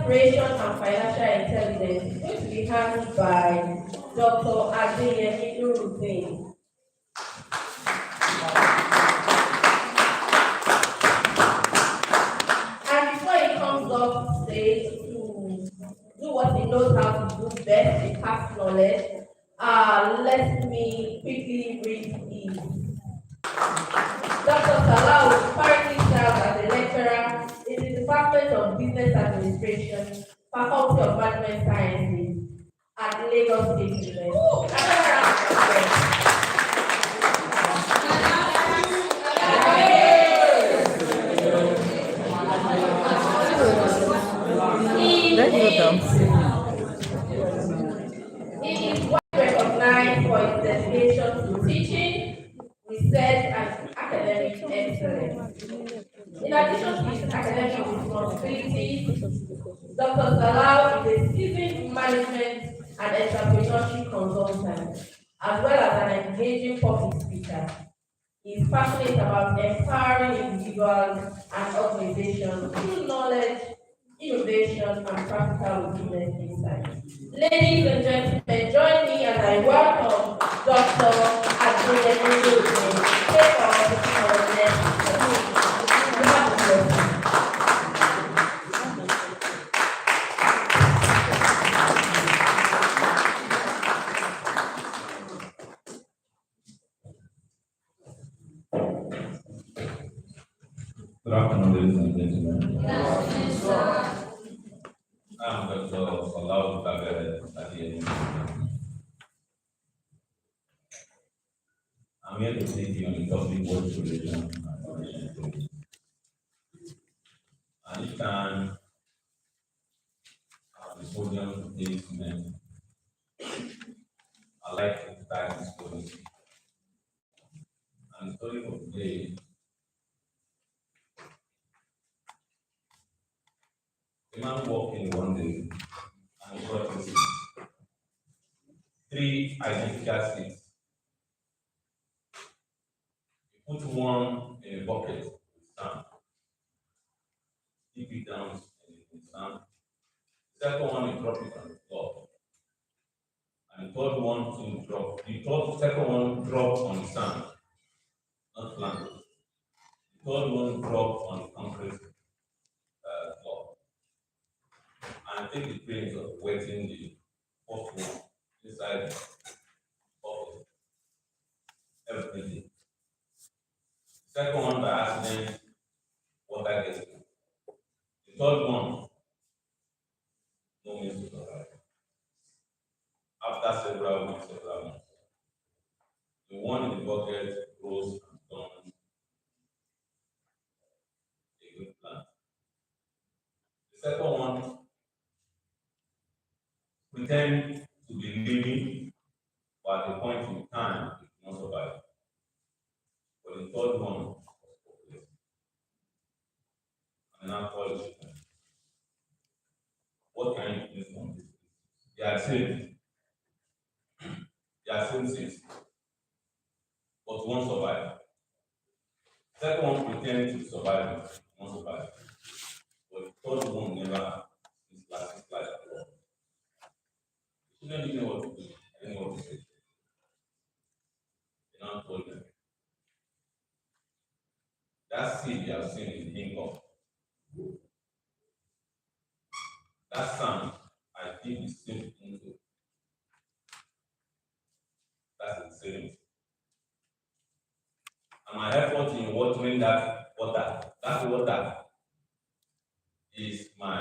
Operation and Financial Intelligence is going to be handled by Dr. Adeyemi Nuruddin. And before he comes up stage to do what he knows how to do best, in past knowledge, let me quickly read his. Dr. Salah currently serves as a lecturer in the Department of Business Administration, Faculty of Management Sciences at Lagos State University. He is well recognized for his dedication to teaching, research, and academic excellence. In addition to his academic responsibilities, Dr. Salah is a seasoned management and entrepreneurship consultant, as well as an engaging public speaker. He is passionate about empowering individuals and organizations through knowledge, innovation, and practical business insights. Ladies and gentlemen, join me as I welcome Dr. Adeyemi Nuruddin to take our next session. Good afternoon, ladies and gentlemen. I'm Dr. Salah Adeyemi. I'm here to take you on the topic world relation and foundation theory. And each time the podium takes men, I like to start this story. And the story for today. A man walked in one day and he brought with him 3 identical seeds. He put one in a bucket with sand, dip it down in sand. The second one, he dropped it on the floor. And the third one to drop. Second one dropped on the sand, not plant. The third one dropped on the concrete floor. And I take the pains of wetting the fourth one inside the bucket every day. The second one by accident, water gets in. The third one, no means to survive. After several weeks, several months, the one in the bucket grows and becomes a good plant. The second one pretends to be living, but at a point in time, it will not survive. But the third one was hopeless. And now call it chicken. What can you do from this? They are saved. They are same seeds, but won't survive. Second one pretends to survive, won't survive. But the third one never is life at all. You don't even know what to do. I don't know what to say. They now told them. That seed you have seen is income. That sand, I think is still into. That's the same. And my effort in watering that water is that is my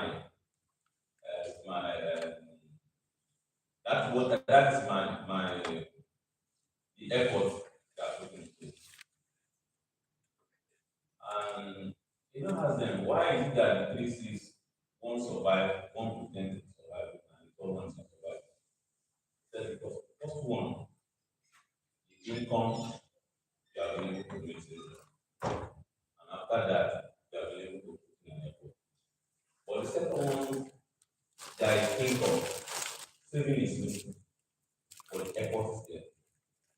the effort that we can do. And you know, ask them, why is it that the 3 seeds won't survive, won't pretend to survive, and the third one can survive? That's because the first one, the income, you are able to make it. And after that, you are able to put in an effort. But the second one, there is income. Saving is missing, but the effort is there.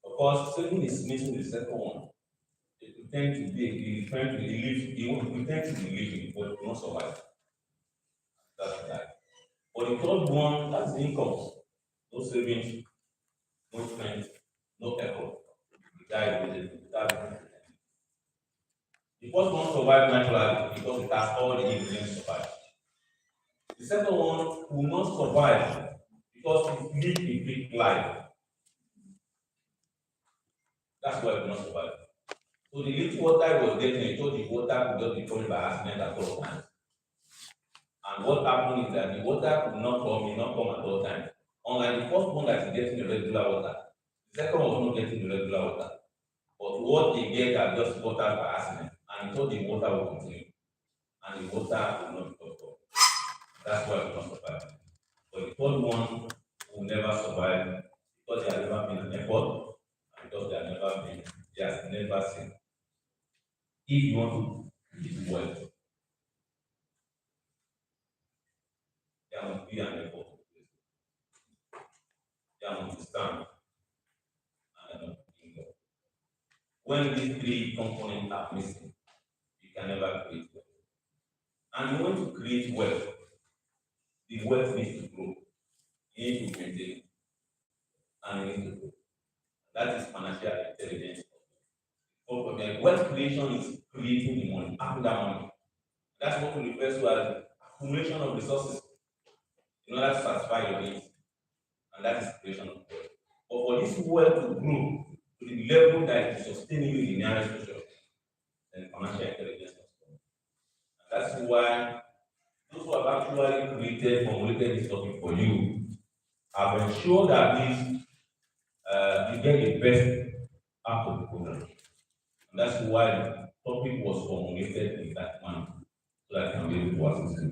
Of course, saving is missing the second one. It pretend to be, he pretend to be living, but it will not survive. That's right. For the third one, that's income. No savings, no strength, no effort. The guy with it. The first one survived naturally because it has all the ingredients to survive. The second one will not survive because it lived a big life. That's why it will not survive. So the little water it was getting, it thought the water could just be coming by accident at all times. And what happened is that the water could not come, it not come at all times. Unlike the first one that is getting the regular water, the second one was not getting the regular water. But what they get are just water by accident. And he thought the water will continue. And the water will not be cut off. That's why it will not survive. But the third one will never survive because there has never been an effort and because there has never seen. If you want to live well, there must be an effort. There must stand and there must be God. When these three components are missing, you can never create wealth. And you want to create wealth, the wealth needs to grow. You need to maintain and you need to grow. That is financial intelligence. Wealth creation is creating the money, having that money. That's what we refer to as accumulation of resources in order to satisfy your needs. And that is creation of wealth. But for this wealth to grow to the level that is sustainable in the nearest future, then financial intelligence must come. And that's why those who have actually formulated this topic for you have ensured that you get the best out of the program. And that's why the topic was formulated in that manner, so that I can be able to assist you.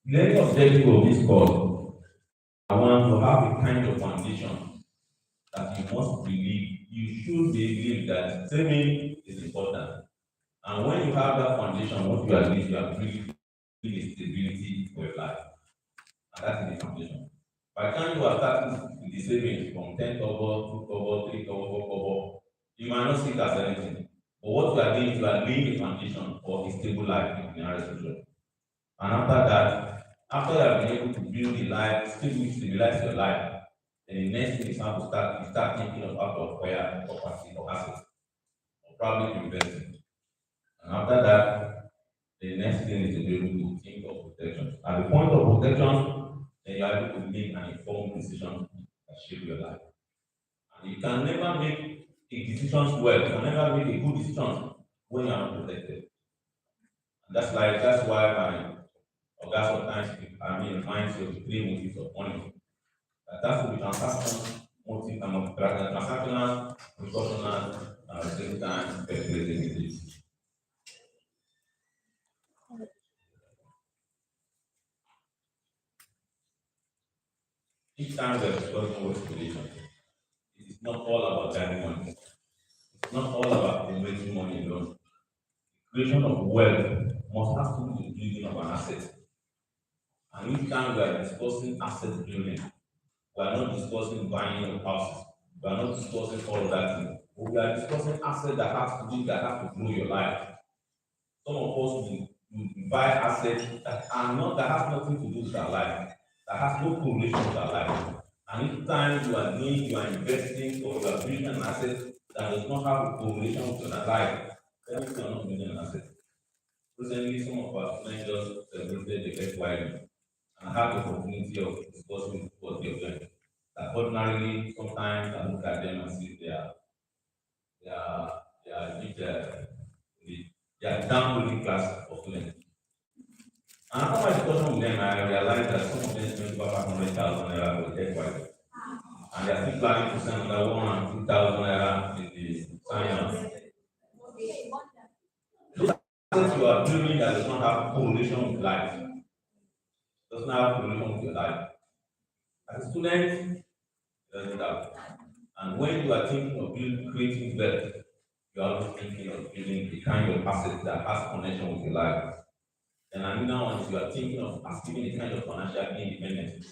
The main objective of this course, I want to have a kind of foundation that you must believe, you should believe that saving is important. And when you have that foundation, what you are doing, you are building a stability for your life. And that is the foundation. By the time you are starting with the savings from 10 kobo, 2 kobo, 3 kobo, 4 kobo, you might not see it as anything. But what you are doing is you are laying a foundation for a stable life in the nearest future. And after that, after you have been able to build a life, stabilize your life, then the next thing is how to start thinking of how to acquire property or assets, or probably investing. And after that, the next thing is to be able to think of protection. At the point of protection, then you are able to make an informed decision that shape your life. And you can never make a decision well, you can never make a good decision when you are not protected. And that's why my Oga sometimes reminds you of the three motives of money. That will be transaction, motive, and transactional, precautional, and at the same time, speculative motives. Each time we are discussing wealth creation, it is not all about getting money. It's not all about generating money alone. Creation of wealth must have to do with the building of an asset. And each time we are discussing asset building, we are not discussing buying of houses. We are not discussing all of that thing. But we are discussing assets that have to grow your life. Some of us will buy assets that has nothing to do with our life, that has no correlation with our life. And each time you are investing or you are building an asset that does not have a correlation with your life, then you are not building an asset. Recently, some of our students just celebrated the LYDI, and I had the opportunity of discussing what they are doing. That ordinarily, sometimes I look at them and see they are they are down class of students. And after my discussion with them, I realized that some of them spent about 500,000 naira for the LYDI, and they are still planning to send another 1 and 2,000 naira in the sign up. Assets you are building that does not have correlation with life, does not have correlation with your life. As a student, does it have. And when you are thinking of creating wealth, you are also thinking of building the kind of asset that has connection with your life. And another one is you are thinking of achieving a kind of financial independence.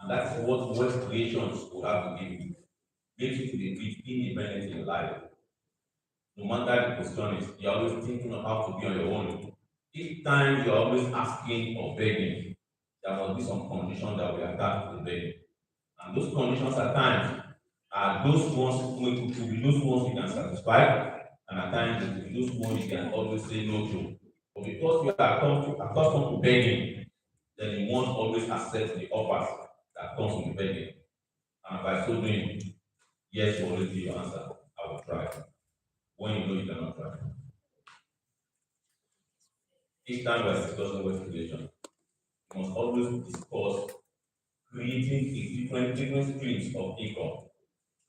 And that's what wealth creations will have to give you. Make you to be independent in your life. no matter the position is, you're always thinking of how to be on your own. Each time you're always asking or begging, there must be some conditions that will attach to the begging. And those conditions at times are those ones to be those ones you can satisfy, and at times it will be those ones you can always say no to. But because you are accustomed to begging, then you won't always accept the offers that comes with begging. And by so doing, yes, you always give your answer. I will try. When you know you cannot try. Each time we're discussing wealth creation, you must always discuss creating different streams of income.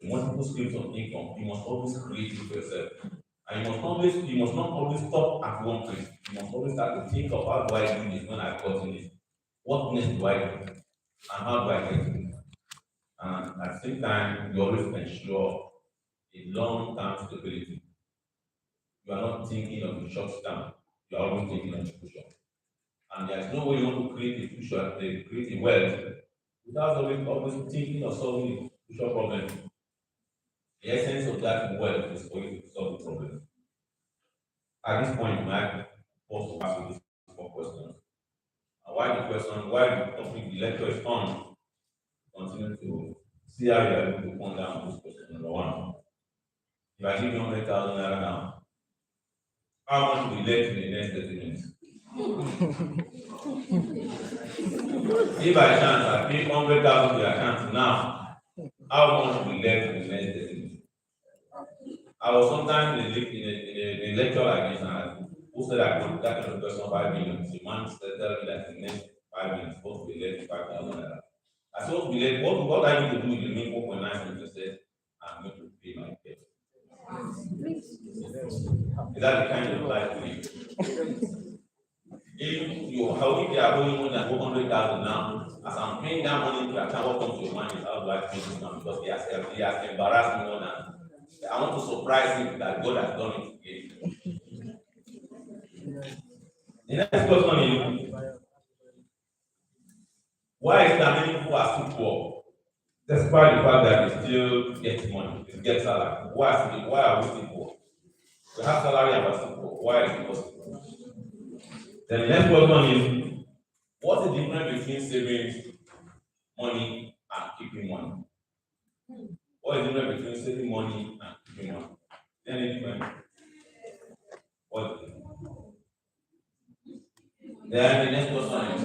The multiple streams of income, you must always create it for yourself. And you must not always stop at one place. You must always start to think of how do I do this when I've gotten this? What next do I do? And how do I get it? And at the same time, you always ensure a long-term stability. You are not thinking of the short term, you are always thinking of the future. And there's no way you want to create a future, create a wealth without always thinking of solving the future problem. The essence of that wealth is for you to solve the problem. At this point, Mike wants to ask you these four questions. And why the question, why the topic, the lecture is on, continue to see how you are able to ponder on this question. Number one, if I give you 100,000 naira now, how much will be left in the next 30 minutes? If by chance I pay 100,000 to your account now, how much will be left in the next 30 minutes? I was sometimes in a lecture like this, and who said I could that kind of question 5 million. The man said, tell me that in the next 5 minutes, what will be left 5,000 naira. I said, what will be left? What I need to do with the remaining 4.9 million? Said, I'm going to pay my debt. Is that the kind of life we live? If you are owing more than 400,000 now, as I'm paying that money to your account, what comes to your mind is how do I pay this now? Because he has embarrassed me more than I want to surprise him that God has done it again. The next question is why is that many people are still poor? Despite the fact that they still get money, they get salary. Why are we still poor? We have salary and we're still poor. Why is it possible? Then the next question is what's the difference between saving money and keeping money? What is the difference between saving money and keeping money? Is there any difference? What is it? Then the next question is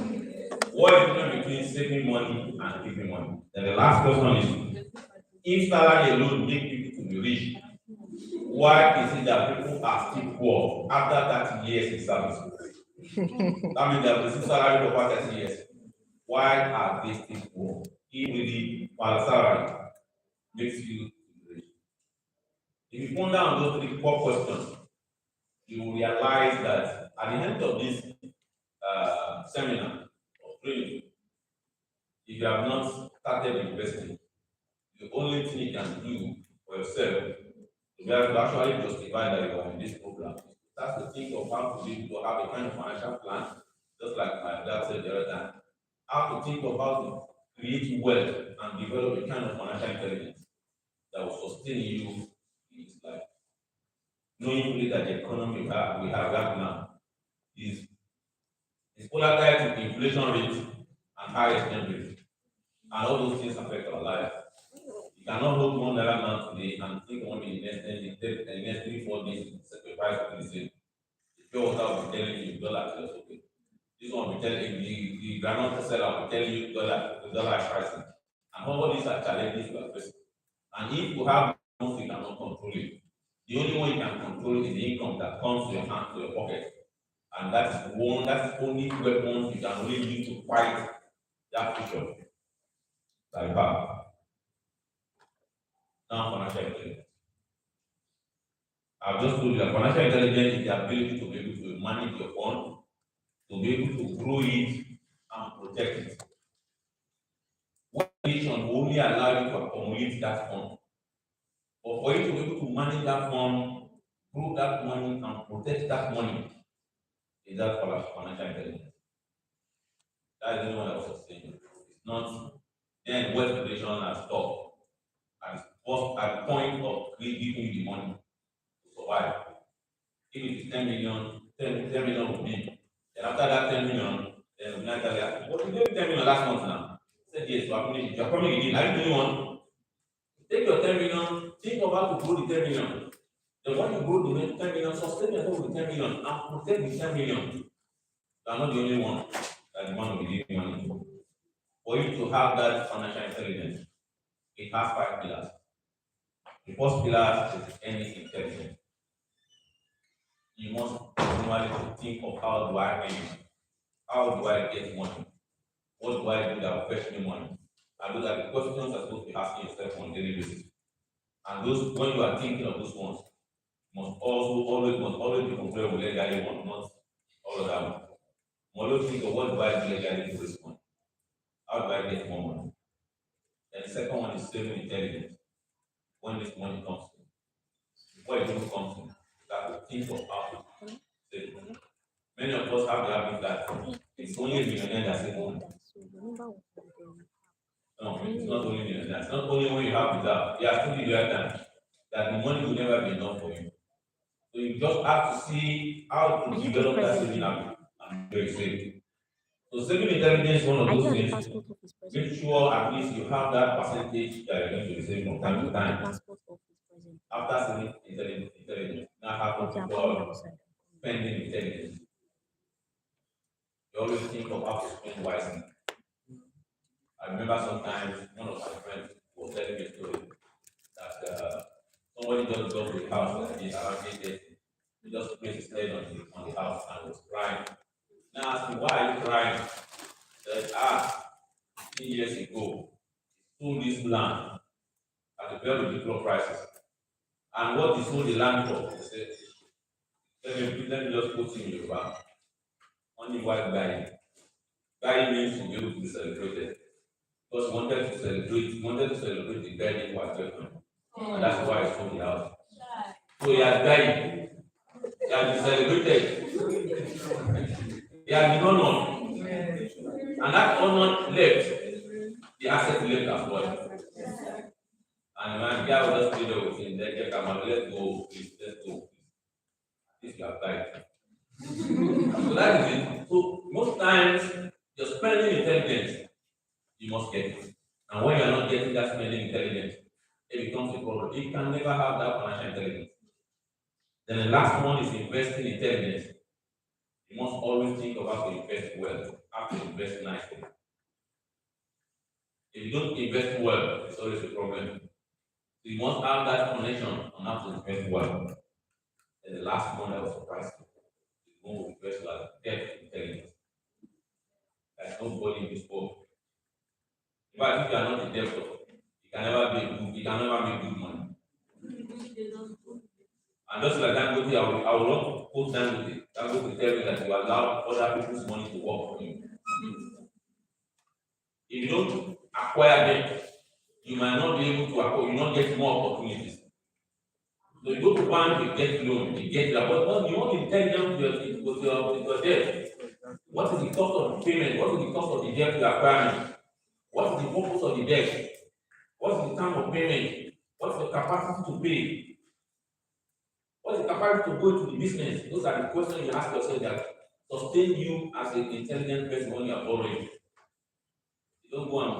what is the difference between saving money and keeping money? Then the last question is if salary alone make people to be rich, why is it that people are still poor after 30 years in service? That means they have received salary for over 30 years. Why are they still poor? If the salary makes you rich. If you ponder on those four questions, you will realize that at the end of this seminar or training, if you have not started investing, the only thing you can do for yourself to be able to actually justify that you are in this program is to start to think of how to be able to have a kind of financial plan, just like my dad said the other time, how to think of how to create wealth and develop a kind of financial intelligence that will sustain you in this life. Knowing fully that the economy we have right now is volatile to inflation rate and high exchange rate. And all those things affect our life. You cannot hold one naira now today and think only the next 3-4 days sacrifice will be the same. The pure water will be telling you dollar is okay. This one will be telling you the granola seller will tell you dollar is pricing. And all these are challenges you are facing. And if you have one you cannot control it, the only one you can control is the income that comes to your hand, to your pocket. And that is only weapons you can only use to fight that future that you have. Now, financial intelligence. I've just told you that financial intelligence is the ability to be able to manage your fund, to be able to grow it and protect it. What nation will only allow you to accumulate that fund. But for you to be able to manage that fund, grow that money, and protect that money, is that financial intelligence. That is the one I was saying. It's not then wealth creation has stopped at the point of giving you the money to survive. If it is 10 million, 10 million will be. Then after that 10 million, then we not tell you, but you gave me 10 million last month now. I said, yes, you are coming again. Are you doing one? Take your 10 million, think of how to grow the 10 million. Then when you grow the 10 million, sustain yourself with 10 million and protect the 10 million. You are not the only one that the man will be giving money to. For you to have that financial intelligence, it has 5 pillars. The first pillar is earning intelligence. You must continually think of how do I earn? How do I get money? What do I do that will fetch me money? And those are the questions you're supposed to be asking yourself on a daily basis. And those, when you are thinking of those ones, must always be compared with legally one, not all of that. Always think of what do I do legally to this one? How do I get more money? Then the second one is saving intelligence. When this money comes in, before it even comes in, you have to think of how to save it. Many of us have the habit that it's only a millionaire that saves money. No, it's not only millionaire. It's not only when you have reserve. You are still the right time that the money will never be enough for you. So you just have to see how to develop that saving habit and very safe. So saving intelligence is one of those things. Make sure at least you have that percentage that you're going to be saving from time to time. After saving intelligence, now have what you call spending intelligence. You always think of how to spend wisely. I remember sometimes one of my friends was telling me a story that somebody just got to the house like this around 8:30. He just placed his head on the house and was crying. Now I asked him, why are you crying? He said, 3 years ago, he sold this land at a very ridiculous prices. And what he sold the land for, he said, let me just put him in your bank. Only white guy. Guy means to be able to be celebrated. Because he wanted to celebrate the guy in was welcome. And that's why he sold the house. So he has died. He has been celebrated. He has been honored. And that honor left, the asset left as well. And my guy will just be there with him, let's go, please, let's go. This you have died. So that is it. So most times, your spending intelligence, you must get it. And when you are not getting that spending intelligence, it becomes a problem. You can never have that financial intelligence. Then the last one is investing intelligence. You must always think of how to invest well, how to invest nicely. If you don't invest well, it's always a problem. So you must have that connection on how to invest well. And the last one that was surprised me is one with invest like debt intelligence. There's nobody in this world. In fact, if you are not a debtor, you can never make good money. And just like that, I will not quote Dangote. Dangote tell you that you allow other people's money to work for you. If you don't acquire them, you might not be able to acquire, you not get more opportunities. So you go to bank, you get loan, you get that. But you want to tell them with your debt. What is the cost of the payment? What is the cost of the debt you are acquiring? What is the purpose of the debt? What is the time of payment? What's the capacity to pay? What's the capacity to go into the business? Those are the questions you ask yourself that sustain you as an intelligent person when you are borrowing. You don't go and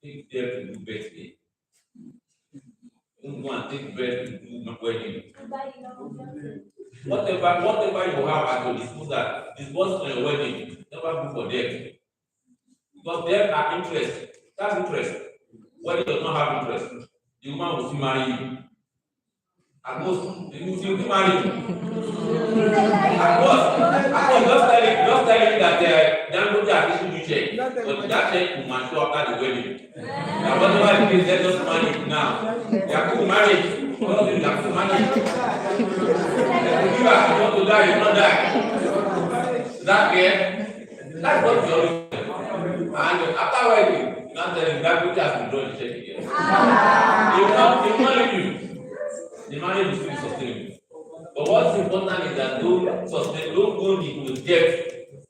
take debt to do birthday. You don't go and take bread to do wedding. Whatever you have at your disposal, disburse on your wedding. Never go for debt. Because debt are interest. That's interest. Wedding does not have interest. The woman will still marry you. At most, they will still marry you. At most, just tell you that Dangote has issued you check. But that check will mature after the wedding. Now, whatever it is, let us marry now. They are going to marry. All of them, they are going to marry. If you are supposed to die, you will not die. Is that clear? That's what you always do. And after wedding, you now tell him Dangote has been drawn the check again. He will not leave you. The marriage is still sustainable. But what's important is that don't go into debt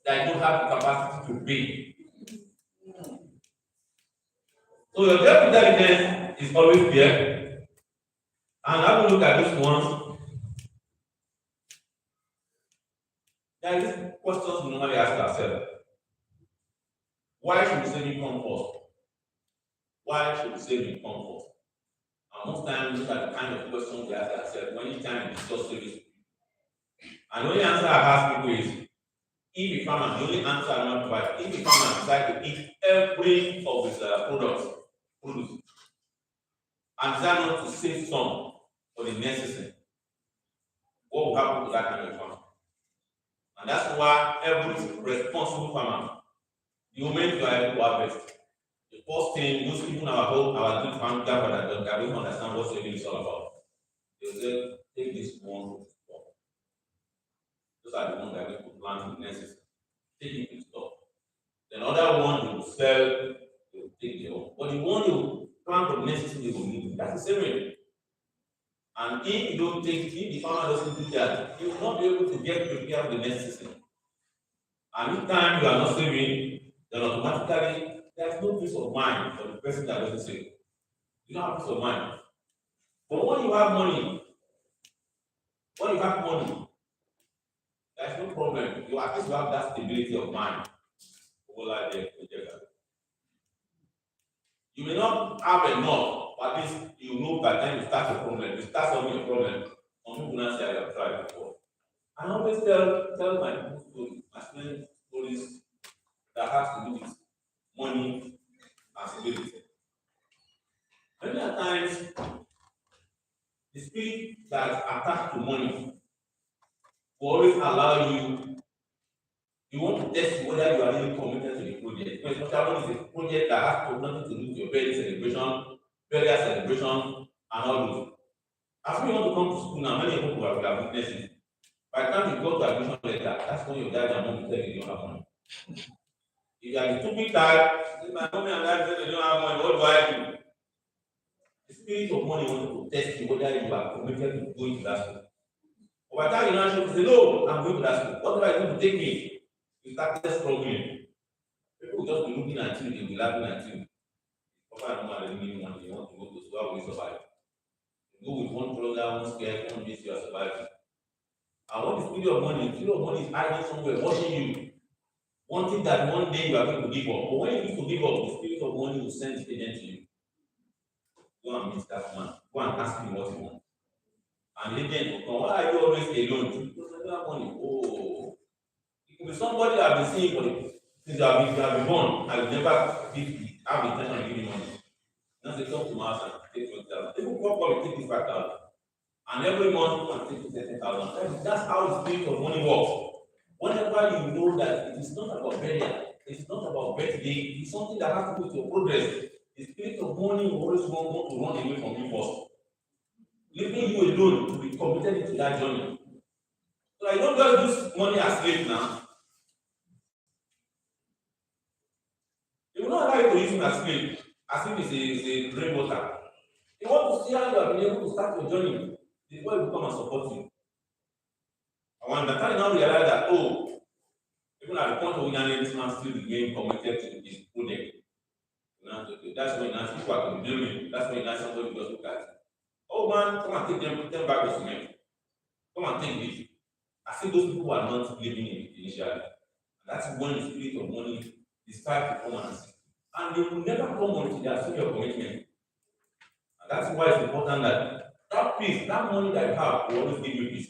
that you don't have the capacity to pay. So your debt intelligence is always there. And have a look at this one. There is questions we normally ask ourselves. Why should we saving come first? Why should we saving come first? And most times, those are the kind of questions we ask ourselves when each time we discuss savings. And the only answer I ask people is, if a farmer, the only answer I want to provide, if a farmer decides to eat every of his produce, and decide not to save some for the next season, what will happen to that kind of farmer? And that's why every responsible farmer, the moment you are able to harvest, the first thing, most people in our good farm grandfather don't understand what saving is all about. They will say, take this one to stop. Those are the ones that are going to plant in the next season. Take it to stop. Then other one you will sell, they will take the one. But the one you plant for the next season, they will leave. That's the same way. And if you don't take, if the farmer doesn't do that, he will not be able to get prepared for the next season. And each time you are not saving, then automatically there's no peace of mind for the person that doesn't save. You don't have peace of mind. But when you have money, there's no problem. You at least have that stability of mind. You may not have enough, but at least you know by the time you start your problem, you start solving your problem. Some people not say I have tried before. I always tell my people stories, my students stories that has to do with money and stability. Many times, the spirit that is attached to money will always allow you. You want to test whether you are really committed to the project. Because especially when it's a project that has nothing to do with your birthday celebration, burial celebration, and all those. As we want to come to school now, many people will have witnessed it. By the time you go to admission letter, that's when your dad and mom will tell you don't have money. If you are the stupid type, my mommy and dad say they don't have money, what do I do? The spirit of money wants to test you whether you are committed to going to that school. But by the time you now show, say, no, I'm going to that school. What do I do to take me? You start struggling. People will just be looking at you, they'll be laughing at you. Papa and mama don't need money, you want to go to school, how will you survive? You go with one brother, one scare, one this, you are surviving. And when the spirit of money is hiding somewhere, watching you, wanting that one day you are going to give up. But when you need to give up, the spirit of money will send the agent to you. Go and meet that man. Go and ask him what he wants. And the agent will come. Why are you always alone? Because I don't have money. Oh, it could be somebody that I've been seeing for the since you have been born. I will never have the intention of giving money. Now they come to my house and take 20,000. They will come and take this 5,000. And every month come and take 10,000. That's how the spirit of money works. Whenever you know that it is not about burial, it's not about birthday, it's something that has to do with your progress. The spirit of money will always want to run away from you first, leaving you alone to be committed into that journey. So I don't just use money as slave now. They will not allow you to use it as slave, as if it's a rainwater. They want to see how you have been able to start your journey before you come and support you. And when the time now realize that, oh, even at the point of when this man still remain committed to his project, that's when now people are complaining. That's when now somebody just look at, oh man, come and take them 10 bags of cement. Come and take this. I see those people are not living in it initially. And that's when the spirit of money decides to come and assist. And they will never come until they have seen your commitment. And that's why it's important that peace, that money that you have will always give you peace.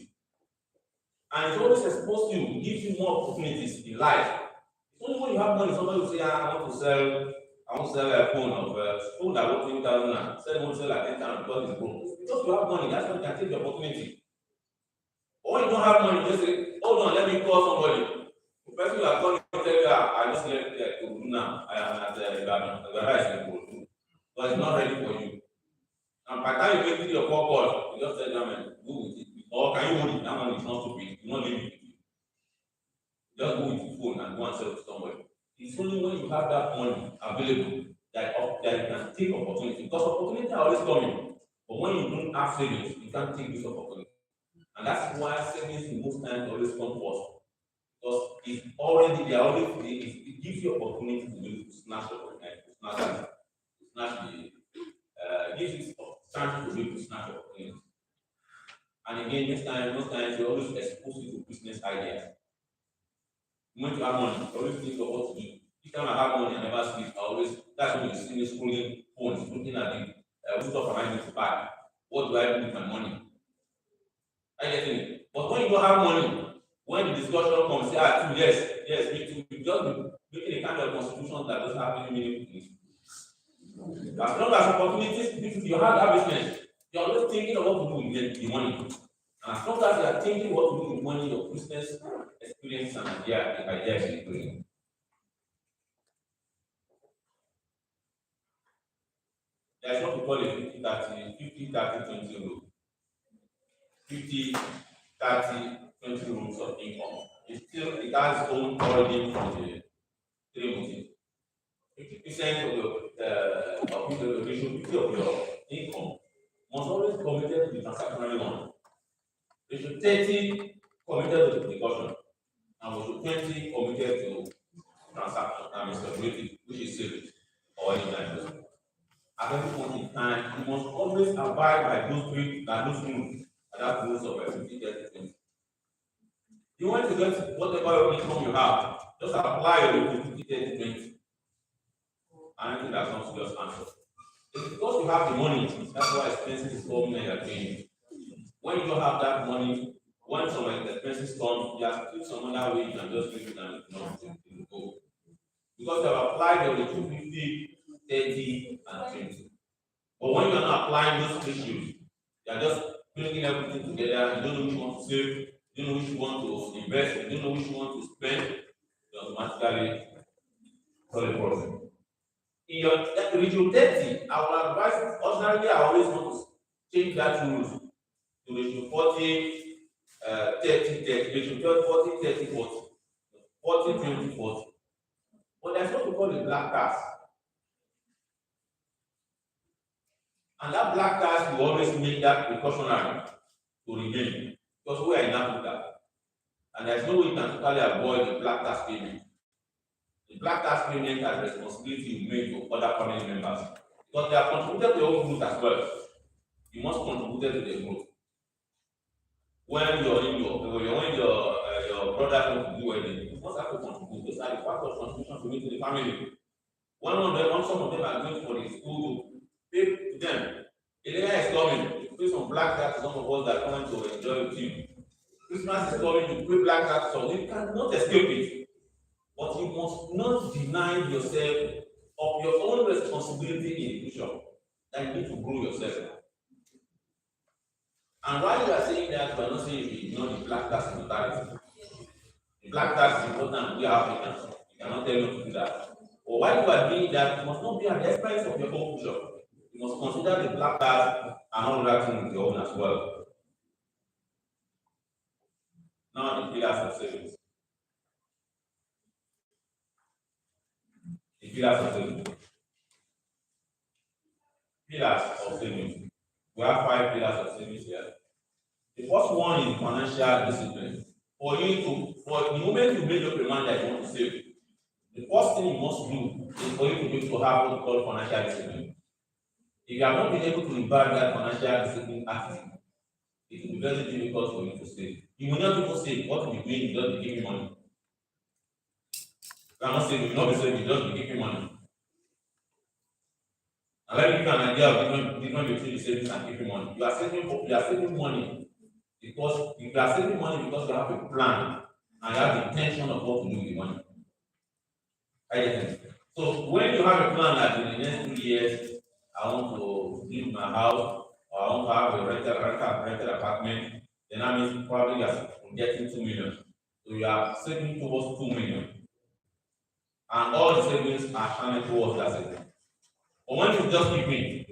And it's always exposed to you, gives you more opportunities in life. It's only when you have money, somebody will say, I want to sell a phone of phone that worth 20,000 and sell like 10,000 because it's broke. Because you have money, that's when you can take the opportunity. But when you don't have money, you just say, hold on, let me call somebody. The person you are calling will tell you, I just left to do now. I am at the garage in Kodu. But it's not ready for you. And by the time you get to your phone call, you just tell them, go with it. Or can you hold it? That money is not stupid. You not leave it with you. Just go with your phone and go and sell to somebody. It's only when you have that money available that you can take opportunity. Because opportunity are always coming. But when you don't have savings, you can't take this opportunity. And that's why savings in most times always come first. Because it's already there, it gives you opportunity to be able to snatch the opportunity, it gives you chance to be able to snatch the opportunity. And again, most times you always expose you to business ideas. When you have money, you always think of what to do. Each time I have money, I never sleep. I always, that's when you see me scrolling phones, looking at the what stuff am I going to buy? What do I do with my money? I get it. But when you don't have money, when the discussion comes, say, too, yes, yes, me too, you just be making a kind of constitution that doesn't have any meaning to it. As long as opportunities, you have that business, you're always thinking of what to do with the money. And as long as you are thinking what to do with money, your business experience and ideas is growing. There is what we call a 50-30-20 rule. 50-30-20 rules of income. It has its own origin from the three motives. 50% of the ratio 50 of your income must always be committed to the transactional one. Ratio 30 committed to the caution, and ratio 20 committed to transaction and stability, which is savings or any investment. At every point in time, you must always abide by those rules, and that rules of 50-30-20. You want to get whatever income you have, just apply your rule to 50-30-20. And anything that comes to just answer. It's because you have the money, that's why expenses is coming and you're paying. When you don't have that money, when some expenses come, you have to keep some other way, you can just leave it and it will go. Because you have applied your 250, 30, and 20. But when you're not applying those ratios, you're just bringing everything together, you don't know which one to save, you don't know which one to invest, you don't know which one to spend, you automatically solve a problem. In your ratio 30, I will advise, ordinarily I always want to change that rule to ratio 40, 30, 30, ratio 40, 30, 40, 40, 20, 40. But there's what we call the black tax. And that black tax will always make that precautionary to remain. Because we are in Africa. And there's no way you can totally avoid the black tax payment. The black tax payment has responsibility you make to other family members. Because they have contributed to your own growth as well. You must contribute to the growth. When your brother wants to do wedding, you must have to contribute. Those are the part of contribution to make to the family. Some of them are going for the school to pay to them. A later is coming, you pay some black tax to some of us that are coming to enjoy with you. Christmas is coming, you pay black tax, so you cannot escape it. But you must not deny yourself of your own responsibility in the future. That you need to grow yourself. And while you are saying that, we are not saying you ignore the black tax mentality. The black tax is important. We are Africans. You cannot tell you to do that. But while you are doing that, you must not be at the expense of your own future. You must consider the black tax and all that thing with your own as well. Now the pillars of savings. The pillars of savings. Pillars of savings. We have 5 pillars of savings here. The first one is financial discipline. For the moment you make up your mind that you want to save, the first thing you must do is for you to be able to have what we call financial discipline. If you have not been able to imbibe that financial discipline attitude, it will be very difficult for you to save. You will not even save. What you be doing, you just be giving money. You cannot save, you will not be saving, you just be giving money. And let me give you an idea of difference between the savings and giving money. You are saving money because you are saving money because you have a plan and you have the intention of what to do with the money. So when you have a plan that in the next 2 years, I want to build my house, or I want to have a rented apartment, then that means probably you are getting 2 million. So you are saving towards 2 million. And all the savings are channeled towards that saving. But when you just keep in,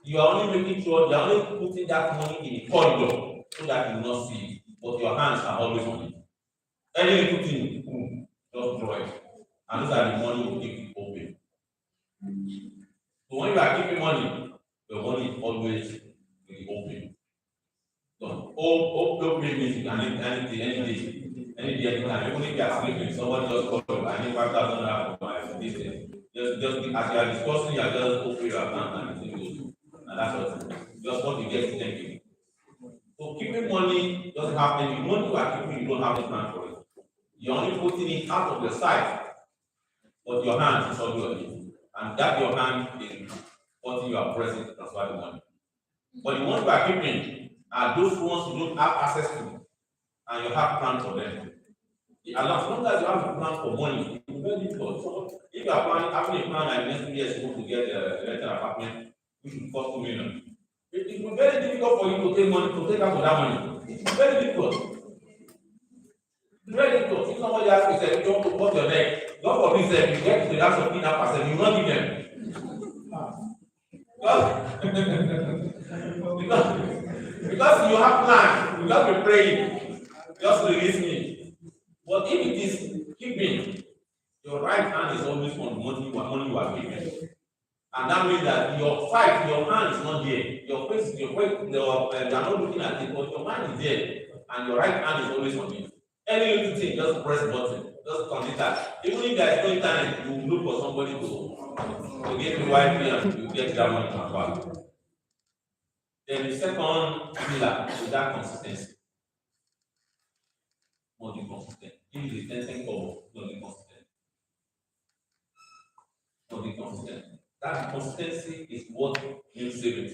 you are only making sure you are only putting that money in a corridor so that you will not see it. But your hands are always on it. Any little thing, just draw it. And those are the money you keep it open. So when you are keeping money, your money is always open. So open means you can need anything, any day, anytime. Even if you are sleeping, somebody just call you, I need 5,000 naira for my this thing. Just as you are discussing, you are just open your account and it goes. And that's what just what you get thinking. So keeping money doesn't have any money you are keeping, you don't have any plan for it. You're only putting it out of your sight, but your hand is already on it. And that your hand is what you are pressing to transfer the money. But the ones you are keeping are those ones you don't have access to, and you have plans for them. As long as you have a plan for money, it's very difficult. So if you are planning, having a plan like next 2 years you want to get a rental apartment, which will cost 2 million, it will be very difficult for you to take money, to take out of that money. It's very difficult. It's very difficult. If somebody asks you, say, you want to cut your neck, God forbid, say, you get to the last of that person, you will not give them. Because you have plans, you just be praying, just release me. But if it is keeping, your right hand is always on the money you are giving. And that means that your sight, your hand is not there. Your face, you are not looking at it, but your mind is there. And your right hand is always on it. Any little thing, just press the button, just connect that. Even if there is no internet, you will look for somebody to get the Wi-Fi and you get that money back. Then the second pillar is that consistency. Not be consistent. If it is 10 cover, not be consistent. Not be consistent. That consistency is what means savings.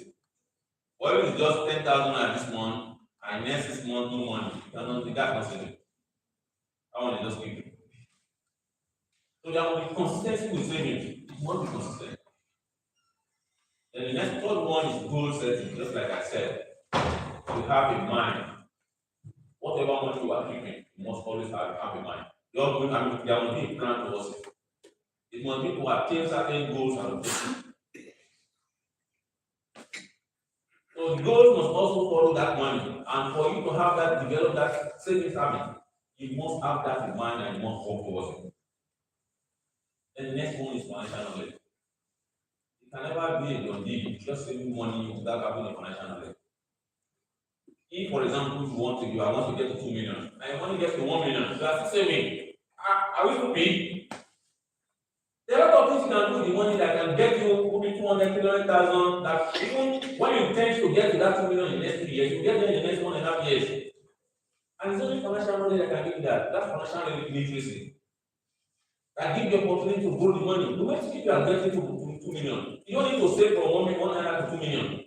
What if it's just 10,000 at this month and next 6 months no money? You cannot be that consistent. I want to just give you. So there will be consistency with savings. It must be consistent. Then the next third one is goal setting, just like I said. You have a mind. Whatever money you are keeping, you must always have a mind. There must be a plan towards it. It must be to attain certain goals and objectives. So the goals must also follow that money. And for you to have that, develop that savings habit, you must have that in mind and you must work towards it. Then the next one is financial knowledge. You can never be a John just saving money without having a financial knowledge. If, for example, you want to get to 2 million, and you want to get to 1 million, you are still saving. Are we stupid? There are a lot of things you can do with the money that can get you maybe 200, 300,000. That even when you intend to get to that 2 million in the next 3 years, you get there in the next 1.5 years. And it's only financial knowledge that can give you that. That's financial literacy. That gives you the opportunity to grow the money. The way to keep you are getting to 2 million. You don't need to save from 1 million to 2 million.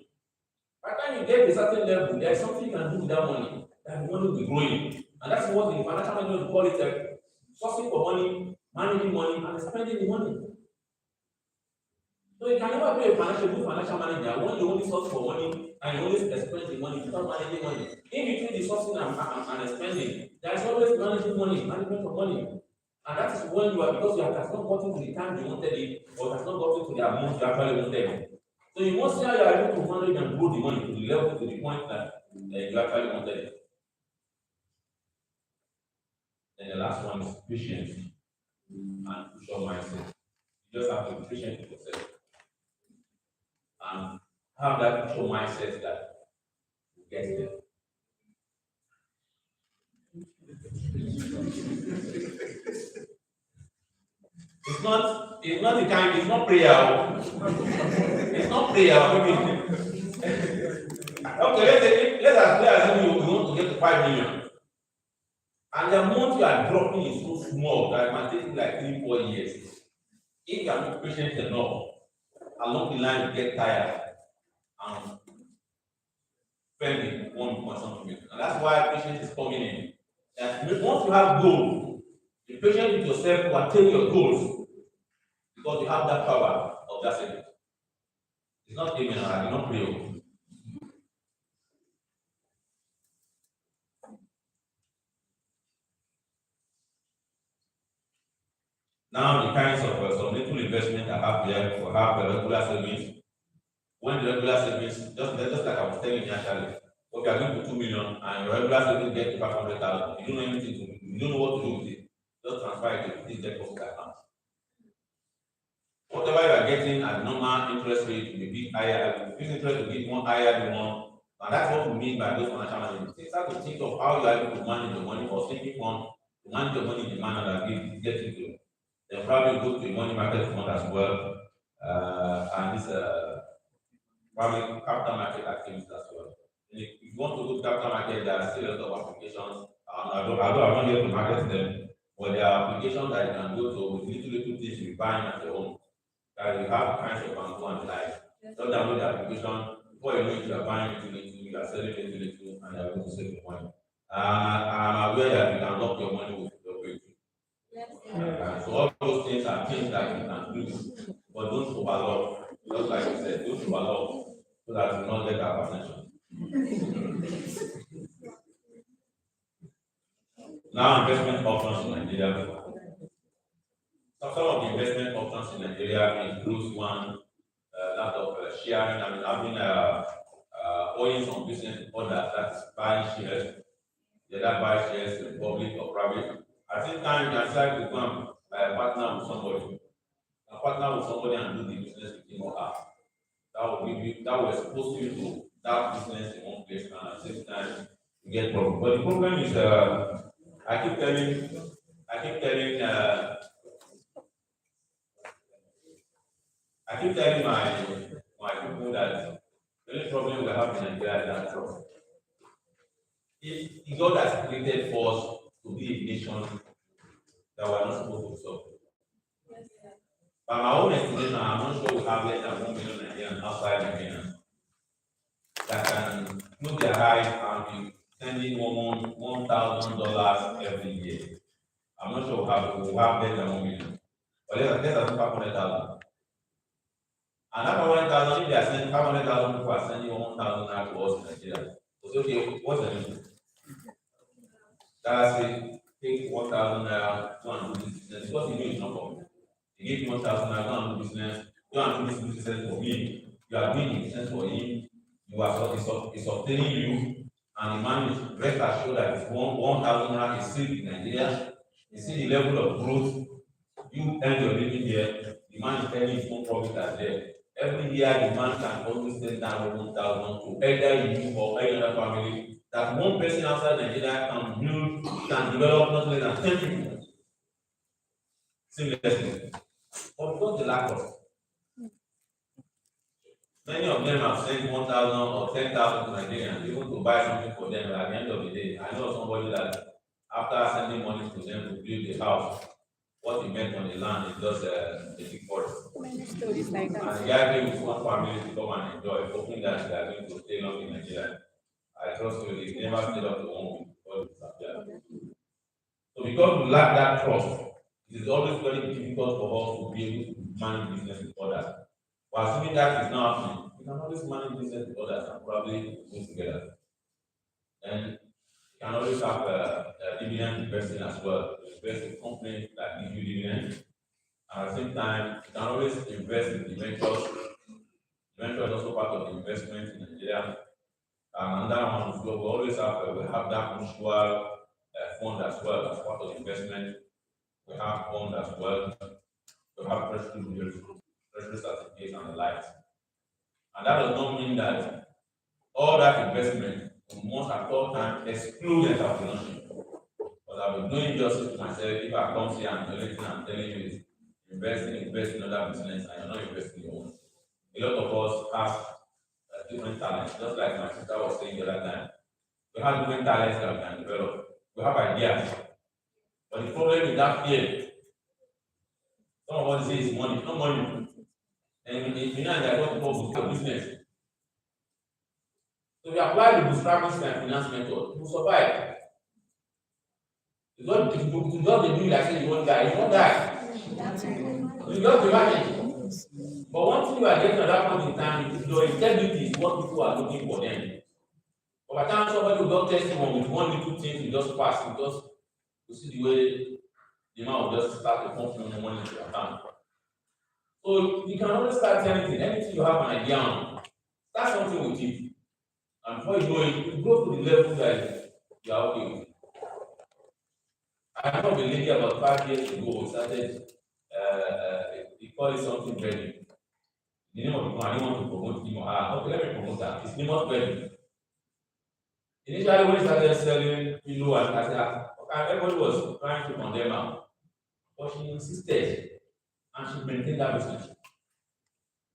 By the time you get to a certain level, there's something you can do with that money. That money will be growing. And that's what the financial management call it sourcing for money, managing money, and spending the money. So you can never be a good financial manager when you only source for money and you only spend the money without managing money. In between the sourcing and spending, there is always managing money, management of money. And that is when because you have not gotten to the time you wanted it, or has not gotten to the amount you actually wanted. So you must see how you are able to manage and grow the money to the level, to the point that you actually wanted it. Then the last one is patience and crucial mindset. You just have to be patient with yourself and have that crucial mindset that you get there. It's not the kind, it's not prayer. It's not prayer. Okay, let's assume you want to get to 5 million. And the amount you are dropping is so small that it might take you like 3-4 years. If you are not patient enough, along the line you get tired and spending one something. And that's why patience is coming in. And once you have goals, be patient with yourself to attain your goals because you have that power of that secret. It's not amen, I did not pray. Now the kinds of some little investment I have there for have the regular savings. When the regular savings, just like I was telling you initially, if you are going to 2 million and your regular savings get to 500,000, you don't know anything to do, you don't know what to do with it. Just transfer it to this deposit account. Whatever you are getting at normal interest rate will be higher, this interest will be more higher than one. And that's what we mean by those financial management. Start to think of how you are able to manage your money or thinking on to manage your money in a manner that gets you to. Then probably go to a money market fund as well. And this probably capital market activities as well. And if you want to go to capital market, there are still a lot of applications. Although I'm not here to market them, But there are applications that you can go to with little things you buy at your home. That you have kinds of bamboo and like. Just download the application. Before you know it, you are buying little, you are selling little, and you are going to save your money. I'm aware that you can lock your money with your crypto. So all those things are things that you can do, but don't overload. Just like you said, don't overload so that you will not get our attention. Now, investment options in Nigeria. Some of the investment options in Nigeria includes one that of sharing. I mean, having owning some business with others, that is buying shares. The other buy shares in public or private. At the same time, you decide to come partner with somebody. Partner with somebody and do the business with him or her. That will give you, that will expose you to that business in one place, and at the same time you get problem. But the problem is, I keep telling, I keep telling, I keep telling my people that the only problem we have in Nigeria is that trust. If God has created for us to be a nation that we're not supposed to solve. By my own estimation, I'm not sure we have less than 1 million Nigerians outside Nigeria that can put their eyes and be sending $1,000 every year. I'm not sure we have less than 1 million. But let's assume 500,000. And that 500,000, if they are sending 500,000 people are sending 1,000 naira to us in Nigeria. So okay, what's the meaning? That's it, take 1,000 naira, go and do this business. Because you know it's not for me. He gave you 1,000 naira, go and do business, go and do this business for me. You are doing the business for him, you are it's obtaining you, and the man is rest assured that it's 1,000 naira is still in Nigeria. You see the level of growth, you earn your living there, the man is earning his own profit as there. Every year the man can always send down 1,000 to either you or any other family. That one person outside Nigeria can build, can develop not less than 10 people seamlessly. But because the lack of many of them have sent 1,000 or 10,000 to Nigerians even to buy something for them. At the end of the day, I know somebody that after sending money to them to build a house, what he meant on the land is just a big forest. Many stories like that. And the guy came with one family to come and enjoy, hoping that they are going to stay long in Nigeria. I trust you, they never stayed up to 1 week before it disappeared. So because we lack that trust, it is always very difficult for us to be able to manage business with others. But assuming that is not happening, we can always manage business with others and probably move together. And you can always have a dividend investing as well. Invest in companies that give you dividends. And at the same time, you can always invest in the ventures. The venture is also part of the investment in Nigeria. And another one is we always have that mutual fund as well as part of the investment. We have fund as well. We have treasury certificates and the likes. And that does not mean that all that investment must at all times exclude entrepreneurship. But I've been doing justice to myself if I come here and the only thing I'm telling you is invest in other business and you're not investing in your own. A lot of us have different talents, just like my sister was saying the other time. We have different talents that we can develop. We have ideas. But the problem is that fear. Some of us say it's money, it's not money. And in finance, there are what people bootstrap business. So we apply the bootstrapping finance method, you will survive. It's not if you just do like say you won't die, you won't die. You just be managed. But one thing you are getting at that point in time is your integrity is what people are looking for them. But by the time somebody will just test you with one little thing, you just pass, you see the way the man will just start to pump your money into your account. So you can always start anything you have an idea on, start something with it. And before you know it, you go to the level that you are okay with. I know of a lady about 5 years ago started, they call it something breading. The name of the company, I didn't want to promote him or her. Okay, let me promote that. It's name of breading. Initially, when he started selling pillow and casa, everybody was trying to condemn her. But she insisted and she maintained that business.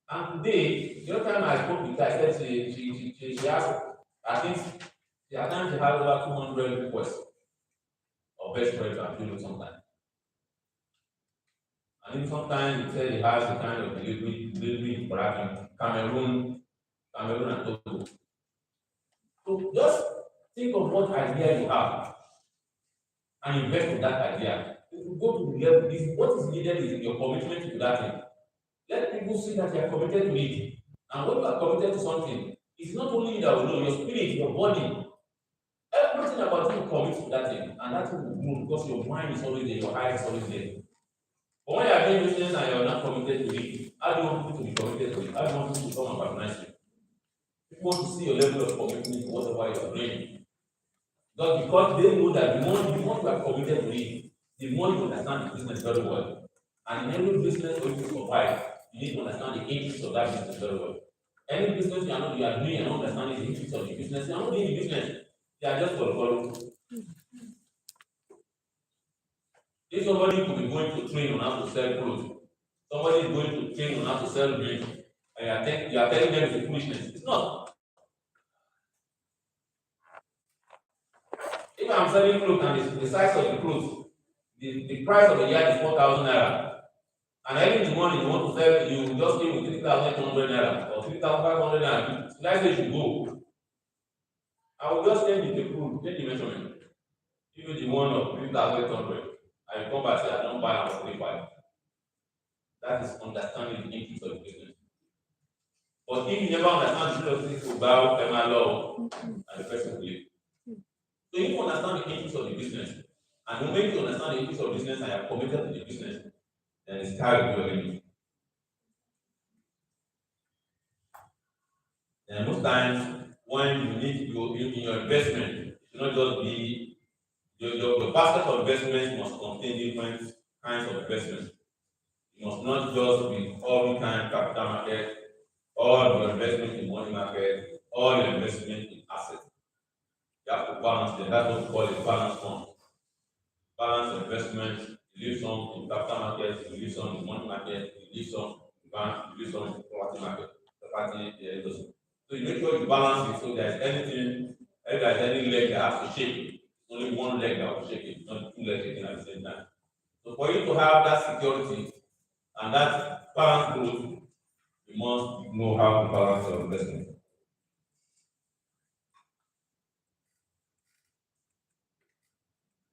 And today, the other time I spoke with her, I said she has, I think, she has over 200 requests of best friends and pillow sometimes. And sometimes he said he has a kind of delivery production, Cameroon and Togo. So just think of what idea you have and invest in that idea. If you go to the level, this what is needed is your commitment to that thing. Let people see that you are committed to it. And when you are committed to something, it's not only you that will know, your spirit, your body, everything about you commits to that thing. And that thing will grow because your mind is always there, your eye is always there. But when you are doing business and you are not committed to it, how do you want people to be committed to it? How do you want people to come and patronize you? People want to see your level of commitment to whatever you are doing. Because they know that the more you are committed to it, the more you understand the business very well. And in every business for you to survive, you need to understand the interests of that business very well. Any business you are doing and not understanding the interests of the business, you are not doing the business. You are just follow. If somebody could be going to train on how to sell clothes, somebody is going to train on how to sell drink, and you are telling them it's a foolishness. It's not. If I'm selling clothes and the size of the clothes, the price of the yard is 4,000 naira, and early in the morning you want to sell, you just give me 3,200 naira or 3,500 naira. Let's say you should go. I will just change the clothes, change the measurement, give you the one of 3,800. I will come back and say I don't buy am for 3,500. That is understanding the interest of the business. But if you never understand the interest of about law, and the person will leave. So if you understand the interest of the business, and the moment you understand the interest of the business and you are committed to the business, then it's carried you already. And most times, when you need to go in your investment, it should not just be your basket of investments must contain different kinds of investments. It must not just be all kind capital market, all your investment in money market, all your investment in assets. You have to balance them. That's what we call a balance fund. Balance investment, you leave some in capital market, you leave some in money market, you leave some in bank, you leave some in property market, property industry. So you make sure you balance it so there's anything, if there's any leg that has to shake, it's only one leg that will shake it, not two legs shaking at the same time. So for you to have that security and that balance growth, you must know how to balance your investment.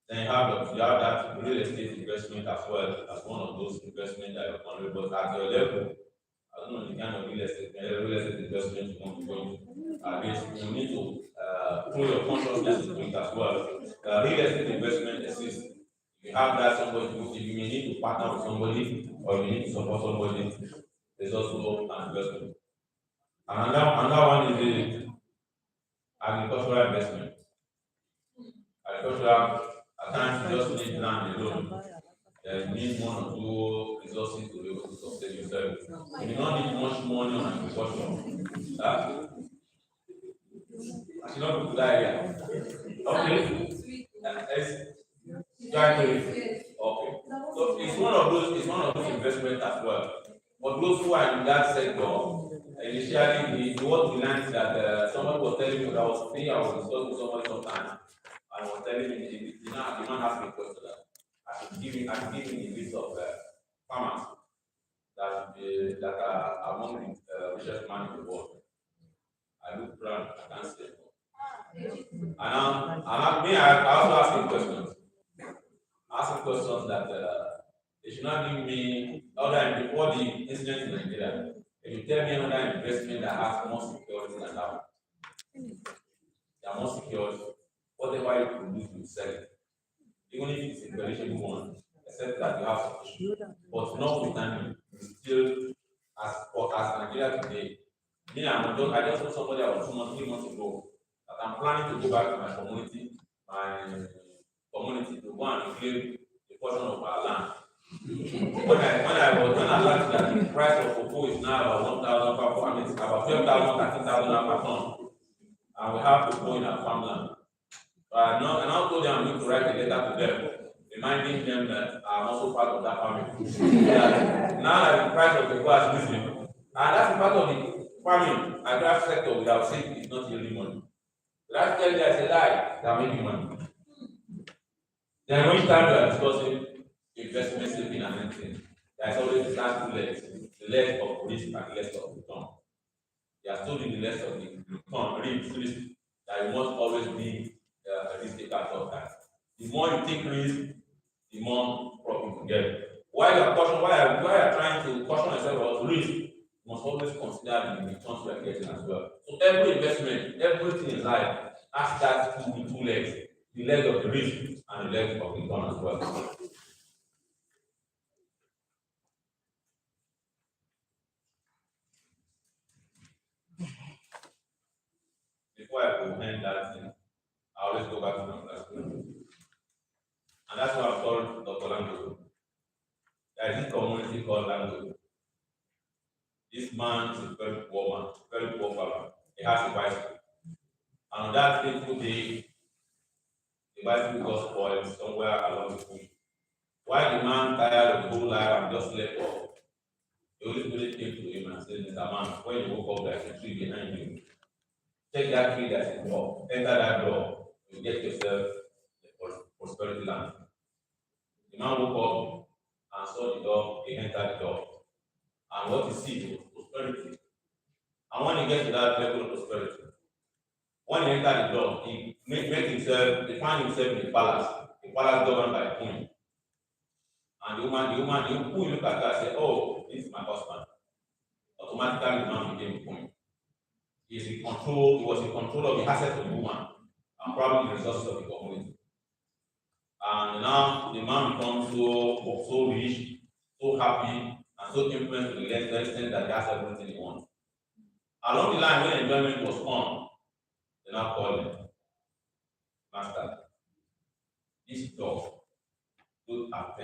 Then you have that real estate investment as well as one of those investments that you're on, but at your level, I don't know the kind of real estate investment you want to go into. I guess you need to throw your consciousness into it as well. Real estate investment exists. If you have that somebody, you may need to partner with somebody or you need to support somebody. There's also an investment. Another one is the agricultural investment. Agricultural, at times you just need land alone. You need one or two resources to be able to sustain yourself. You may not need much money on agriculture. I should not go to that area. Okay. Exactly. Okay. So it's one of those investments as well. But those who are in that sector, initially what we learned that somebody was telling me that I was free, I was discussing with somebody sometime, and was telling me the man asked me a question that I should give him the list of farmers that are among the richest man in the world. I look around, I can't say. I also ask him questions. Asking questions that they should not give me other before the incident in Nigeria. They should tell me another investment that has more security than that one. They are more secure. Whatever you produce, you sell it. Even if it's a perishable one, except that you have sufficient. But notwithstanding, still as Nigeria today, I just know somebody I was 2 months, 3 months ago that I'm planning to go back to my community to go and reclaim a portion of our land. When I learned that the price of cocoa is now about 1,000 per, I mean, it's about 12,000, 13,000 per ton, and we have cocoa in our farmland. So I now told them I'm going to write a letter to them, reminding them that I'm also part of that family. Now that the price of cocoa has risen, and that's part of the farming, agri sector without saying it's not yielding money. Last tell you I said lie, they are making money. Then which time we are discussing investment saving and anything. There is always the last two legs, the leg of risk and the leg of return. They are told in the leg of the return, risk, that you must always be a risk taker at all times. The more you take risk, the more profit you get. While you are trying to caution yourself about risk, you must always consider the returns you are getting as well. So every investment, everything in life has that two legs, the leg of the risk and the leg of return as well. Before I could end that thing, I always go back to my class. And that's why I'm called Dr. Lango. There is this community called Lango. This man is a very poor man, very poor farmer. He has a bicycle. And on that fateful day, the bicycle got spoiled somewhere along the way. While the man tired of the whole life and just slept off, the Holy Spirit came to him and said, Mr. Man, when you woke up, there's a tree behind you. Take that tree that's in the door, enter that door, you get yourself the prosperity land. The man woke up and saw the door, he entered the door. And what he sees was prosperity. And when he gets to that level of prosperity, when he entered the door, he found himself in a palace governed by a queen. And the woman, who looked at her and said, oh, this is my husband. Automatically, the man became a queen. He was in control of the assets of the woman and probably the resources of the community. And now the man becomes so rich, so happy, and so influenced to the extent that he has everything he wants. Along the line, when enjoyment was on, they now called him, Master, this dog don't have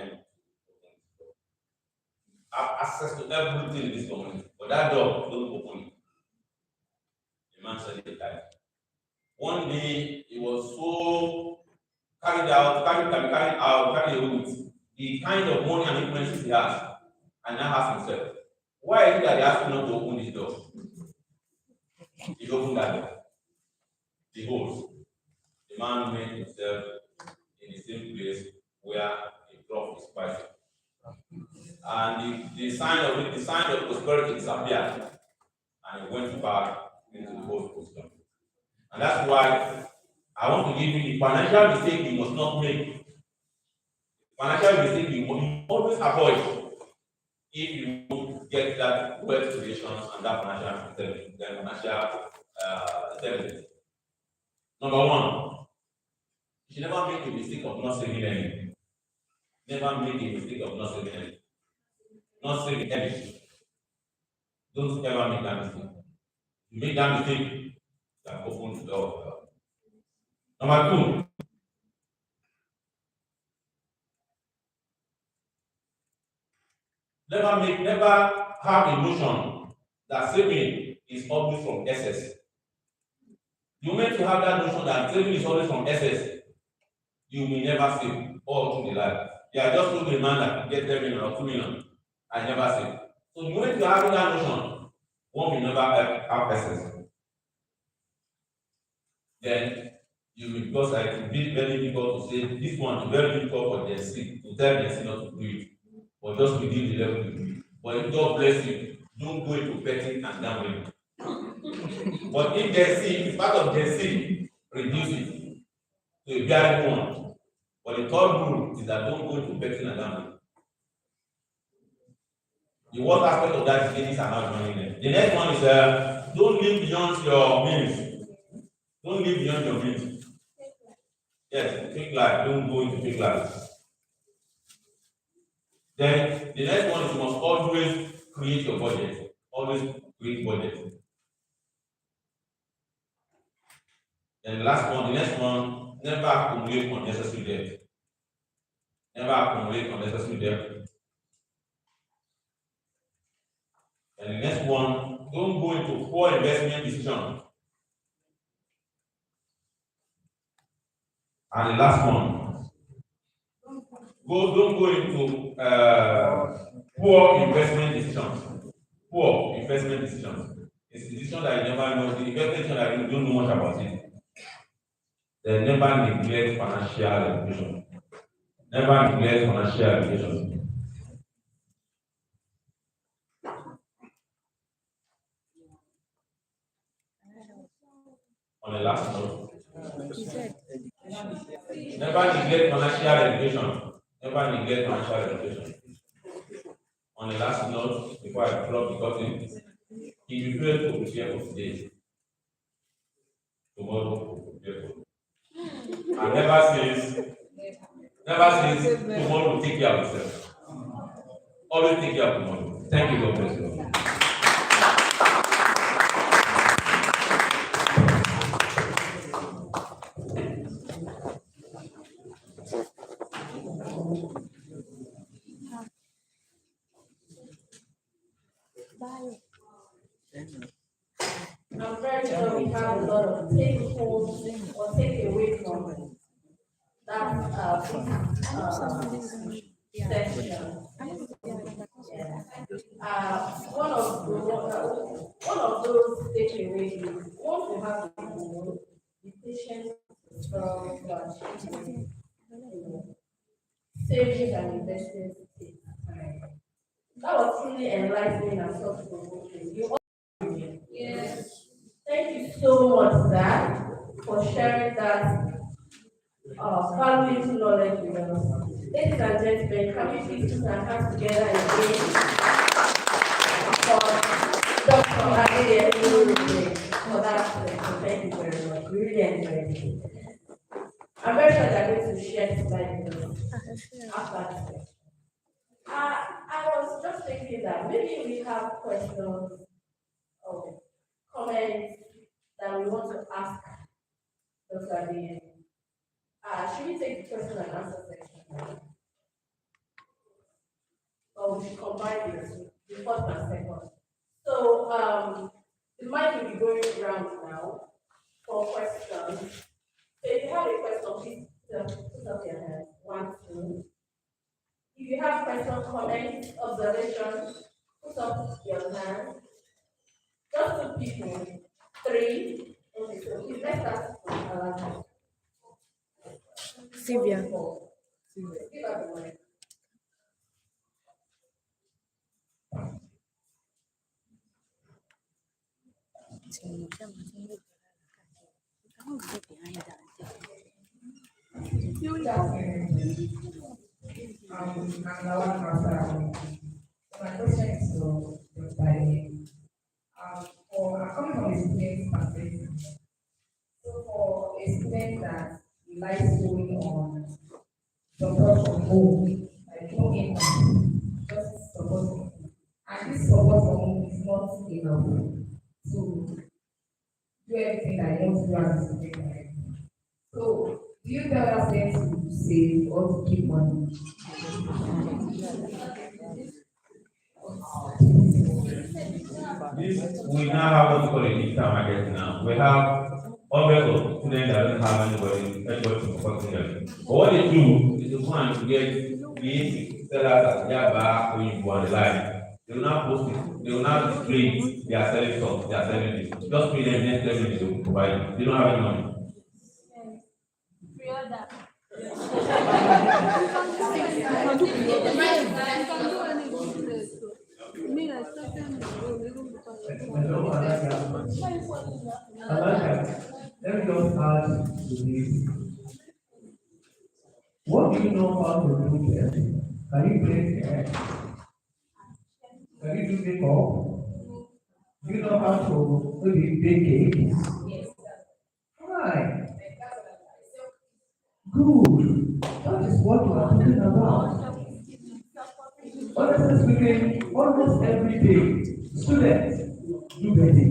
access to everything in this community, but that door don't open it. The man said he died. One day he was so carried away with the kind of money and influences he has, and now asked himself, why is it that they asked him not to open this door? He opened that door. Behold, the man made himself in the same place where he dropped his bicycle. And the sign of prosperity disappeared, and he went back into the old position. And that's why I want to give you the financial mistake you must not make. Financial mistake you must always avoid if you get that wealth creation and that financial intelligence. Number one, you should never make a mistake of not saving anything. Never make a mistake of not saving anything. Not saving anything. Don't ever make that mistake. You make that mistake, you can open the door of God. Number two, never have a notion that saving is always from excess. The moment you have that notion that saving is always from excess, you may never save all through the life. You are just told a man that get 10 million or 2 million and never save. So the moment you have that notion, one will never have excess. Then you will, because like it will be very difficult to say this one is very difficult for their seed to tell their seed not to do it, or just within the level to do it. But if God bless you, don't go into betting and gambling. But if their seed is part of their seed, reduce it to a very one. But the third rule is that don't go into betting and gambling. The worst aspect of that is ladies are not joining them. The next one is don't live beyond your means. Don't live beyond your means. Yes, fake life. Don't go into fake life. Then the next one is you must always create your budget. Always create budget. Then the next one, never accumulate unnecessary debt. Never accumulate unnecessary debt. And the next one, don't go into poor investment decisions. And the last one, don't go into poor investment decisions. Poor investment decisions. It's a decision that you never know, the investment that you don't know much about it. Then never neglect financial education. Never neglect financial education. On the last note, never neglect financial education. Never neglect financial education. On the last note, before I drop the curtain, if you fail to prepare for today, tomorrow will prepare for you. And never says tomorrow will take care of itself. Always take care of tomorrow. Thank you, God bless you. I'm very sure we have a lot of take home or take away from that session. One of those takeaways is once you have the goal, be patient, strong, savings and investments take time. That was truly enlightening and thought-provoking. Yes. Thank you so much, Zach, for sharing that valuable knowledge with us. Ladies and gentlemen, can we please put our hands together again for Dr. Adeyemi for that session? Thank you very much. We really enjoyed it. I'm very sure they're going to share the slide with us after this session. I was just thinking that maybe we have questions or comments that we want to ask Dr. Adeyemi. Should we take the question and answer section? Or we should combine the first and second. So the mic will be going around now for questions. So if you have a question, please put up your hand. 1, 2. If you have questions, comments, observations, put up your hand. Just 2 people. 3. Okay, so please let's start with Alana. Sylvia. Give her the mic. My question is to Dr. Adeyemi. For coming from a student's perspective, so for a student that likes going on support from home, like no income, just support from home, and this support from home is not enough to do everything that you want to do as a student. Right? So, do you tell that student to save or to keep money? This we now have what we call a digital market now. We have hundreds of students that don't have anybody supporting them. But what they do is to go and get big sellers at Yaba or you on the line. They will not post it, they will not display they are selling stuff, they are selling this. Just pay them next 10 minutes to provide it. They don't have any money. Let me just add to this. What do you know how to do there? Can you play hair? Can you do makeup? Do you know how to maybe bake cakes? Yes. Right. Good. That is what we are talking about. Honestly speaking, almost every day, students do better.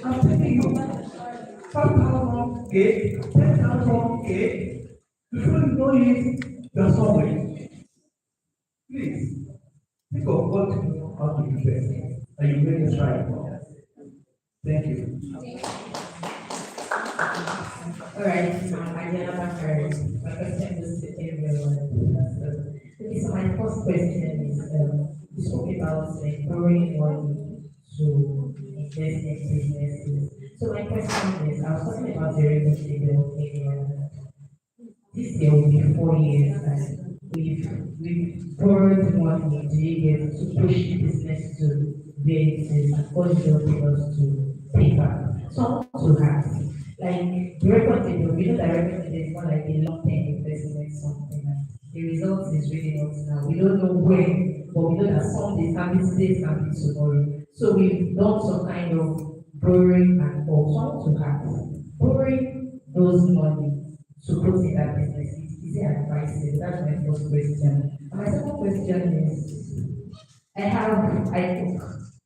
I'm telling you, 5,000 cake, 10,000 cake, before you know it, you're somewhere. Please, think of what you know how to do best, and you make it right. Thank you. All right, I get up first. My question is to everyone. Okay, so my first question is, you spoke about borrowing money to invest in businesses. So my question is, I was talking about the real estate in this year will be 4 years, and we've borrowed money to get to push business to where it is, and what is helping us to pay back. So I want to ask, like the record table, we know that record table is more like a long-term investment, something like the result is really not now. We don't know when, but we know that some days can be today, can be tomorrow. So we've done some kind of borrowing and all. So I want to ask, borrowing those money to put in that business, is it advisable? That's my first question. And my second question is, I think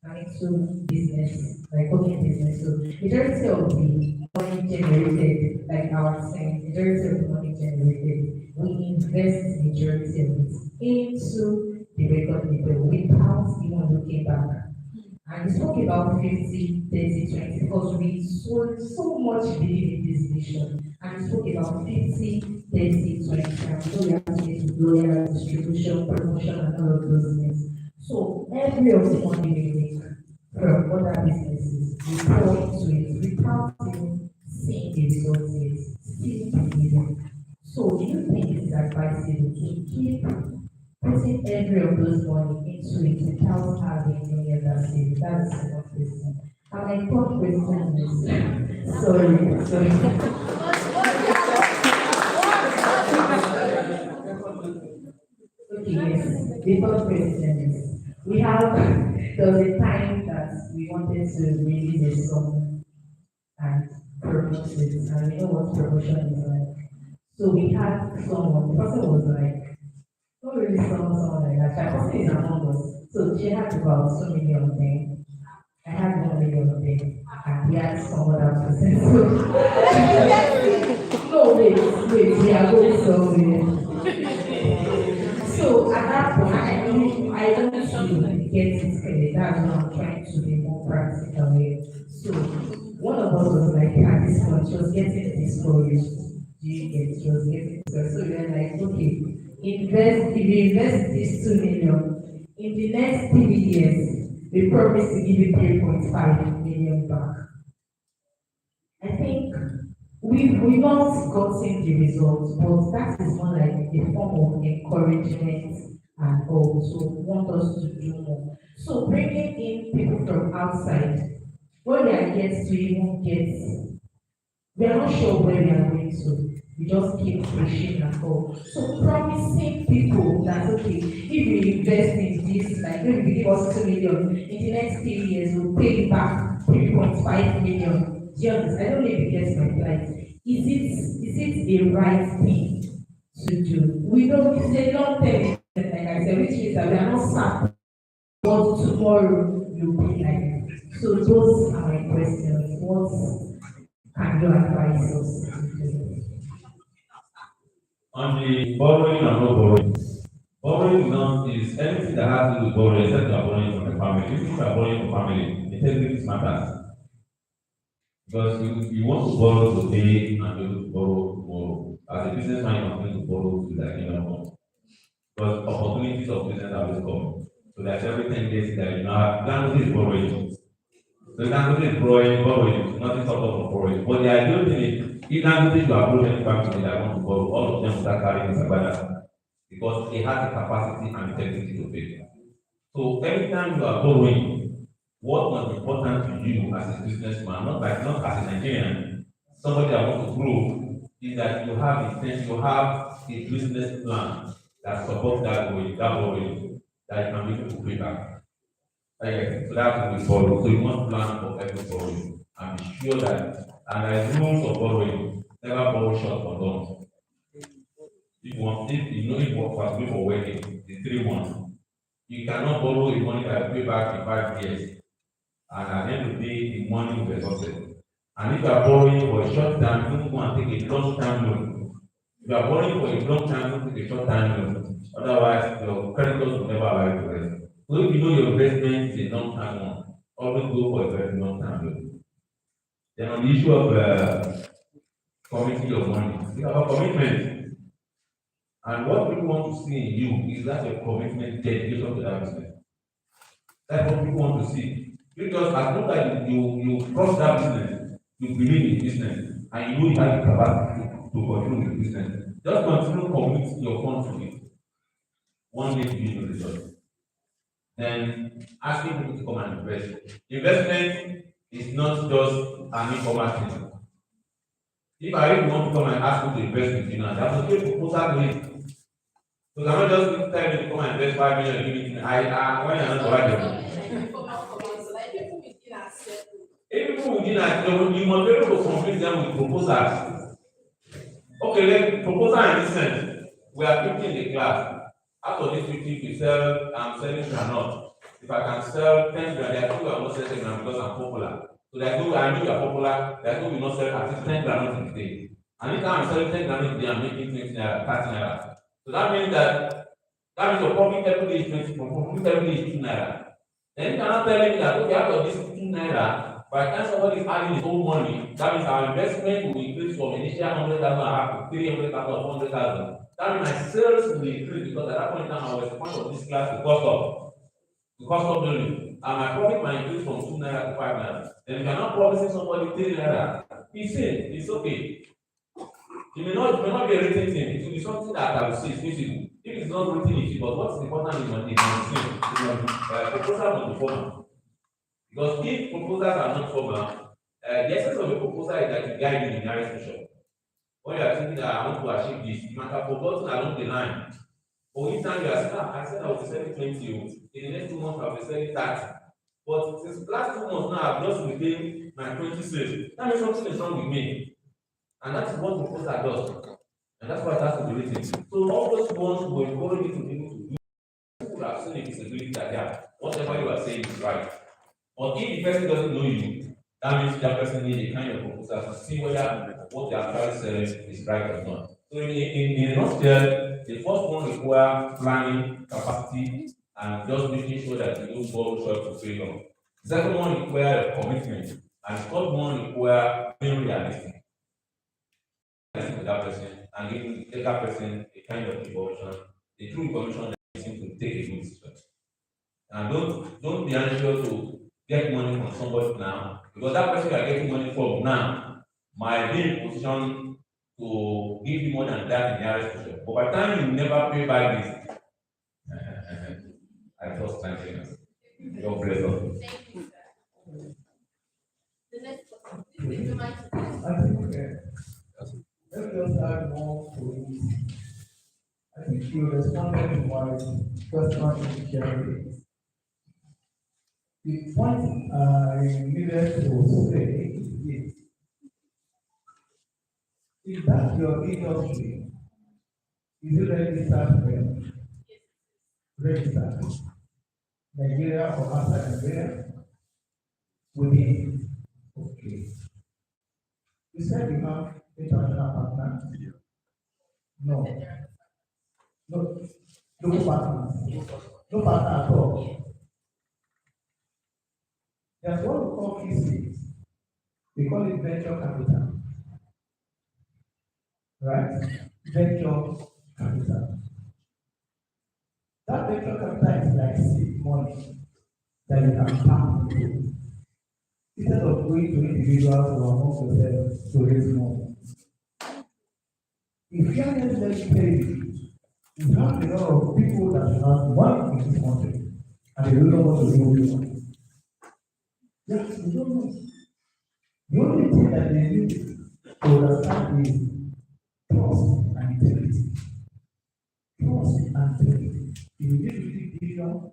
I'm into business, like cooking business. So majority of the money generated, like I was saying, majority of the money generated, we invest majority of it into the record label without even looking back. And we spoke about 50, 30, 20 because we so much believe in this vision. And we spoke about 50, 30, 20, and we know we have to get to lawyer, distribution, promotion, and all of those things. So every of the money we make from other businesses, we pour into it without even seeing the results yet, still believing. So do you think it is advisable to keep putting every of those money into it without having any other savings? That's the second question. And my third question is, sorry. Okay, yes. The third question is, there was a time that we wanted to release a song and promote it, and we know what promotion is like. So we had someone, the person was like, not really someone like that. The person is among us. So she had about 2 million things. I had 1 million things. And we had some other person. So no, wait, we are going somewhere. So at that point, I want to get it clear. That's why I'm trying to be more practical here. So one of us was like, at this point, she was getting discouraged. Do you get? She was getting discouraged. So we were like, okay, if you invest this 2 million, in the next 3 years, we promise to give you 3.5 million back. I think we've not gotten the results, but that is more like a form of encouragement and also want us to do more. So bringing in people from outside, when we are yet to even get, we are not sure where we are going to. We just keep pushing and all. So promising people that okay, if we invest in this, like maybe we give us 2 million, in the next 3 years we'll pay you back 3.5 million. Do you understand? I don't know if you get my plight. Is it a right thing to do? We don't it's a long term, like I said, which means that we are not sat but tomorrow will be like. So those are my questions. What can you advise us to do? On the borrowing and no borrowing. Borrowing now is anything that has to do with borrowing, except you are borrowing from the family. If you are borrowing from family, integrity matters. Because you want to borrow today and you want to borrow tomorrow. As a businessman, you are going to borrow to like more. Because opportunities of business are always coming. So that's every 10 days that you know, Dangote is borrowing. So Dangote is borrowing, nothing sort of borrowing. But the ideal thing is, if Dangote you approach any bank today that want to borrow, all of them will start carrying this abada because they have the capacity and integrity to pay. So every time you are borrowing, what was important to you as a businessman, not as a Nigerian, somebody that wants to grow, is that you have you have a business plan that supports that borrowing, that you can be able to pay back. Okay, so that's what we borrow. So you must plan for every borrowing and be sure that, and there's rules of borrowing, never borrow short for long. If you know it was good for wedding, the 3 months, you cannot borrow the money that you pay back in 5 years, and at the end of the day, the money will be exhausted. And if you are borrowing for a short time, don't go and take a long time loan. If you are borrowing for a long time, don't take a short time loan. Otherwise, your creditors will never allow you to rest. So if you know your investment is a long time one, always go for a very long time loan. Then on the issue of committing your money, it's about commitment. And what people want to see in you is that your commitment, dedication to that business. That's what people want to see. Because as long as you cross that business, you believe in business, and you know you have the capacity to continue with business, just continue committing your funds to it. One day you will result. than asking people to come and invest. Investment is not just an informal thing. If I really want to come and ask you to invest with you now, that's a great proposal to it. So I'm not just tell me to come and invest 5 million, give it to me. When you're not providing. If people within that, you must be able to complete them with proposals. Okay, let proposal in this sense. We are 50 in the class. Out of this 50, we sell, I'm selling granite. If I can sell 10 grand, there are people who are not selling granite because I'm popular. So there's no, I know you are popular, there's no, we not sell at least 10 granite in the day. And if I'm selling 10 granite today, I'm making 20 naira, 30 naira. So that means your profit every day is 20, profit every day is 2 naira. Then you cannot tell me that, okay, out of this 2 naira, by the time somebody is adding his own money, that means our investment will increase from initial 100,000 to 300,000 or 400,000. That means my sales will increase because at that point in time, I was the point of this class to cost of building. And my profit might increase from 2 naira to 5 naira. Then if you're not promising somebody 3 naira, it's okay. It may not be a written thing, it will be something that I will say is feasible. If it's not written, it's but what's important is on the proposal on the format. Because if proposals are not formal, the essence of a proposal is that you guide in the narrative vision. When you are thinking that I want to achieve this, you might have forgotten along the line. Or each time you are saying, I said I was selling 20, in the next 2 months I will be selling 30. But since last 2 months now, I've just retained my 20 sales. That means something is wrong with me. And that's what proposal does. And that's why it has to be written. So all those ones will encourage you to be able to do. People have seen a disability that yeah, whatever you are saying is right. But if the person doesn't know you, that means that person needs a kind of proposal to see whether what they are actually selling is right or not. So in a nutshell, the first one requires planning, capacity, and just making sure that you don't fall short to failure. The second one requires commitment, and the third one requires being realistic. To that person and give that person a kind of information, the true information that is to take a good decision. And don't be anxious to get money from somebody now because that person you are getting money from now might be in position to give you more than that in the nearest future. But by the time you never pay back this, I trust thank you. God bless us. The next person. This is my I think let me just add more to it. I think you responded to my question initially. The point I needed to say is if that's your industry, is it registered where? Registered. Nigeria or outside Nigeria? Within. Okay. You said you have international partners? No. No. No partners. No partner at all. There's what we call VCs. We call it venture capital. Right? Venture capital. That venture capital is like seed money that you can tap into. Instead of going to individuals or among yourselves to raise money. If you are not educated, you have a lot of people that have money in this country and they don't know what to do with money. Yes, they don't know. The only thing that they need to understand is trust and integrity. Trust and integrity. If you need 50 billion,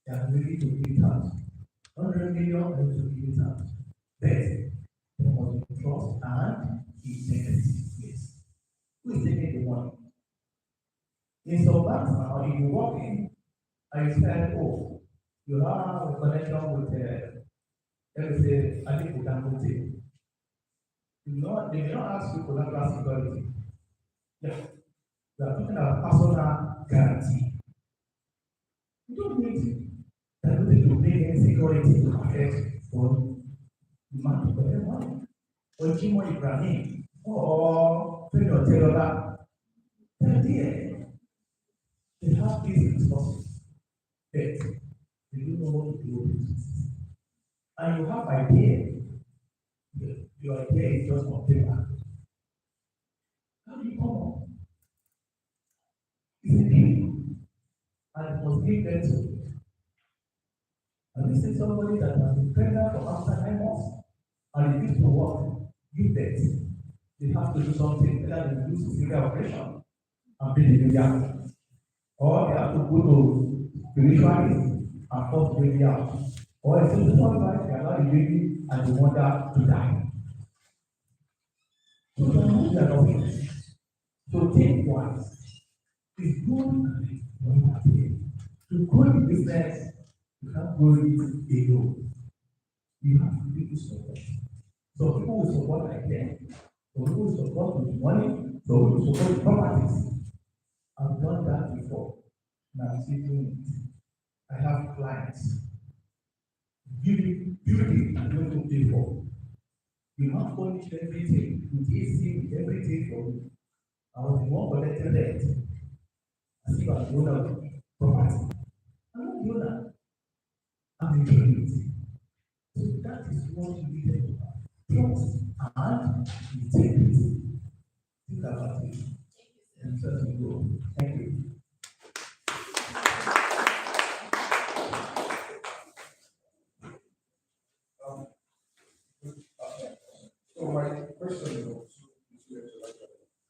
they are ready to give it out. 100 million, they will give it out. But there must be trust and integrity. Yes. Who is taking the money? In some banks now, if you walk in and you say, oh, you have a connection with, let me say, I think with Dangote. They may not ask you for collateral security. Yeah. We are talking about personal guarantee. You don't need Dangote to pay any security to affect for the man to collect money. Or Jimo Ibrahim or Pedro Terola. They're there. They have these resources. But they don't know what to do with it. And you have idea. Your idea is just on paper. How do you come up? It's a deal. And it was given to you see somebody that has been pregnant for after 9 months and refuse to work, give birth, they have to do something, either they do cesarean operation and bring the baby out, or they have to go to spiritualist and force the baby out, or if it's somebody they allow the baby and the mother to die. So they are not options. So think twice. It's good when you are here. To grow the business, you can't grow it alone. You have to people support. So people will support like them. So people will support with money. So people will support with properties. I've done that before. And I'm still doing it. I have clients. Give it beauty and don't go pay for. You have furnished everything with AC, with everything for me. I was the one collecting rent. As if I'm the owner of the property. I'm not the owner. I'm the tenant. So that is what you need to have. Trust and integrity. Think about it. And so you go. Thank you. Um, so my question was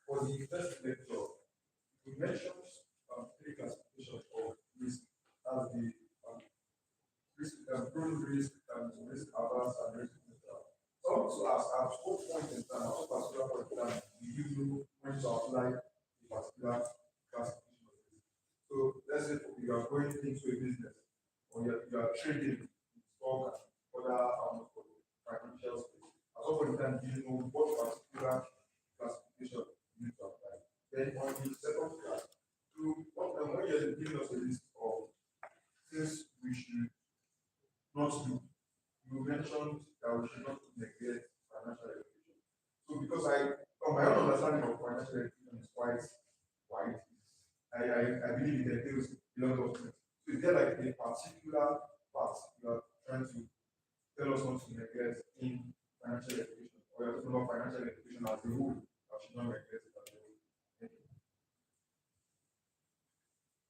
for the first lecture, you mentioned three classifications of risk as the risk, growing risk, risk averse, and risk neutral. So I want to ask, at what point in time, at what particular point in time, do you know when to apply a particular classification of risk? So let's say you are going into a business or you are trading in stock and other financial space. At what point in time do you know what particular classification you need to apply? Then on the second class, when you're giving us a list of things we should not do, you mentioned that we should not neglect financial education. So because from my own understanding of financial education is quite wide, I believe it entails a lot of things. So is there like a particular part you are trying to tell us not to neglect in financial education, or you're talking about financial education as a whole that should not neglect it as a whole?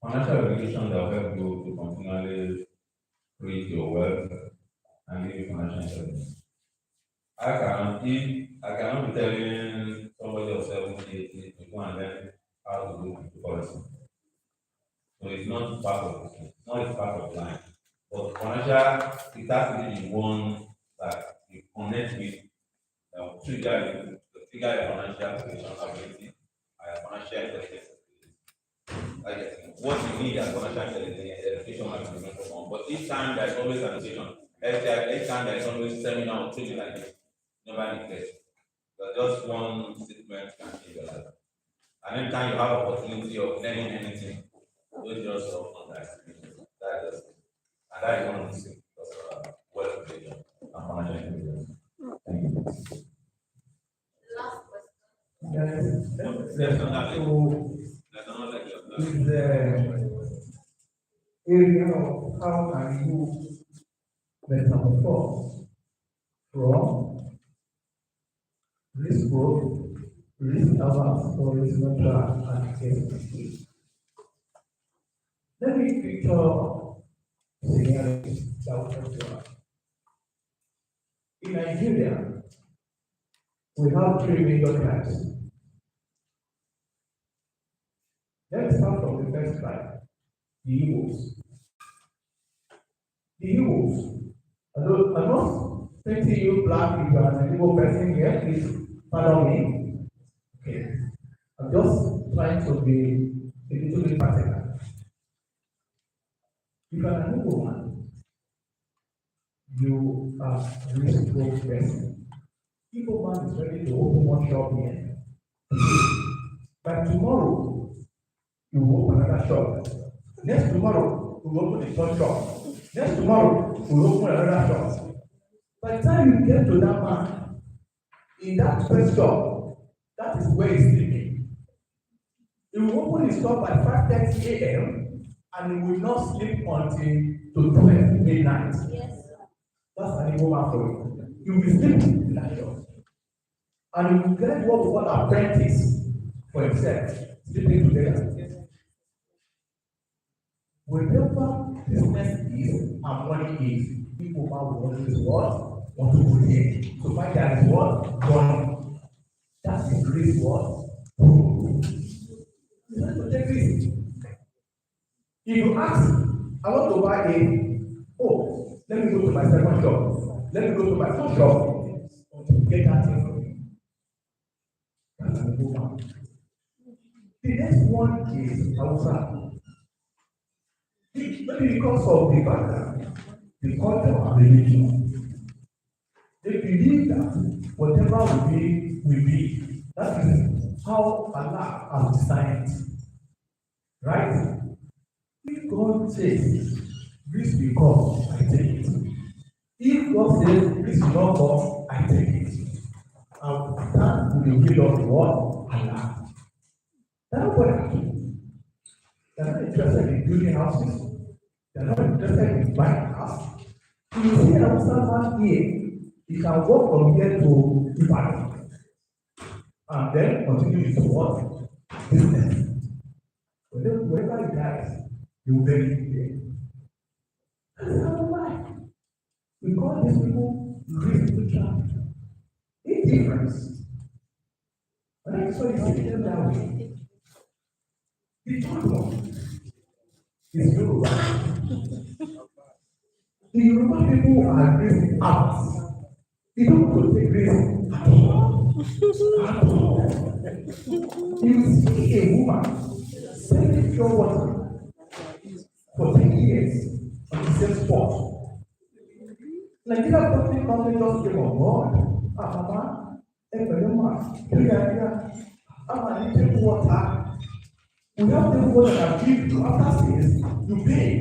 Financial education that will help you to continually create your wealth and give you financial intelligence. I cannot be telling somebody of 70, 80 to go and learn how to do policy. So it's not part of it. It's not part of life. But financial, it has to be one that you connect with, trigger your financial education ability, financial intelligence. Like what you need as financial intelligence, education might be different from one. But each time there's always an education. Each time there's always seminar or training like this, never neglect. But just one statement can change your life. And anytime you have opportunity of learning anything, don't just stop on that. That just and that is one of the things wealth creation and financial intelligence. Thank you. Last question. There's another is the area of how can you metamorphose from risk growth, risk averse, or risk neutral and get. Let me picture scenarios that will help you out. In Nigeria, we have three major tribes. Let's start from the first tribe, the Igbos. The Igbos, I'm not painting you black if you are an Igbo person here, please follow me. Okay. I'm just trying to be a little bit practical. If you are an Igbo man, you are a risk-growth person. Igbo man is ready to open one shop here. By tomorrow, you will open another shop. Next tomorrow, we will open a third shop. Next tomorrow, we will open another shop. By the time you get to that man, in that first shop, that is where he's sleeping. He will open his shop by 5:30 a.m. and he will not sleep until to 12 midnight. Yes. That's an Igbo man for you. You will be sleeping in that shop. And you will get what we call apprentice for himself, sleeping together. Whenever business is and money is. People want to do what? Want to go there. So find that is what? Money. That increase what? That's what there is. If you ask, I want to buy let me go to my second shop. Let me go to my first shop to get that thing from you. That's an woman. The next one is Hausa. Maybe because of the background, the culture and religion, they believe that whatever will be. That is how Allah has designed it. Right? If God says, this will come, I take it. If God says, this will not come, I take it. And stand with the will of what? Allah. That's what I do. They're not interested in building houses. They're not interested in buying a house. You see a man here, he can walk from here to Ibadan and then continue his work, business. Whenever he dies, he will bury him there. That's how life. We call these people spiritual indifference. And that's why you see them that way. The third one is Yoruba. The Yoruba people are raising arts. They don't go to grace at all. At all. You see a woman selling pure water for 10 years on the same spot. Nigeria company just came on board. Mama, I'm take water. We have the water that give you after sales, you pay.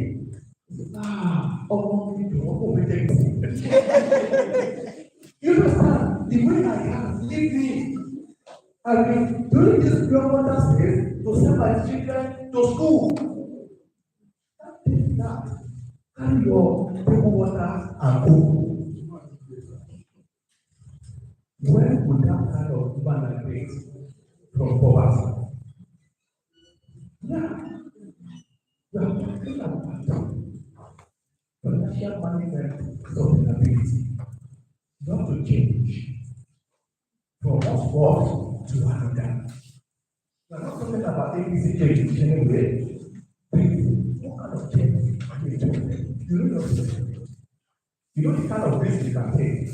You understand? The way I have give me. I've been doing this pure water sales to send my children to school. That. Carry your pure water and go. When would that kind of human migrate from poverty? Yeah. We are talking about financial management sustainability. You have to change from one sport to another. We are not talking about ABC change anyway. What kind of change are you doing? You don't know. You know the kind of risk you can take.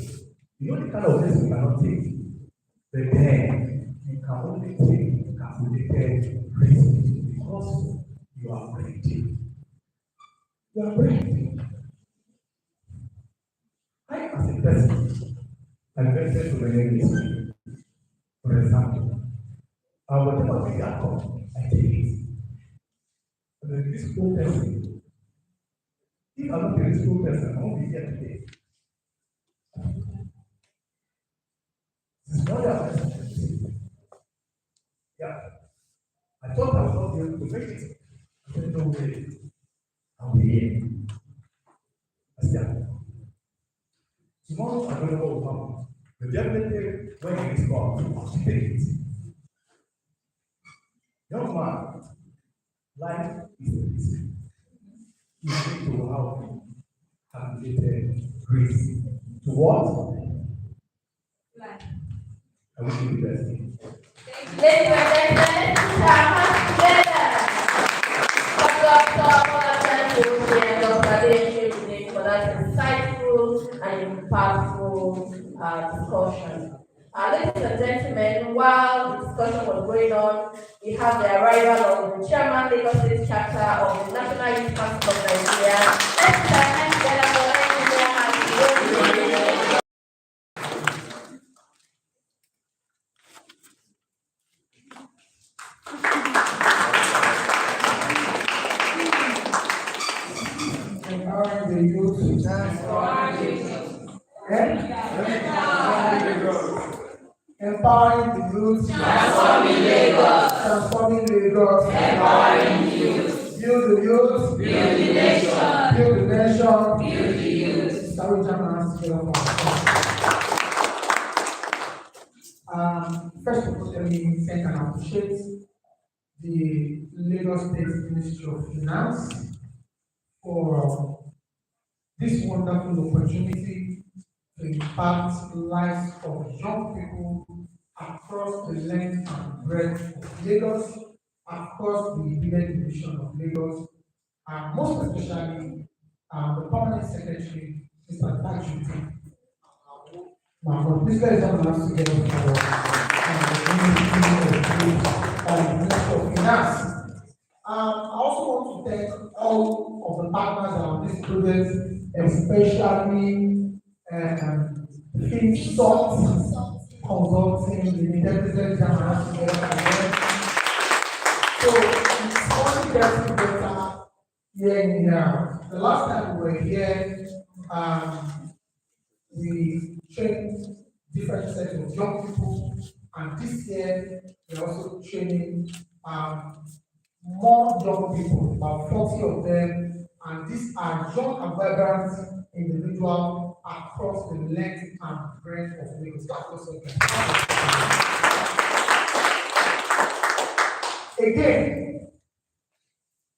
You know the kind of risk you cannot take. But then you can only take calculated risk because you are ready. You are ready. I, as a person, I invested to many risks. For example, whatever big outcome, I take it. And then this poor person, if I'm not a risky person, I won't be here today. This is not a yeah. I thought I was not able to make it. I said, no way. I'll be here. I said, tomorrow I don't know what will happen. But definitely, when it is gone, I'll take it. Young man, life is a risk. You need to have calculated risk. To what? Life. I wish you the best. Ladies and gentlemen, put our hands together. For that insightful and impactful discussion. Ladies and gentlemen, while the discussion was going on, we have the arrival of the Chairman, Lagos State Chapter of the National Youth Council of Nigeria. Let's put our hands together for Nigeria and Empowering the youth. Empowering the youth. transforming Lagos. Transforming Lagos. Empowering the youth. Build the youth. Build the nation. Build the nation. Build the youth. Sorry, Chairman. First of all, let me thank and appreciate the Lagos State Ministry of Finance for this wonderful opportunity to impact the lives of young people across the length and breadth of Lagos, across the immediate division of Lagos, and most especially the permanent secretary, Mr. Tajuddin. Mahmoud. Please let's have hands together for the Minister of Finance. I also want to thank all of the partners on this project, especially FinSoft Consulting, the President General together for them. So it's only getting better here and now. The last time we were here, we trained different sets of young people, and this year we're also training more young people, about 40 of them, and these are young and vibrant individuals across the length and breadth of Lagos. Again,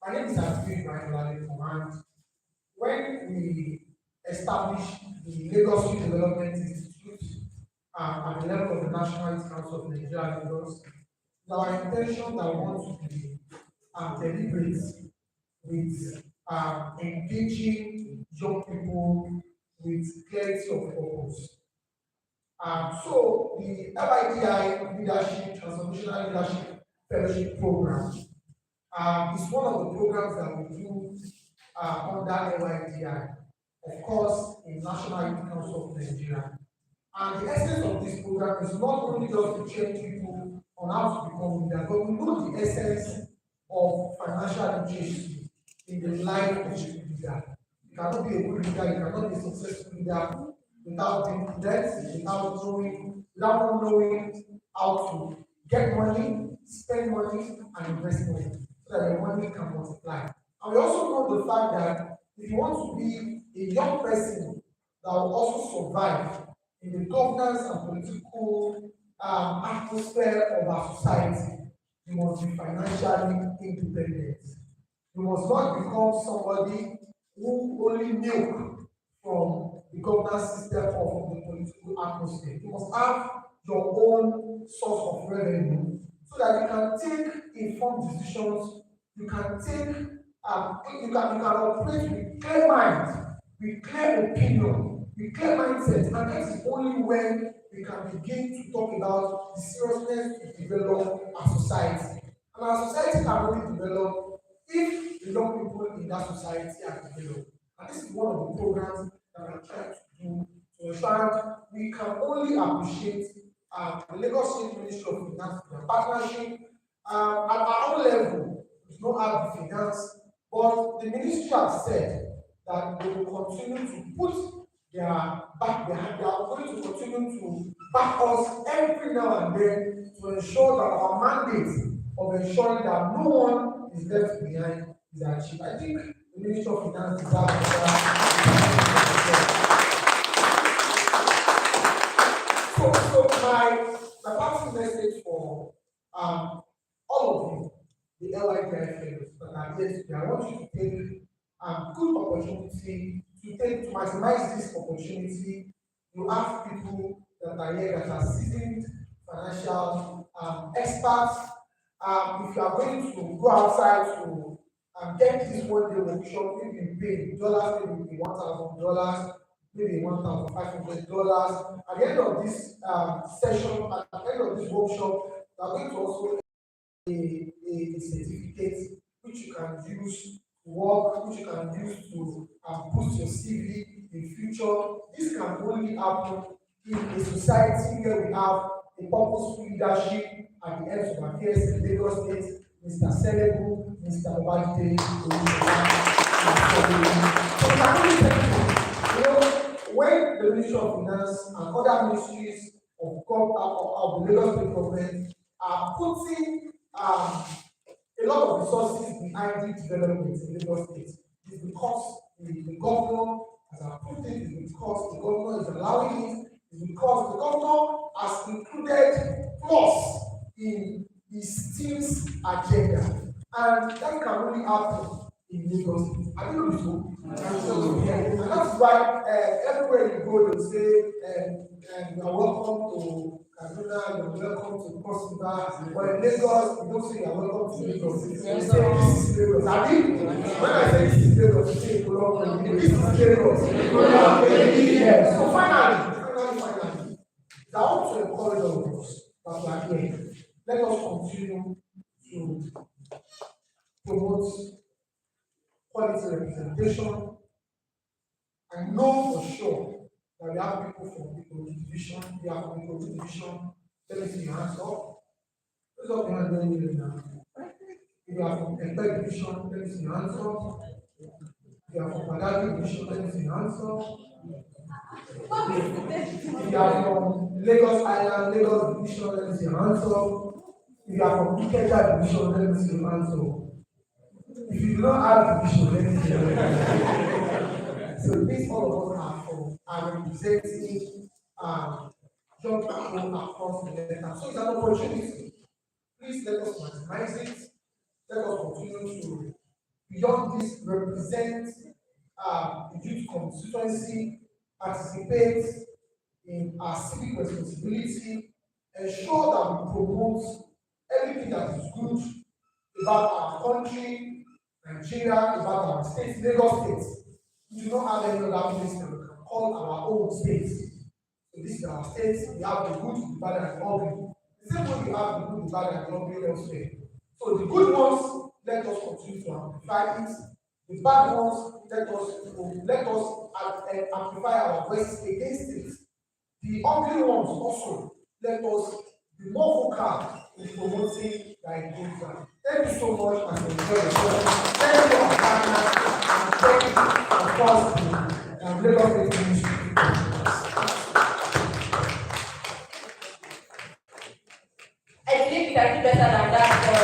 my name is Asfi Ibrahim Command. When we established the Lagos Youth Development Institute at the level of the National Youth Council of Nigeria, Lagos, our intention that we want to be deliberate with engaging young people with clarity of purpose. So the LYDI Leadership Transformational Leadership Fellowship Program is one of the programs that we do under LYDI, of course, in National Youth Council of Nigeria. And the essence of this program is not only just to train people on how to become leaders, but we know the essence of financial literacy in the life of a leader. You cannot be a good leader, you cannot be a successful leader without being prudent, without not knowing how to get money, spend money, and invest money, so that your money can multiply. And we also know the fact that if you want to be a young person that will also survive in the governance and political atmosphere of our society, you must be financially independent. You must not become somebody who only milk from the governance system or from the political atmosphere. You must have your own source of revenue so that you can take informed decisions. You can take, you can operate with clear mind, with clear opinion, with clear mindset, and that is only when we can begin to talk about the seriousness to develop our society. And our society can only develop if the young people in that society are developed. And this is one of the programs that I'm trying to do to ensure that we can only appreciate the Lagos State Ministry of Finance, their partnership at our own level. We don't have the finance, but the ministry has said that they will continue to put their back behind, they are going to continue to back us every now and then to ensure that our mandate of ensuring that no one is left behind is achieved. I think the Ministry of Finance is So my parting message for all of you, the LYDI fellows that are here today, I want you to take good opportunity to maximize this opportunity. You have people that are here that are seasoned financial experts. If you are going to go outside to get this one day workshop, maybe you pay dollars, maybe $1,000, maybe $1,500. At the end of this session, at the end of this workshop, you are going to also a certificate which you can use to work, which you can use to boost your CV in future. This can only happen in a society where we have a purposeful leadership at the heads of affairs in Lagos State, Mr. Selebu, Mr. Obajide, when the Ministry of Finance and other ministries of the Lagos State government are putting a lot of resources behind the development in Lagos State, it's because the governor has approved it, it's because the governor is allowing it, it's because the governor has included plus in his team's agenda. And that can only happen in Lagos. I don't know before. And that's why everywhere you go, they say, you are welcome to Kaduna, you are welcome to Cross River. But in Lagos, you don't say you are welcome to Lagos. You say this is Lagos. I mean, when I say this is Lagos, you say this is Lagos. Yeah. So finally, I want to encourage all of us that we are here. Let us continue to promote quality representation. I know for sure that we have people from the division, we have from the division. Let me see your hands up. Raise up your hand when you're now. If you are from Empire division, let me see your hands up. If you are from Badagry division, let me see your hands up. If you are from Lagos Island, Lagos division, let me see your hands up. If you are from Ikeja division, let me see your hands up. If you do not have division, let me see your hands up. So this all of us are representing young people across the letter. So it's an opportunity. Please let us maximize it. Let us continue to, beyond this, represent the youth constituency, participate in our civic responsibility, ensure that we promote everything that is good about our country, Nigeria, about our state, Lagos State. We do not have any other place that we can call our own state. So this is our state. We have the good, the bad, and the ugly. The same way we have the good, the bad, and the ugly elsewhere. So the good ones, let us continue to amplify it. The bad ones, let us amplify our voice against it. The ugly ones also, let us be more vocal in promoting the engagement. Thank you so much and enjoy yourself. Thank you, our partners, and thank you, of course, the Lagos State Ministry. I believe we can do better than that for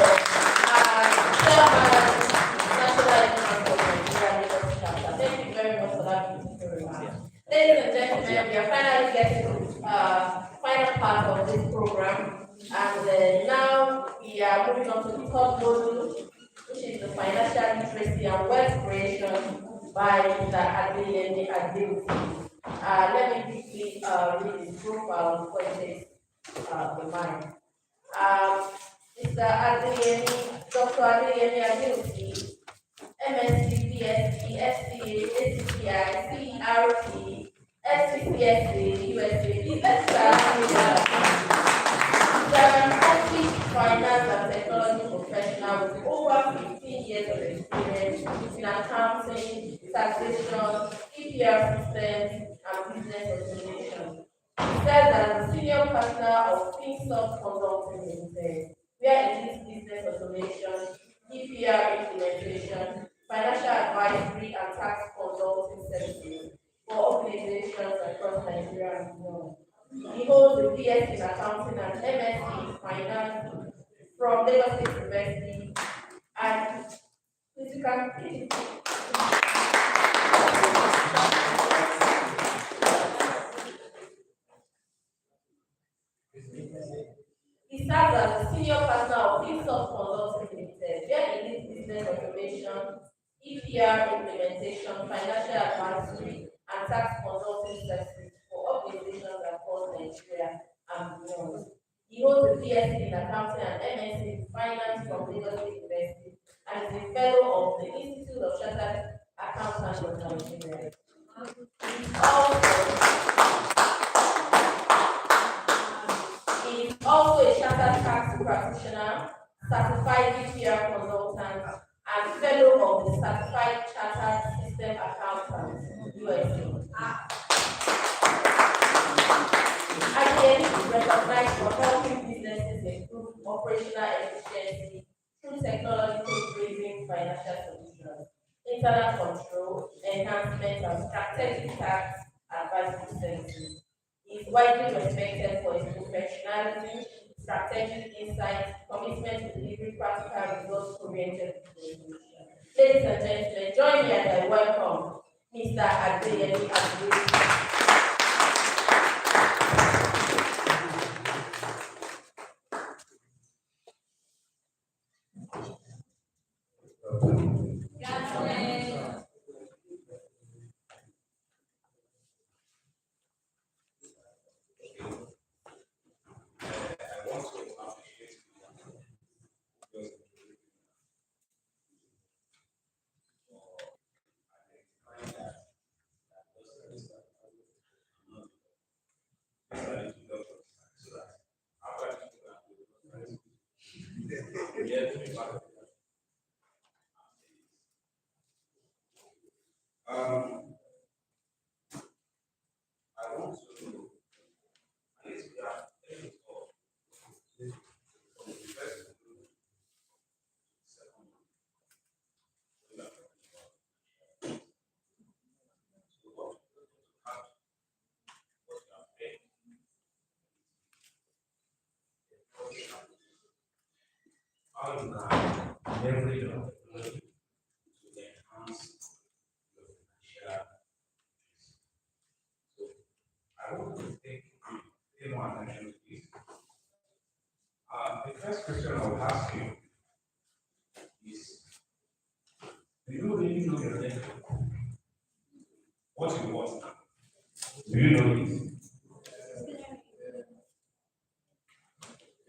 Chairman, National Union of Nigeria Lagos Chapter. Thank you very much for that beautiful remark. Ladies and gentlemen, we are finally getting to the final part of this program, and now we are moving on to the third module, which is the financial literacy and wealth creation by Mr. Adeyemi Adeosi. Let me quickly read his profile before it takes the mic. Mr. Adeyemi, Dr. Adeyemi Adeosi, MSc, PhD, FCA, ACCI, CERT, SCCSA, USA. Please let's start with an accomplished finance and technology professional with over 15 years of experience in accounting, taxation, EPR systems, and business automation. He serves as the senior partner of FinSoft Consulting Limited, where he leads business automation, EPR implementation, financial advisory, and tax consulting services for organizations across Nigeria and beyond. He holds a BS in accounting and MSc in finance from Lagos State University and physical. He serves as the senior partner of FinSoft Consulting Limited, where he leads business automation, EPR implementation, financial advisory, and tax consulting services for organizations across Nigeria and beyond. He holds a PhD in accounting and MSc in finance from Lagos State University and is a fellow of the Institute of Chartered Accountants of Nigeria. He is also a chartered tax practitioner, certified EPR consultant, and fellow of the Certified Chartered System Accountants, USA. IDN is recognized for helping businesses improve operational efficiency through technology-driven financial solutions, internal control, enhancement, and strategic tax advisory services. He is widely respected for his professionalism, strategic insight, commitment to delivering practical results-oriented solutions. Ladies and gentlemen, join me as I welcome Mr. Adeyemi Adeosi. I want to know, at least we have any thought from the first to the second one. We are talking about. So what we have, what we have read, what we have, how you can leverage your technology to enhance your financial. So I want to pay more attention to this. The first question I will ask you is, do you really know your network? What you want? Do you know it?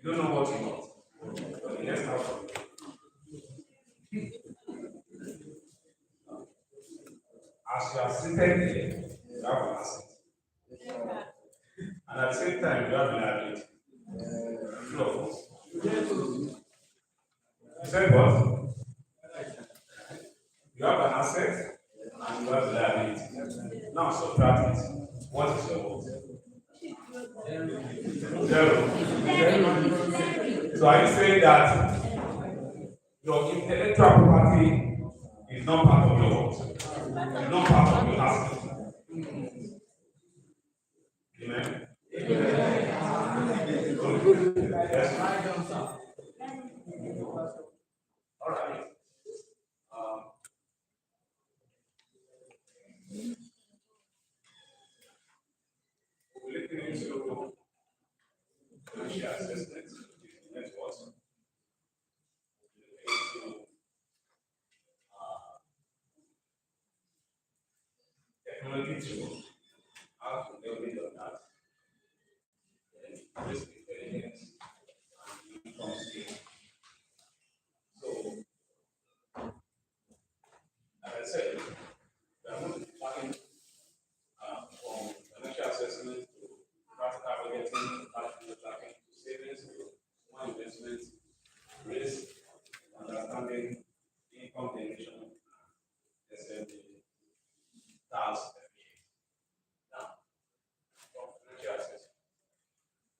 You don't know what you want. Okay, let's start from there. As you are seated there, you have an asset. And at the same time, you have a liability. True or false? You said what? You have an asset and you have a liability. Now subtract it. What is your worth? Zero. So are you saying that your intellectual property is not part of your worth? It's not part of your asset? Amen. Yes. All right. We're looking into financial assessment, net worth. Into technology tool, how to leverage on that, and risk intelligence and income scale. So, as I said, we are going to be talking from financial assessment to practical budgeting, practical tracking to savings to small investments, risk, understanding income generation, and tax efficiency. Now, from financial assessment,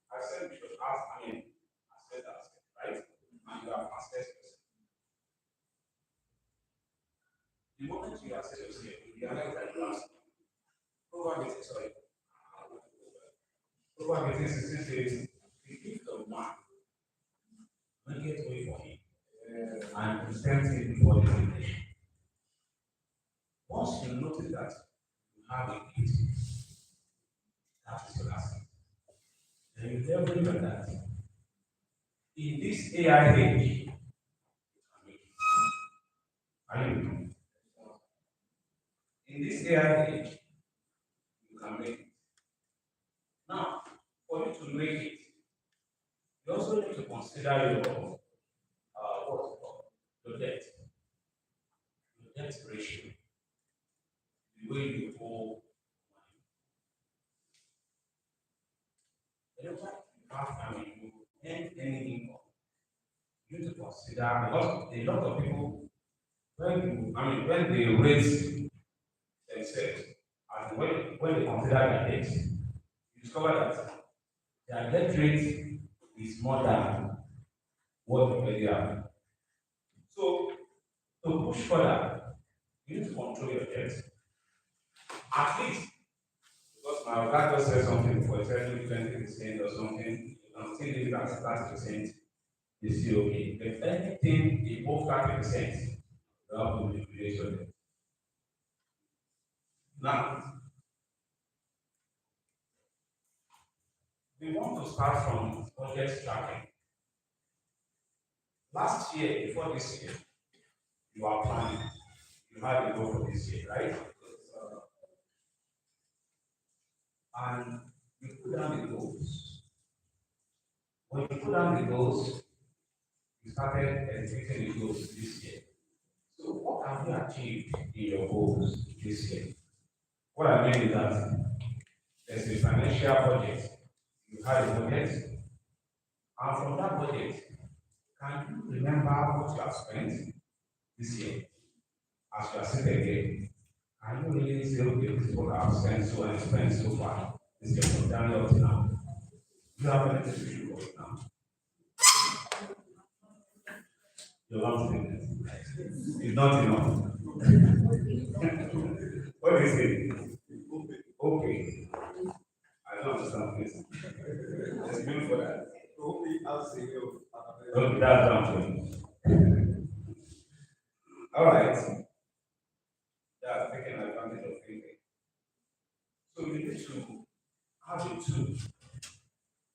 I said we should ask, asset, right? And you have assessed yourself. The moment you assess yourself, you realize that you are over getting, sorry, over getting 16 says, the gift of man, make it way for him, and present it before the nation. Once you notice that you have a gift, that is your asset. And you tell them that in this AI age, are you? In this AI age, you can make it. Now, for you to make it, you also need to consider what's it called? Your debt. Your debt ratio. The way you owe money. Whenever you have you earn any income, you need to consider because a lot of people when they raise themselves and when they consider their debt, you discover that their debt rate is more than what they already have. So to push further, you need to control your debt. At least, because my guy just said something before, he said maybe 20% or something, you can still leave it at 30%, you see okay. But anything above 30%, you have to manipulate your debt. Now, we want to start from budget tracking. Last year, before this year, you are planning. You had a goal for this year, right? And you put down the goals. When you put down the goals, you started executing the goals this year. So what have you achieved in your goals this year? What I mean is that there's a financial budget. You had a budget, and from that budget, can you remember what you have spent this year as you are sitting here? Can you really say, okay, this is what I've spent so and spent so far? This is from January up to now. You have anything to do with it now. Your last statement is not enough. What do you say? Okay. I don't understand this. Let's go for that. Okay, that's down. All right. That's taking advantage of thinking. So you need to have a tool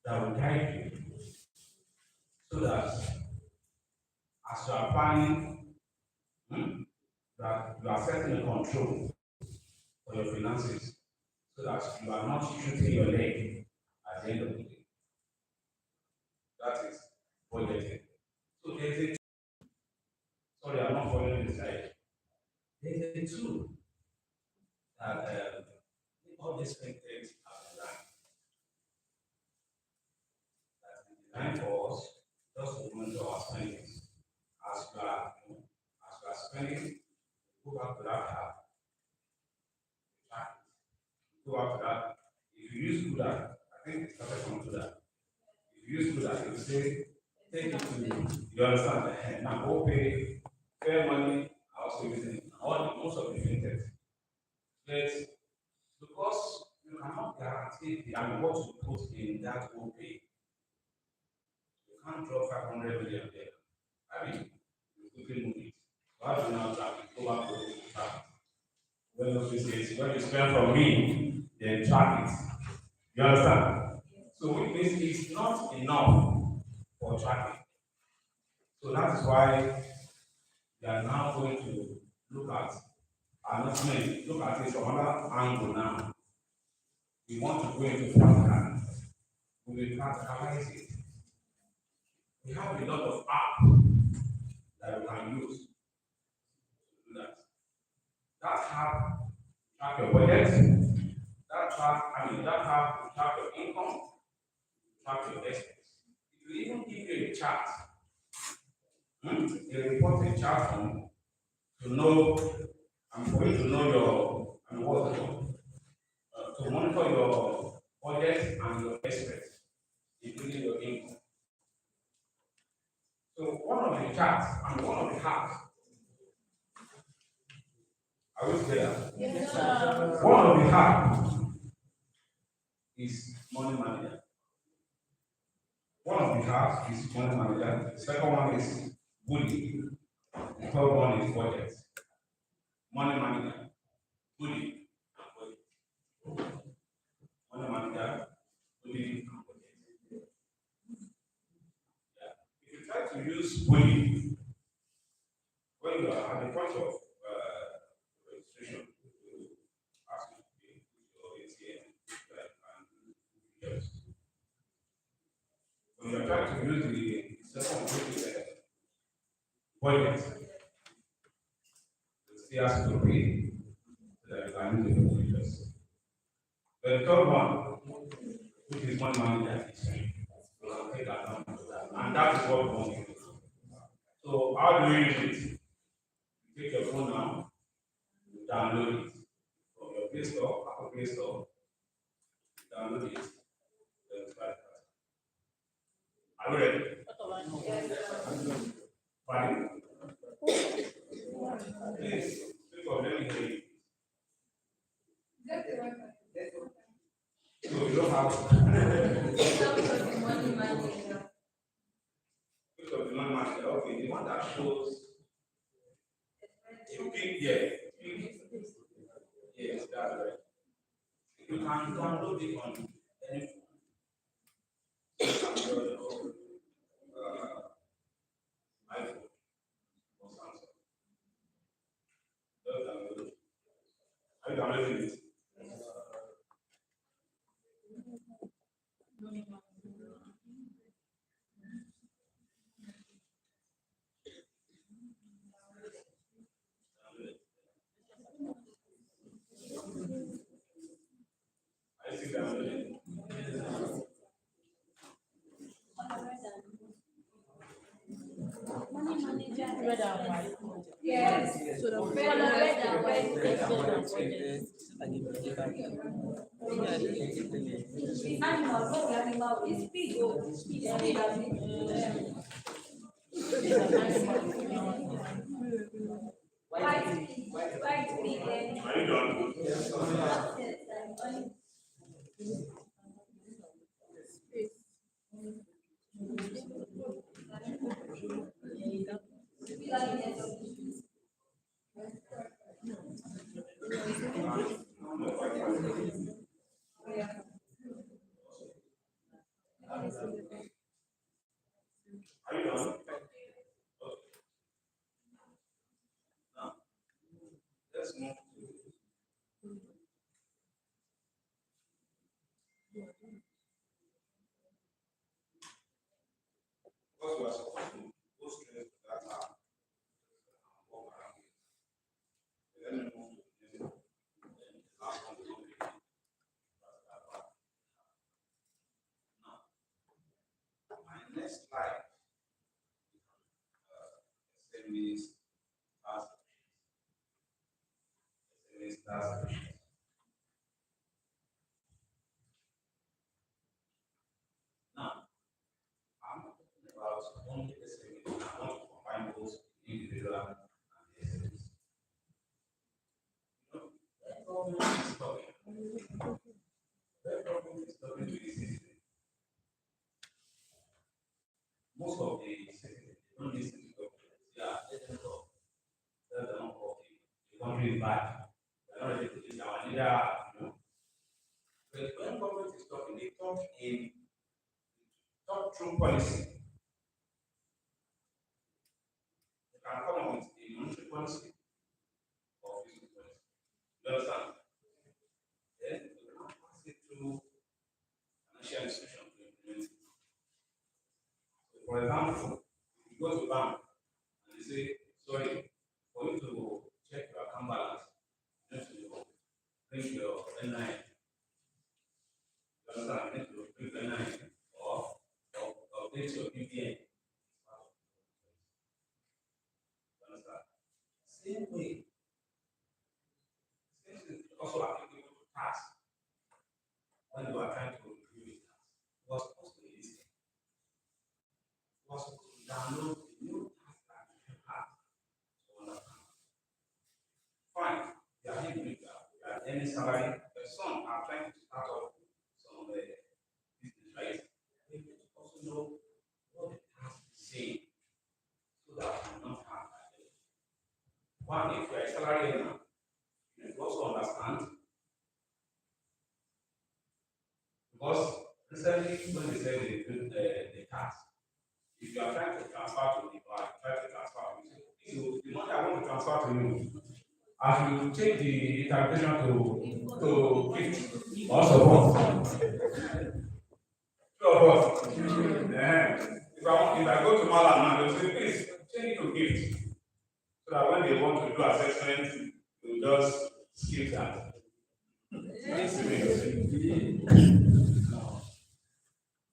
that will guide you so that as you are planning, that you are setting a control for your finances so that you are not shooting your leg at the end of the day. That is budgeting. So there's a sorry, I'm not following this slide. There's a tool that all these things are designed for us just to monitor our spending. As you are spending, go back to that app, track it. Go back to that. If you use Kuda, I think it's started from Kuda. If you use Kuda, it will say, take it to, you understand? Now go pay fair money, I also using all most of the fintech. But because you cannot guarantee the what you put in that will pay, you can't drop 500 million there. I mean, you quickly move it. So how do you now track it? Go back to the track. When you spend from me, then track it. You understand? So which means it's not enough for tracking. So that is why we are now going to look at look at it from another angle now. We want to go into practical. We will practicalize it. We have a lot of apps that we can use to do that. That app track your budget. That app track your income, track your expense. It will even give you a chart, a reporting chart to know, and for you to know your, what's it called? To monitor your budget and your expense, including your income. So one of the charts and one of the apps, I will say that. Yes, sir. One of the apps is Money Manager. One of the apps is Money Manager. The second one is Bully. The third one is Budget. Money Manager, Bully, and Budget. Money Manager, Bully, and Budget. Yeah. If you try to use Bully when you are at the point of registration, to ask you to pay your ATM and yes. When you are trying to use the second budget, it still has to pay so that you can use the full features. The third one, which is Money Manager, you can take advantage of that. And that is what we want to do. So how do you use it? You take your phone now, you download it from your Play Store, Apple Play Store, you download it, then you start it. Are you ready? Fine. Please, speak up, let me hear you. So you don't have Which of the money manager? Okay, the one that shows you click here. Yes, that's right. You can download it on any Android or iPhone or Samsung. Just download it. Are you downloading it? Are you still downloading? Money manager, red and white. Yes. Are you done? Are you done? Okay. Now, let's move to what we are supposed to go straight to that walk around it. Let me move to the last one. Now, my next slide is task. Now, I'm talking about only SMEs. I want to combine both individual and SMEs. You know, that government is talking. That government is talking to the citizen. Most of the citizens don't listen to government. They are agents of the non-profit. The country is bad. They are not ready to listen. Our leader, you know. But when government is talking, they talk through policy. They can come up with a monetary policy or fiscal policy. You understand? Then they can pass it through financial institution to implement it. So for example, if you go to bank and they say, sorry, for you to check your account balance, you need to bring your NI. You understand? You need to bring your NI or update your BPN. You understand? Same way, same thing is also applicable to tax. When you are trying to review it, you are supposed to listen. You are supposed to download the new tax that you have to understand. Fine, you are individual, you are earning salary, but some are trying to start up some business, right? You need to also know what the tax is saying so that you will not have that. One, if you are a salary earner, you need to also understand because recently when they say they do the tax, if you are trying to transfer to the bank, try to transfer to you, the money I want to transfer to you, I should change the interpretation to gift or support. True or false? If I go to Malam now, they'll say, please change it to gift. So that when they want to do assessment, you just skip that.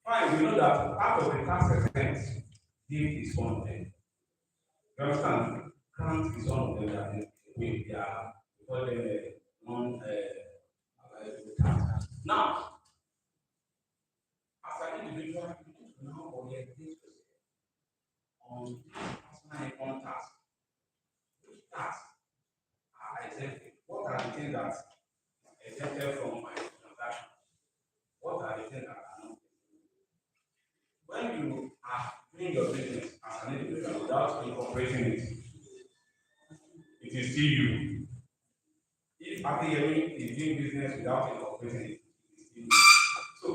Fine, we know that part of the tax expense, gift is one of them. You understand? Grant is one of them that they are, we call them non tax. Now, as an individual, you need to now orientate yourself on personal income tax. Which tax are exempted? What are the things that are exempted from my transaction? What are the things that are not? When you are doing your business as an individual without incorporating it, it is still you. If Akiyemi is doing business without incorporating it, it is still you. So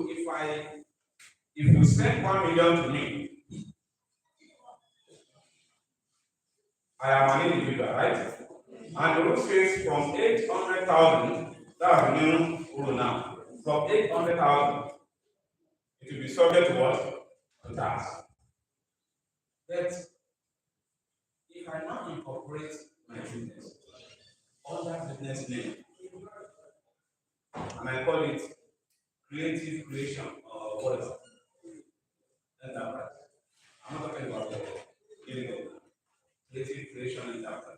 if you send 1 million to me, I am an individual, right? And the rule says from 800,000, that's the new rule now. From 800,000, it will be subject to what? To tax. But if I now incorporate my business under business name, and I call it creative creation or whatever, enterprise. I'm not talking about the illegal creative creation enterprise.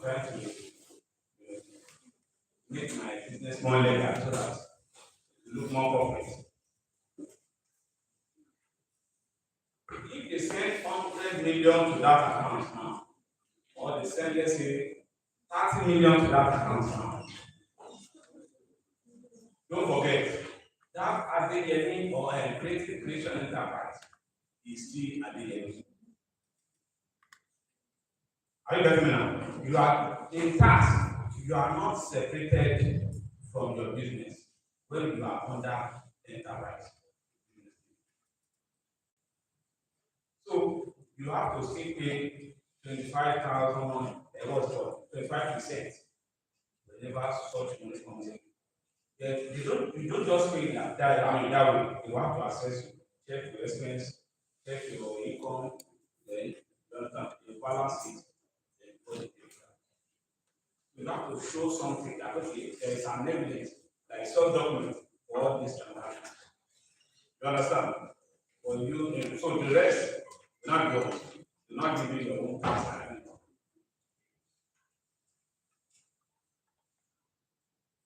trying to make my business more legal so that it look more corporate. If they send 100 million to that account now, or they send, let's say, 30 million to that account now, don't forget that Adeyemi or Creative Creation Enterprise is still Adeyemi. Are you getting me now? You are in tax, you are not separated from your business when you are under enterprise. So you have to still pay 25,000, what's called 25% whenever such money comes in. Then you don't just pay that way. You have to assess you, check your expense, check your income, then you balance it, then put it. You have to show something that okay, there is an evidence, like some document for all these transactions. You understand? For you, so the rest, not yours. You're not giving your own tax ID.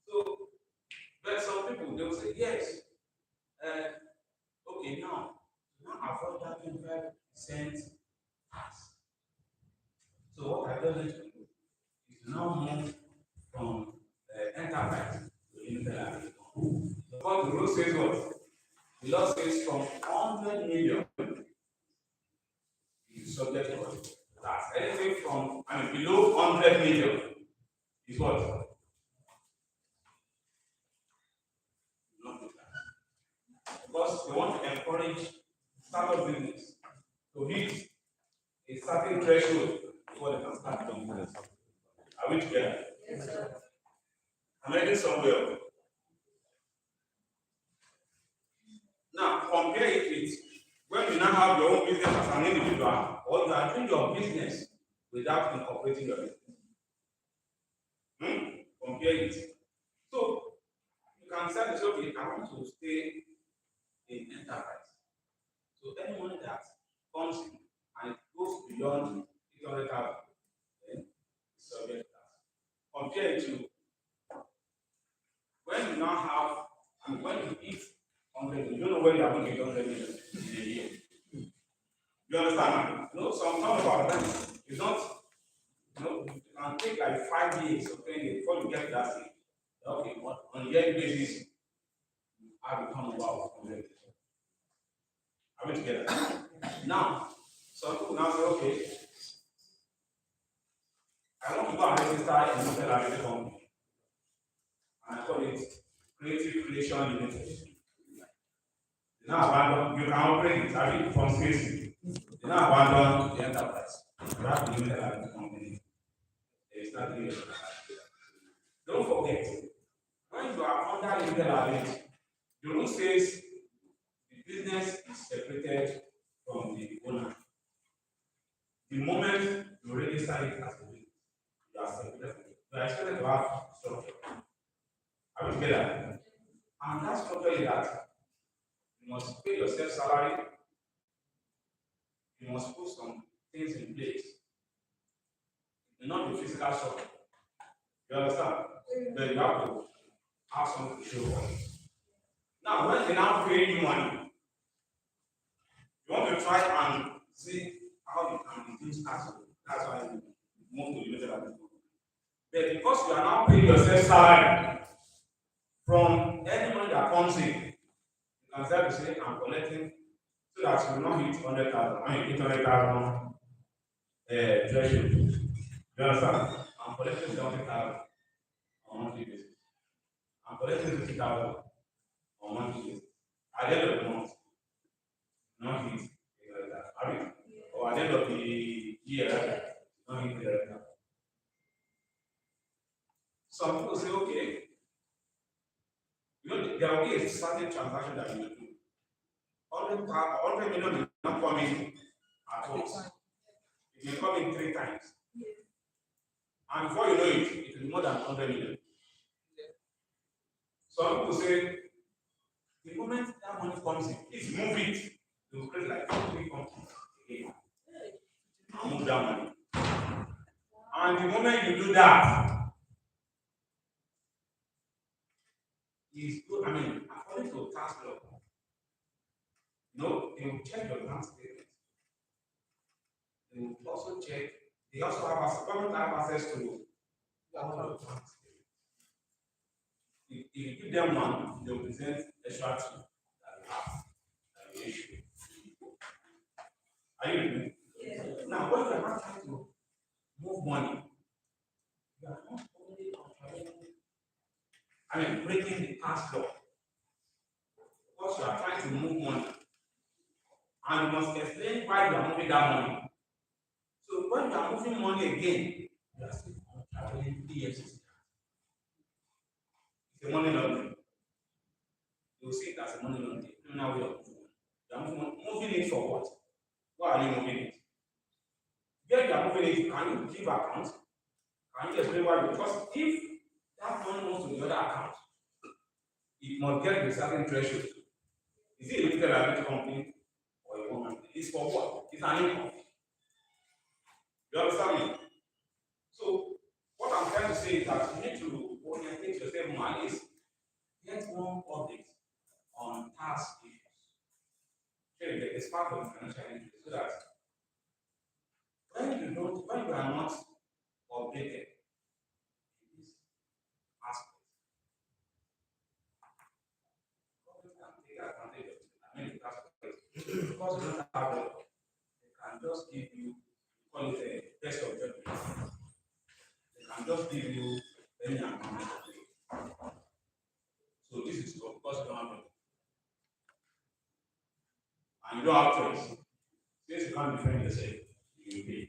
So, but some people they will say, yes, okay, now avoid that 25% tax. So what I tell you to do is to now move from enterprise to limited. Because the rule says what? The law says from 100 million is subject to what? Tax. Anything from below 100 million is what? Not do that. Because they want to encourage startup business to hit a certain threshold before they can start doing business. Are we together? Yes, sir. I'm heading somewhere. Now compare it with when you now have your own business as an individual, or you are doing your business without incorporating your business. Compare it. So you can say, okay, I want to stay in enterprise. So any money that comes in and it goes beyond 800,000, then it's subject to that. Compare it to when you now have, when you eat 100, you don't know where you are going to get 100 million in a year. You understand? Some of our time is not, it can take like 5 years or 10 years before you get to that stage. Okay, but on a yearly basis, I become about 100. Are we together? Now, some people now say, okay, I want to go and register a limited liability company. And I call it Creative Creation Limited. They now abandon, you can operate it from space. They now abandon the enterprise. You have the limited liability company. There is nothing else. Don't forget, when you are under limited liability, the rule says the business is separated from the owner. The moment you register it as a business, you are separated from it. You are expected to have structure. Are we together? And that structure is that you must pay yourself salary, you must put some things in place. It will not be physical structure. You understand? Then you have to have something to show for it. Now, when they now pay you money, you want to try and see how you can reduce tax. That's why you move to limited liability. But because you are now paying yourself salary from any money that comes in, you can start to say, I'm collecting so that you will not hit 100,000. I mean, 800,000 threshold. You understand? I'm collecting 70,000 on a monthly basis. I'm collecting 50,000 on a monthly basis. At the end of the month, not hit 800,000. I mean, or at the end of the year, not hit 800,000. Some people say, okay, there will be a certain transaction that you will do. 100 million will not come in at once. It will come in 3 times. And before you know it, it will be more than 100 million. Some people say, the moment that money comes in, please move it. They will create like 3 companies again. And move that money. And the moment you do that, is good. I mean, according to tax law, no, they will check your bank statement. They will also check, they also have government have access to all your bank statements. If you give them one, they will present extra two that you have, that you issue. Are you with me? Yes. Now, when you are not trying to move money, you are not only contravening, I mean, breaking the tax law, because you are trying to move money, and you must explain why you are moving that money. So when you are moving money again, you are still contravening EFCC. It's a money laundering. You will see it as a money laundering, criminal way of moving. You are moving it for what? Why are you moving it? Where you are moving it, can you give account? Can you explain why? Because if that money moves to the other account, it must get to a certain threshold. Is it a limited liability company or a company? It's for what? It's an income. You understand me? So what I'm trying to say is that you need to orientate yourself more, at least get one update on tax issues. Okay, it's part of the financial industry, so that when you are not updated in this aspect, government can take advantage of it. I mean, tax credit. Because you don't have it, they can just give you, call it a test of judgment. They can just give you any amount of it. So this is because you don't have it. And you don't have choice. Since you can't defend yourself, you will pay.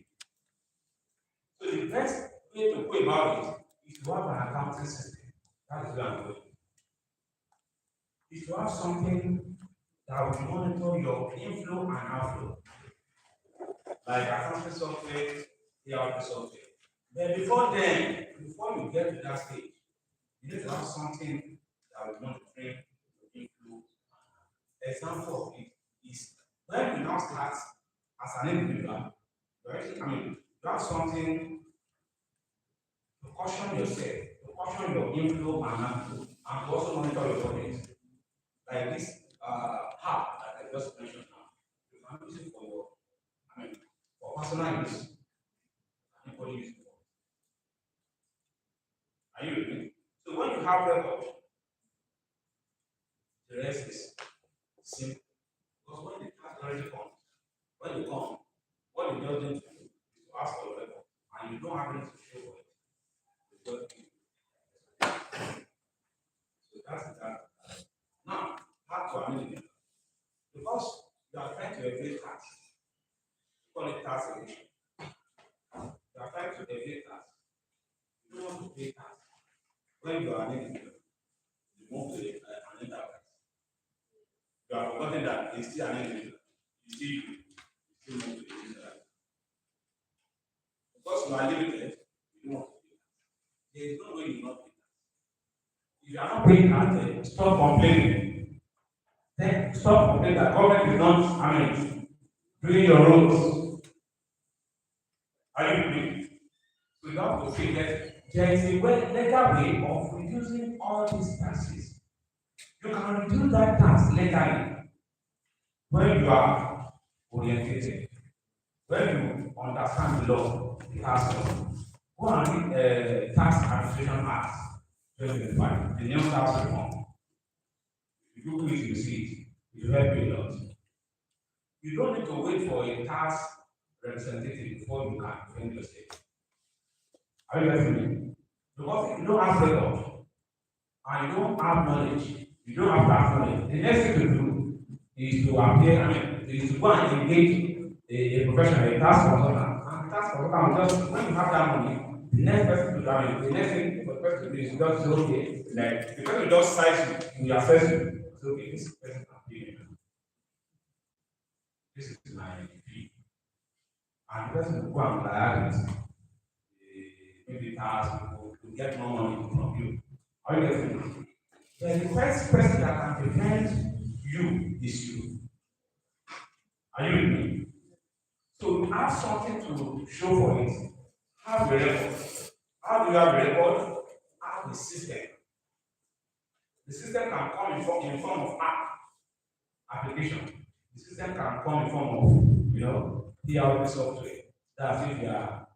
So the best way to go about it is to have an accounting system. That is where I'm going. Is to have something that will monitor your inflow and outflow, like accounting software, ERP software. But before then, before you get to that stage, you need to have something that will monitor your inflow. Example of it is when you now start as an individual, right? I mean, you have something to caution yourself, to caution your inflow and outflow, and to also monitor your budget. Like this app that I just mentioned now, you can use it for your, I mean, for personal use. Anybody use it for? Are you with me? So when you have record, the rest is simple. Because when the tax authority comes, when you come, what you just need to do is to ask for your record, and you don't have anything to show for it. You just give it. So that's that. Now, how to amend it? Because you are trying to evade tax, call it tax evasion. You are trying to evade tax. You don't want to pay tax. When you are an individual, you move to an enterprise. You have forgotten that it's still an individual. You still move to the enterprise. Because you are limited, you don't want to pay tax. There is no way you not pay tax. If you are not paying tax, then stop complaining. Then stop complaining that government is not, I mean, doing your roles. Are you with me? So you have to say that there is a legal way of reducing all these taxes. You can reduce that tax legally when you are orientated, when you understand the law, the tax law. Go and read Tax Administration Act 2025, the new tax reform. If you Google it, you see it. It will help you a lot. You don't need to wait for a tax representative before you can defend yourself. Are you getting me? Because if you don't have record and you don't have knowledge, you don't have that knowledge, the next thing to do is to appear, I mean, is to go and engage a professional, a tax consultant. And the tax consultant will just, when you have that money, the next person to do, I mean, the next thing for the person to do is just say, okay, like, the person just size you, you assess you. So, okay, this person can pay me. This is my fee. And the person will go and liability. Maybe tax people to get more money from you. Are you getting it? Then the first person that can defend you is you. Are you with me? So you have something to show for it. have a record. How do you have a record? Have a system. The system can come in form of application. The system can come in form of, ERP software. That's if you are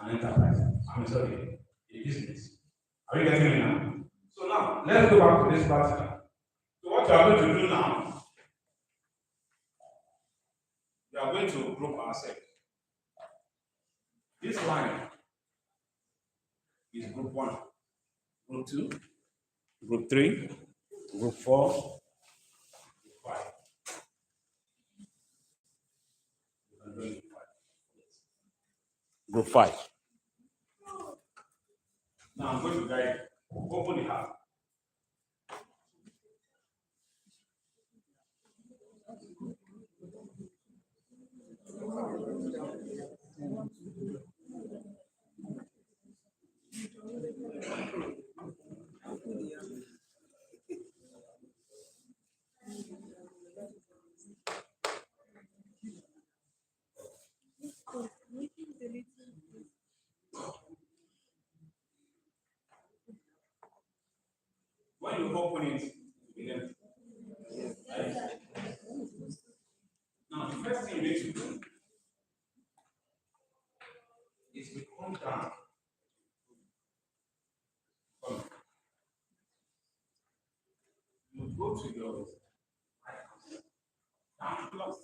an enterprise. I'm sorry, a business. Are you getting me now? So now, let's go back to this particular. So what you are going to do now, we are going to group ourselves. This line is group 1, group 2, group 3, group 4, group 5. Group 5. Now I'm going to guide you. Open the app. When you open it, begin. Now the first thing you need to do is to come down. Come. You go to your down plus.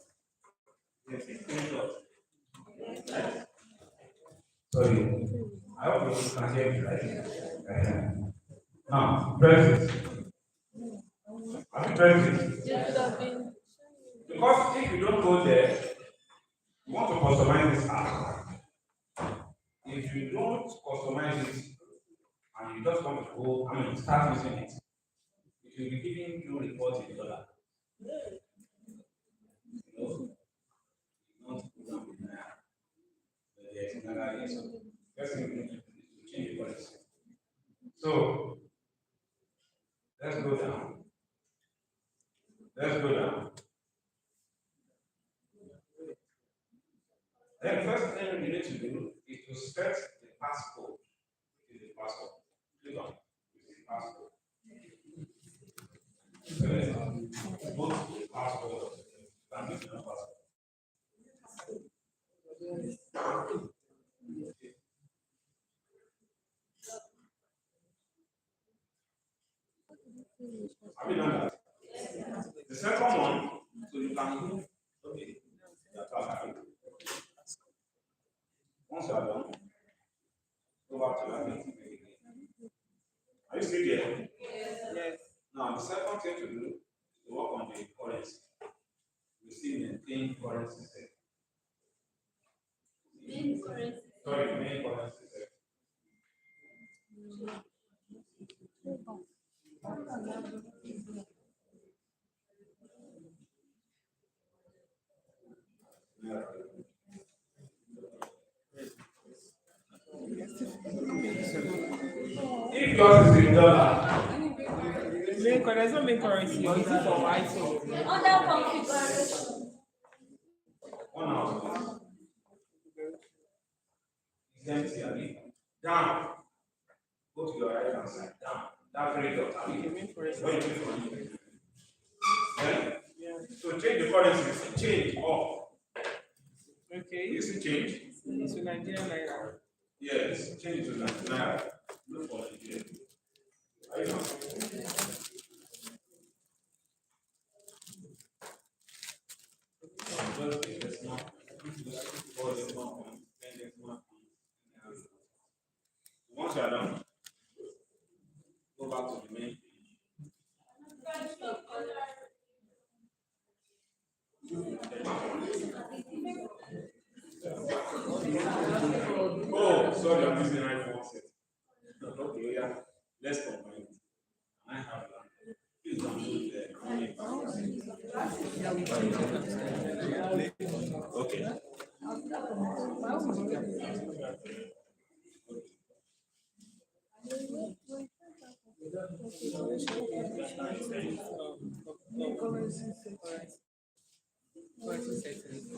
Yes, it's sorry. I hope you can hear me right. Now, press it. Have you pressed it? Because if you don't go there, you want to customize this app. If you don't customize it and you just want to go, start using it, it will be giving you reports in dollar. Not program in naira. But there is naira here, so first thing we need to do is to change the policy. So let's go down. Let's go down. Then first thing you need to do is to set the passcode. This is the passcode. Click on this is the passcode. Go to the passcode. Can you see the passcode? Have you done that? The second one, so you can move. Okay. Once you are done, go back to that meeting again. Are you still there? Yes. Now, the second thing to do is to work on the currency. We see maintain currency set. Main currency. Sorry, main currency set. If yours is in dollar, there's no main currency, or is it for item? Under configuration. 1 hour. It's empty, Abi. Down. Go to your right hand side. Down. That very dot, Abi. When you click on it. Yeah? So change the currency. Change off. Okay. You see change? So Nigerian naira. Yes, change it to naira. Look for Nigeria. Are you not? Once you are done, go back to the main page. Oh, sorry, I'm using iPhone set. Okay, yeah. Let's combine it. I have that. Please download the okay. Currency settings.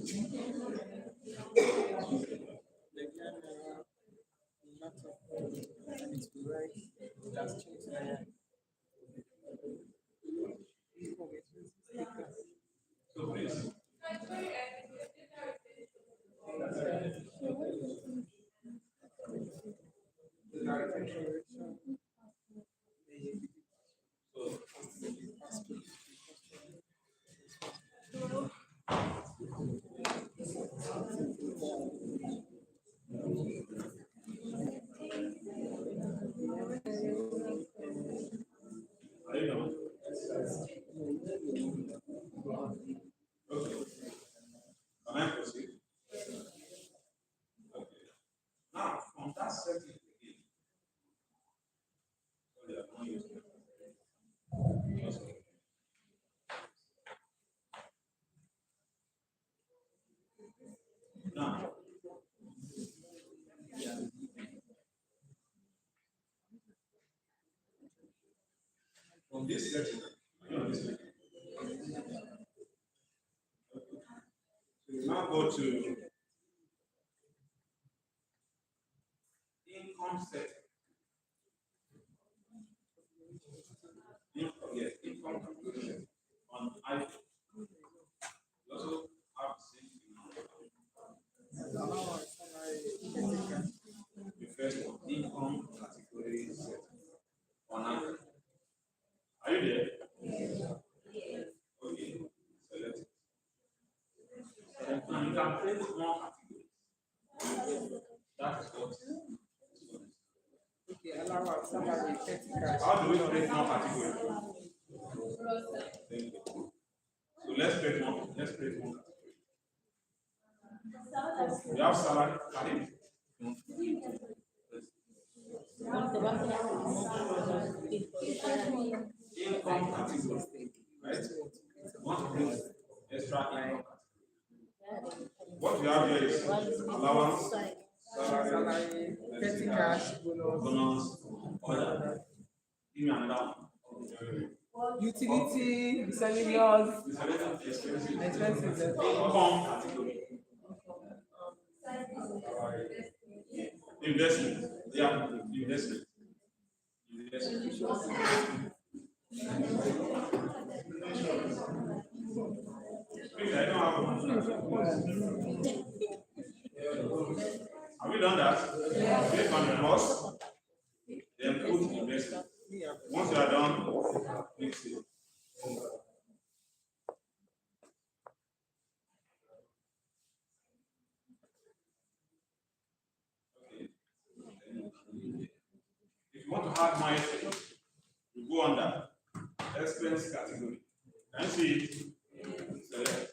So please. Are you done? Okay. Can I proceed? Okay. Now, from that setting again, sorry, I'm not using it. Just okay. Now, from this setting, you know this setting. So you now go to income setting. Yes, income calculation on iPhone. You also have the same thing. The first one, income category setting on iPhone. Are you there? Okay. Select it. And you can create more categories. That is what. Okay, allow our salary, 30 cash. How do we create more categories? Thank you. So let's create one. Let's create one category. We have salary. Can it? Income category. Right? Want to bring extra income category. What we have here is allowance, salary, 30 cash, bonus. bonus, order. Give me another one. Utility, miscellaneous, Expensive. expenses. Income category. Investment. Yeah, investment. Investment. Please, I don't have. Have you done that? Click on the box, then put investment. Once you are done, click save. Okay. If you want to add more expense, you go under expense category. Can you see it? Select.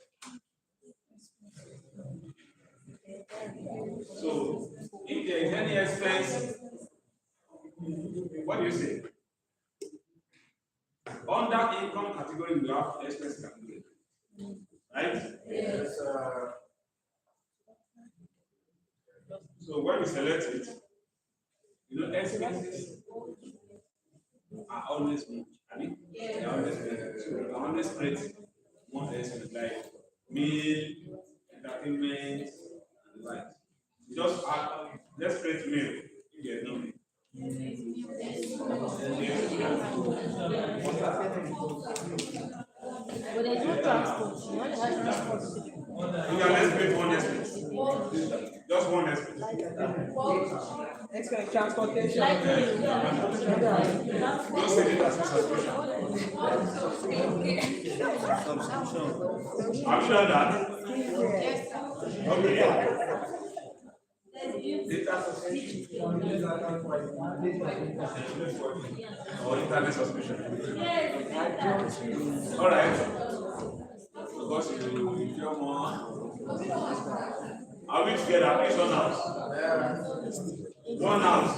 So, if there is any expense, what do you say? Under income category, we have expense category. Right? Yes. So when we select it, you know, expenses are always much. I mean, they are always present. So we can always create one expense like meal, entertainment, and the like. Just add, let's create meal if there is no meal. But there's no transport. You only have transport. Yeah, let's create one expense. Just one expense. Expense, transportation. Just set it as a subscription. Have you done that? Okay. Data subscription or internet subscription. All right. Because you feel more. Are we together? At least one house. One house.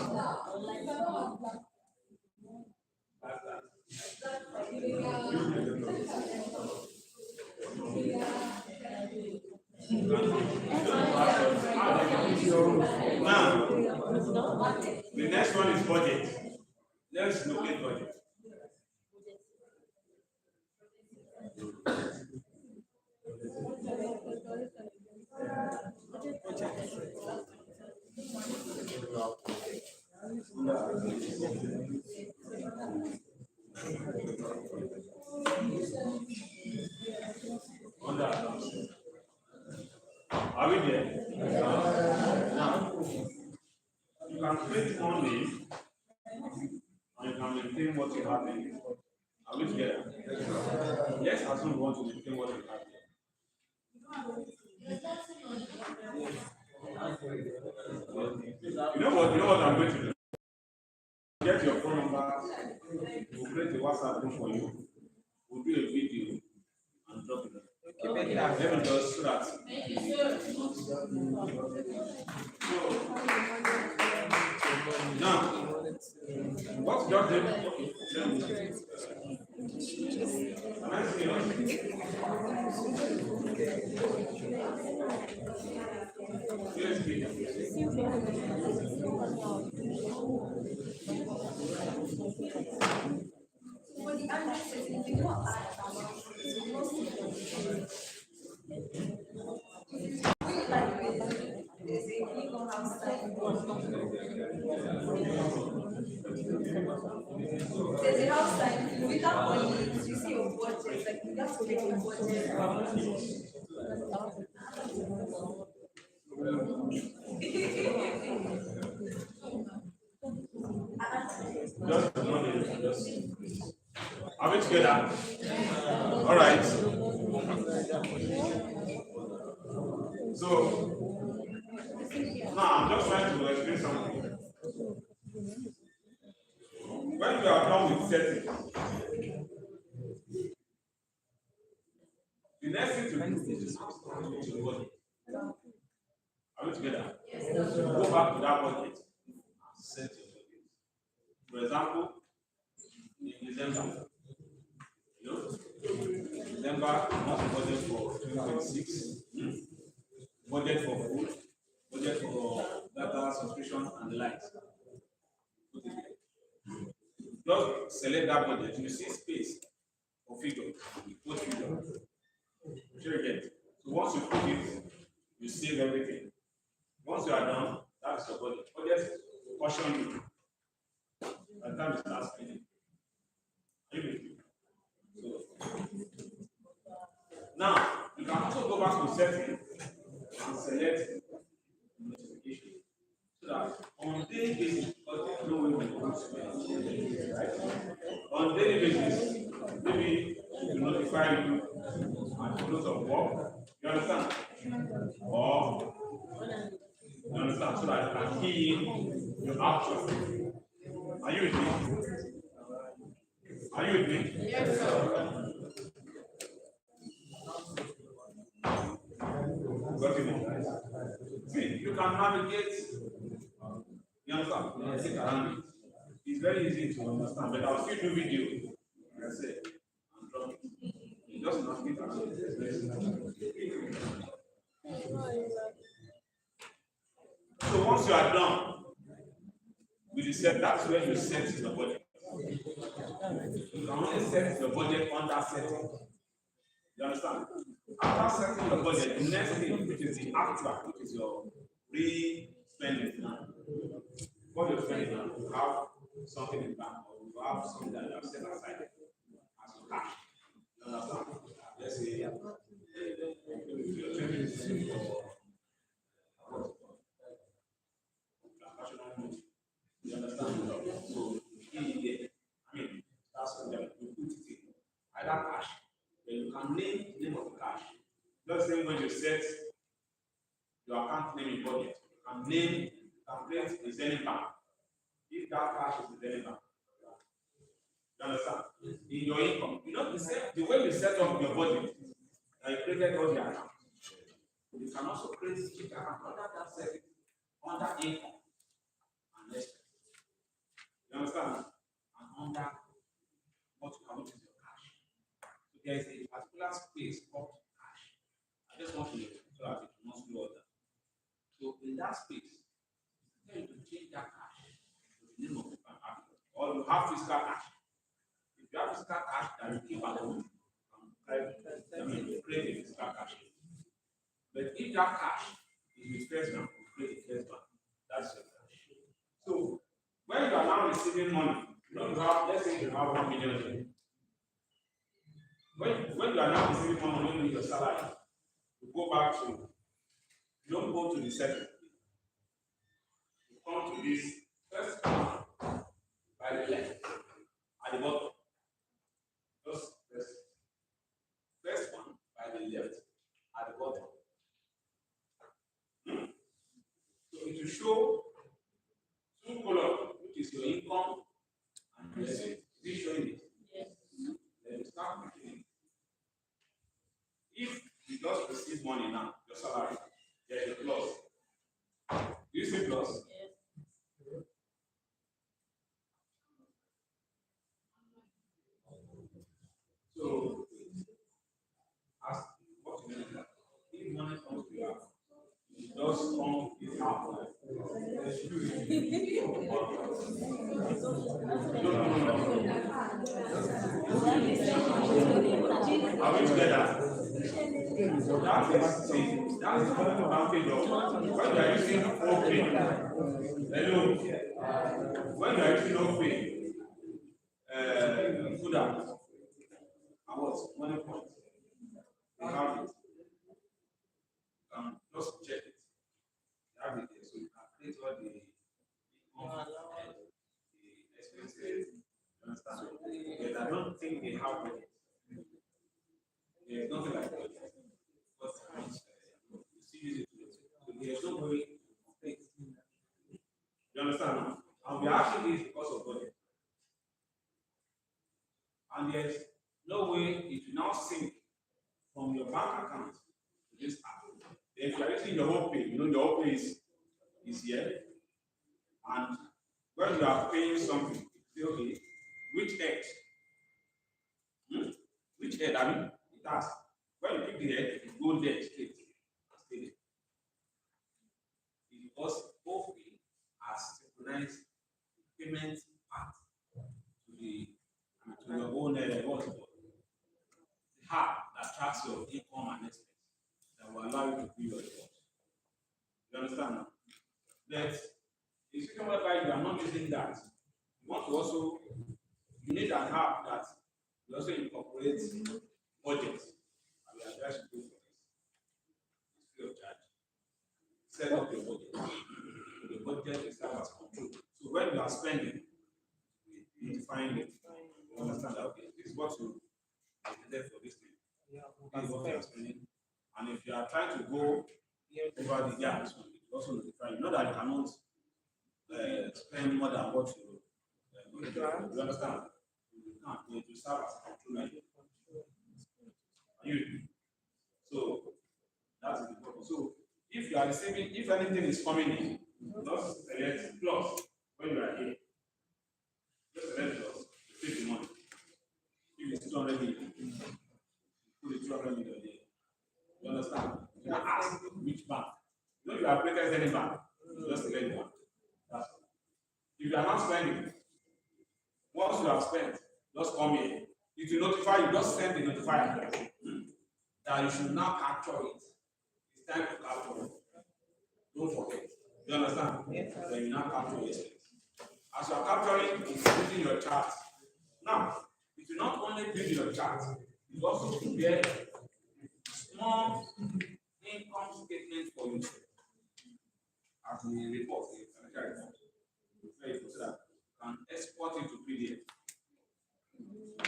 Now, the next one is budget. Let's look at budget. Are we there? Now, you can create one name and you can maintain what you have in it. Are we together? Let's assume you want to maintain what you have here. You know what I'm going to do? Get your phone number, we'll create a WhatsApp group for you. We'll do a video and drop it. Let me just so that. Now, what's your name? There's a house like without money, you see your budget, like you have to make a budget. Are we together? All right. So now I'm just trying to explain something. When you are done with setting, the next thing to do is to budget. Are we together? Yes. Go back to that budget and set your budget. For example, in December, December, not budget for 2026, budget for food, budget for data subscription and the likes. Just select that budget. You see space for figure. Put figure. Sure again. So once you put it, you save everything. Once you are done, that's your budget. Budget caution you. By the time you start spending. Are you with me? So now you can also go back to setting and select notification. So that on daily basis, because you know when you want to spend, right? On daily basis, maybe to notify you and close of work. You understand? Or you understand? So that you can key in your action. Are you with me? Are you with me? Yes, sir. Got it? See, you can navigate. You understand? Navigate around it. It's very easy to understand, but I'll still do video. Like I said, and drop it. You just navigate around it. It's very simple. So once you are done with the set, that's where you set the budget. You can only set the budget on that setting. You understand? After setting the budget, the next thing, which is the actual, which is your re-spending now. What you're spending now, you have something in bank, or you have something that you have set aside as your cash. You understand? Let's say, you're you understand? So, I mean, that's what you put it in. Either cash, then you can name the name of the cash. Just say when you set your account name in budget, you can name, can create a Zenith bank. If that cash is the Zenith bank, you understand? In your income, you know, the way you set up your budget, and you created all the accounts. You can also create a account under that setting, under income and expense. You understand? And under what you can, which is your cash. So there is a particular space called cash. I just want to so that it will not screw up that. So in that space, you need to change that cash to the name of the bank. Or you have physical cash. If you have physical cash that you keep at home, you create a physical cash. But if that cash is with first bank, you create a first bank. That's your cash. So when you are now receiving money, you have, let's say you have 1 million. When you are now receiving money, when you your salary, you go back to You don't go to the second. You come to this first one by the left at the bottom. Just first one by the left at the bottom. So it will show two columns, which is your income and your expense. Is it showing it? Yes. Then you start picking it. If you just receive money now, your salary, there is a plus. Do you see plus? Yes. So, as what you mean, if money comes to you, it does come with half. Are we together? That is, see, that is the advantage of when you are using OPay. Hello. When you are using OPay, food and what? Money point. They have it. Just check it. They have it there. So you can create all the expenses. You understand? But I don't think they have it. There's nothing like that. But you still use it. So there's no way to complete. You understand now? And we are actually this because of budget. And there's no way it will now sync from your bank account to this app. Then if you are using your whole pay, you know your whole pay is here. And when you are paying something, you say, okay, which head? Which head? I mean, it has. When you pick the head, it go there straight. Stay there. Because both has synchronized payment path to the to your own what the app that tracks your income and expense that will allow you to do your job. You understand now? But the situation whereby you are not using that, you want to also you need an app that will also incorporate budget. I will advise you to go for this. It's free of charge. Set up your budget. The budget is as control. So when you are spending, you define it. You understand that okay, this is what you budgeted for this thing. This is what you are spending. And if you are trying to go over the gaps, you also notify. You know that you cannot spend more than what you understand. You can't. You serve as a control. So that is the purpose. So if you are receiving, if anything is coming in, just select plus when you are here. Just select plus, take the money. If it's 200 million, put the 200 million there. You understand? You can ask which bank. You know you have created any bank, just select one. That's all. If you are not spending, once you have spent, just come here. It will notify you, just send the notifier that you should now capture it. It's time to capture it. Don't forget. You understand? Yes, then you now capture your expense. As you are capturing, it's building your chart. Now, it will not only build your chart, it will also prepare small income statement for you. As we report, very good, so that you can export it to PDF.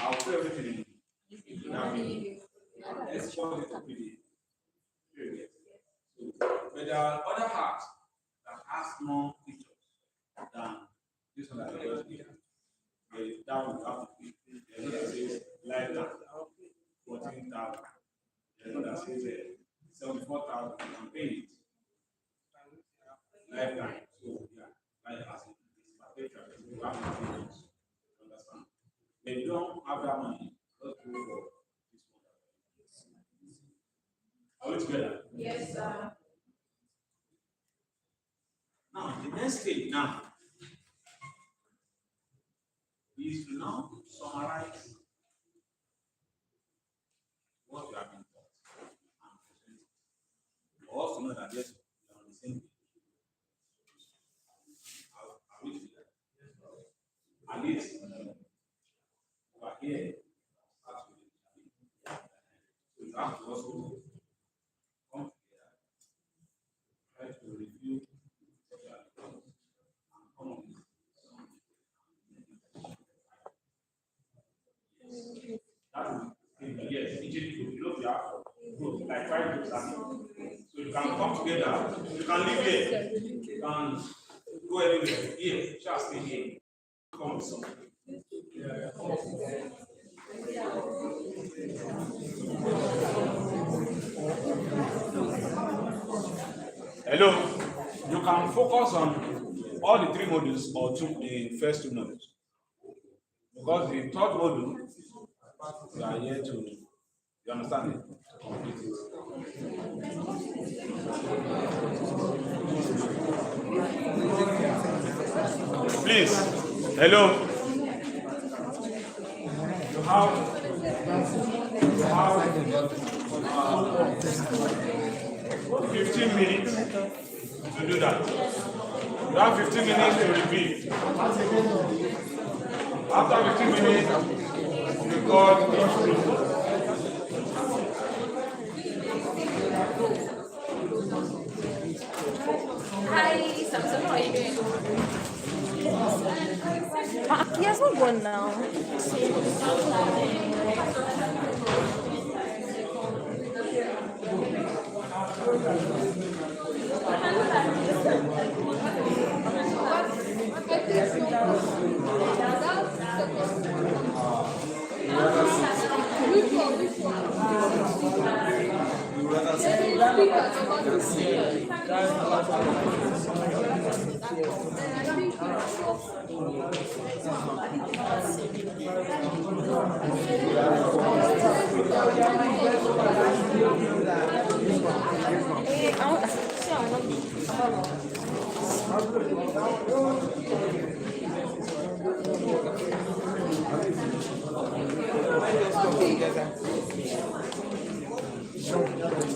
I'll put everything in that video. Export it to PDF. So, but there are other apps that has more features than this one that I just did. That would have to be. There's one that says LYDI, 14,000. There's one that says 74,000. You can pay it. Lifetime. So, yeah, like as it's perpetual. You have to pay it. Understand? If you don't have that money, just go for this one. Are we together? Yes, sir. Now, the next stage now is to now summarize what you have been taught and present. You also know that yes, you are on the same page. Are we together? At least over here, start with it. So you have to also come together 5 to 30. So you can come together. You can live here. You can go anywhere. Here, just stay here. Come with something. Hello. You can focus on all the 3 modules or the first 2 modules. Because the 3rd module, you are here to, you understand it? To complete it. Please, hello. You have 15 minutes to do that. You have 15 minutes to repeat. After 15 minutes, record each group. Hi, Samson, how are you doing? He has not gone now.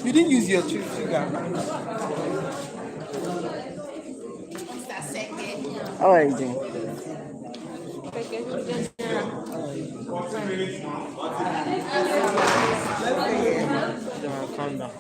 You didn't use your sugar. How are you doing? Calm down.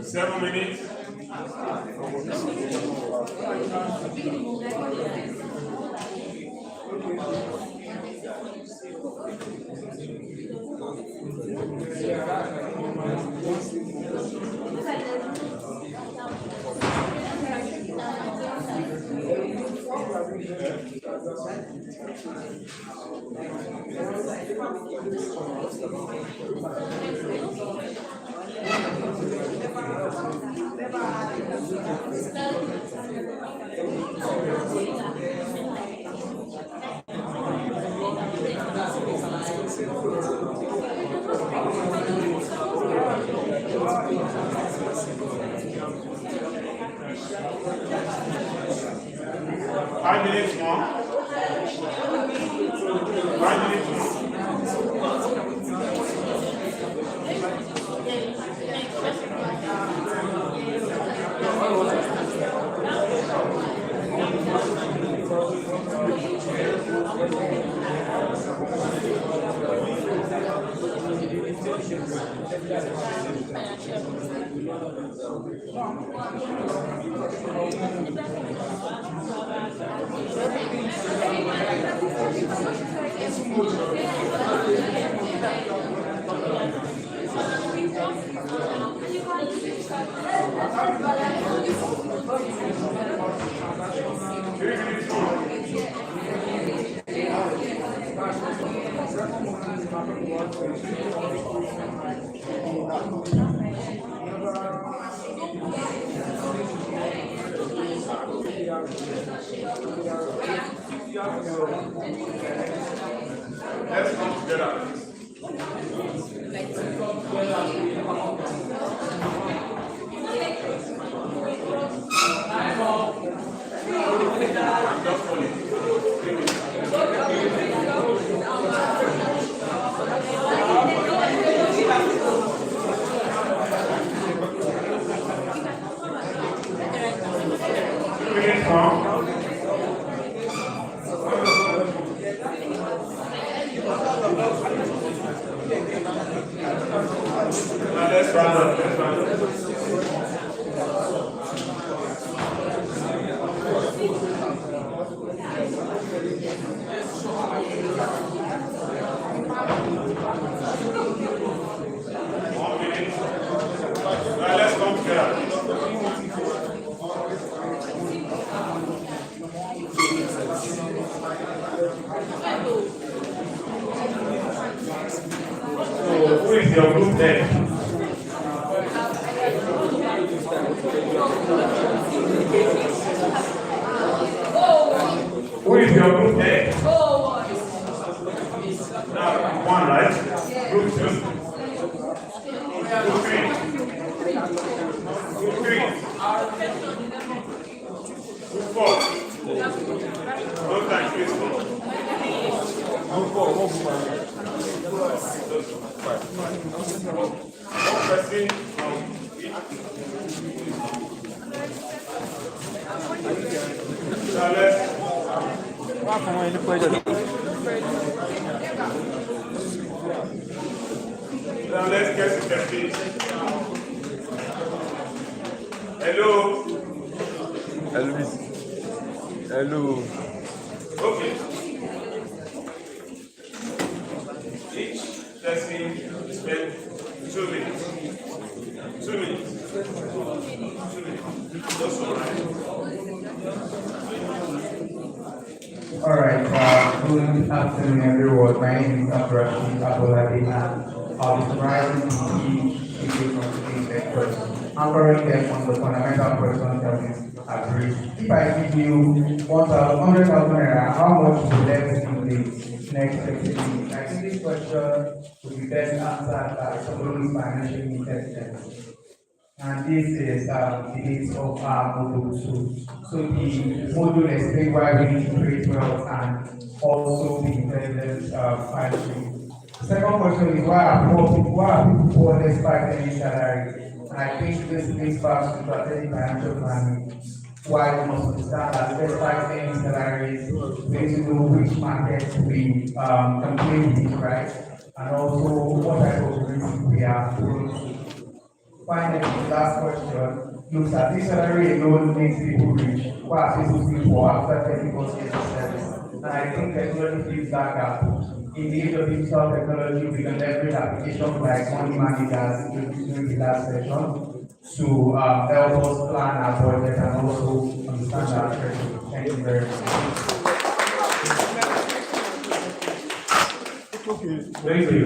7 minutes. 5 minutes more. 5 minutes more. Let's come together. Let's round up. Let's round up. Let's come together. So, who is your group head? Who is your group head? One, right? Group 2. Group 3. Group 3. Group 4. No time, please. Group 4. One person. Now let's get to the feet. Hello. Hello. Okay. Each person spend 2 minutes. 2 minutes. 2 minutes. That's all right. All right, good afternoon, everyone. My name is Abdurrahim Abdullah. I'll be summarizing the key issues from today's lecture, anchoring them on the fundamental questions that we have raised. If I give you 100,000 naira, how much will left in the next 60 minutes? I think this question will be best answered by someone who is financially intelligent. And this is the base of our module 2. So the module explains why we need to create wealth and also the intelligence financing. Second question is why are people poor despite any salary? And I think this links back to strategic financial planning. Why we must understand that despite any salaries, we need to know which markets we can play with, right? And also what type of risk we are prone to. Finally, the last question looks at this salary alone makes people rich. What are people looking for after 30 plus years of service? And I think technology fills that gap. In the age of digital technology, we can leverage applications like money managers introduced during the last session to help us plan our budget and also understand our treasury. Thank you very much. Thank you.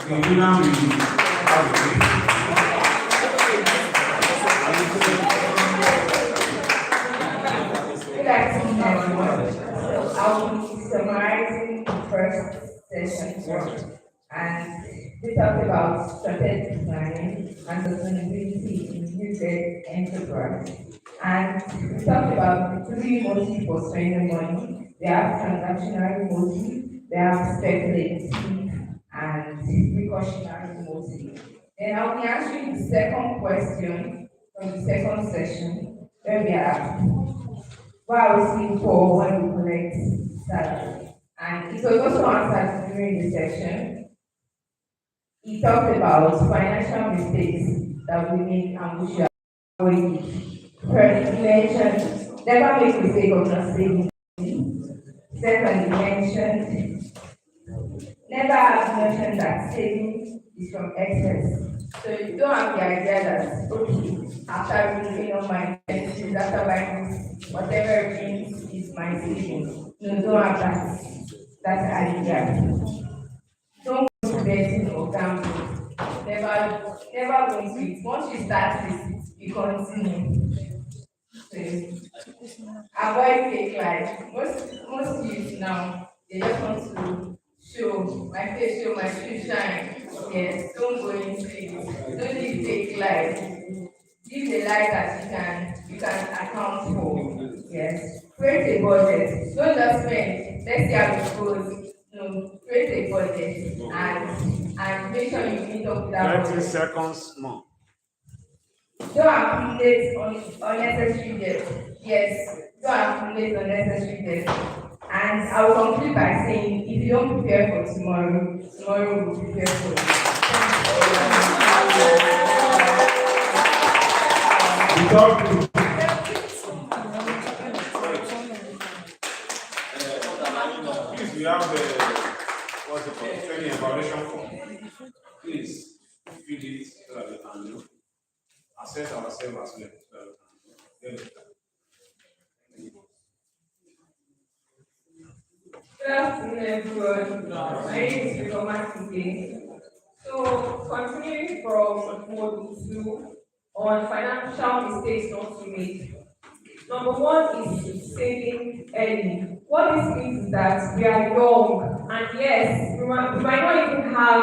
We now Good afternoon, everyone. So I'll be summarizing the first session first. And we talked about strategic planning and sustainability in usage enterprise. And we talked about the three motives for spending money. They have transactional motive, they have speculative, and precautionary motive. Then I'll be answering the second question from the second session, where we are what I was looking for when we collect salary. And it was also answered during the session. He talked about financial mistakes that we make and we should avoid it. First, he mentioned never make mistake of not saving. Second, he mentioned never have mentioned that saving is from excess. So you don't have the idea that okay, after reading on my expenses, after buying whatever it is my savings. No, don't have that. That idea. Don't go to betting or gambling. Never go into it. Once you start this, you continue. So avoid fake life. Most youth now, they just want to show my face, show my shoe shine. Yes, don't go into it. Don't live fake life. Live the life that you can account for. Yes. Create a budget. Don't just spend. Let's see how it goes. No, create a budget and make sure you meet up with that 30 budget. seconds more. Don't accumulate unnecessary debt. Yes, don't accumulate unnecessary debt. And I will conclude by saying, if you don't prepare for tomorrow, tomorrow will prepare for you. Please, we have what's it called? Training evaluation form. Please fill it so that we can know. Assess ourselves as well. So that we can get it done. Good afternoon, everyone. My name is Rikomakike. So, continuing from module 2 on financial mistakes not to make. Number one is saving early. What this means is that we are young, and yes, we might not even have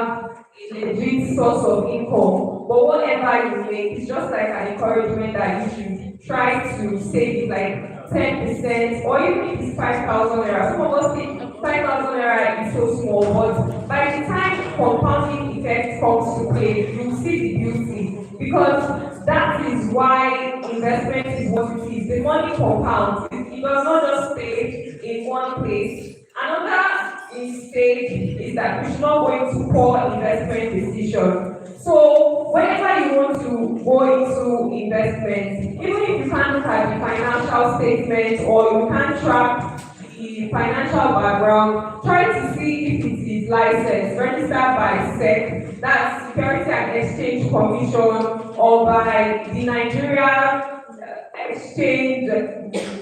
a legit source of income, but whatever you make, it's just like an encouragement that you should try to save it like 10%, or even if it's 5,000 naira. Some of us think 5,000 naira is so small, but by the time compounding effect comes to play, you see the beauty, because that is why investment is what it is. The money compounds. It does not just stay in one place. Another mistake is that we should not go into poor investment decision. So whenever you want to go into investment, even if you can't look at the financial statement or you can't track the financial background, try to see if it is licensed, registered by SEC, that's Security and Exchange Commission, or by the Nigeria Exchange.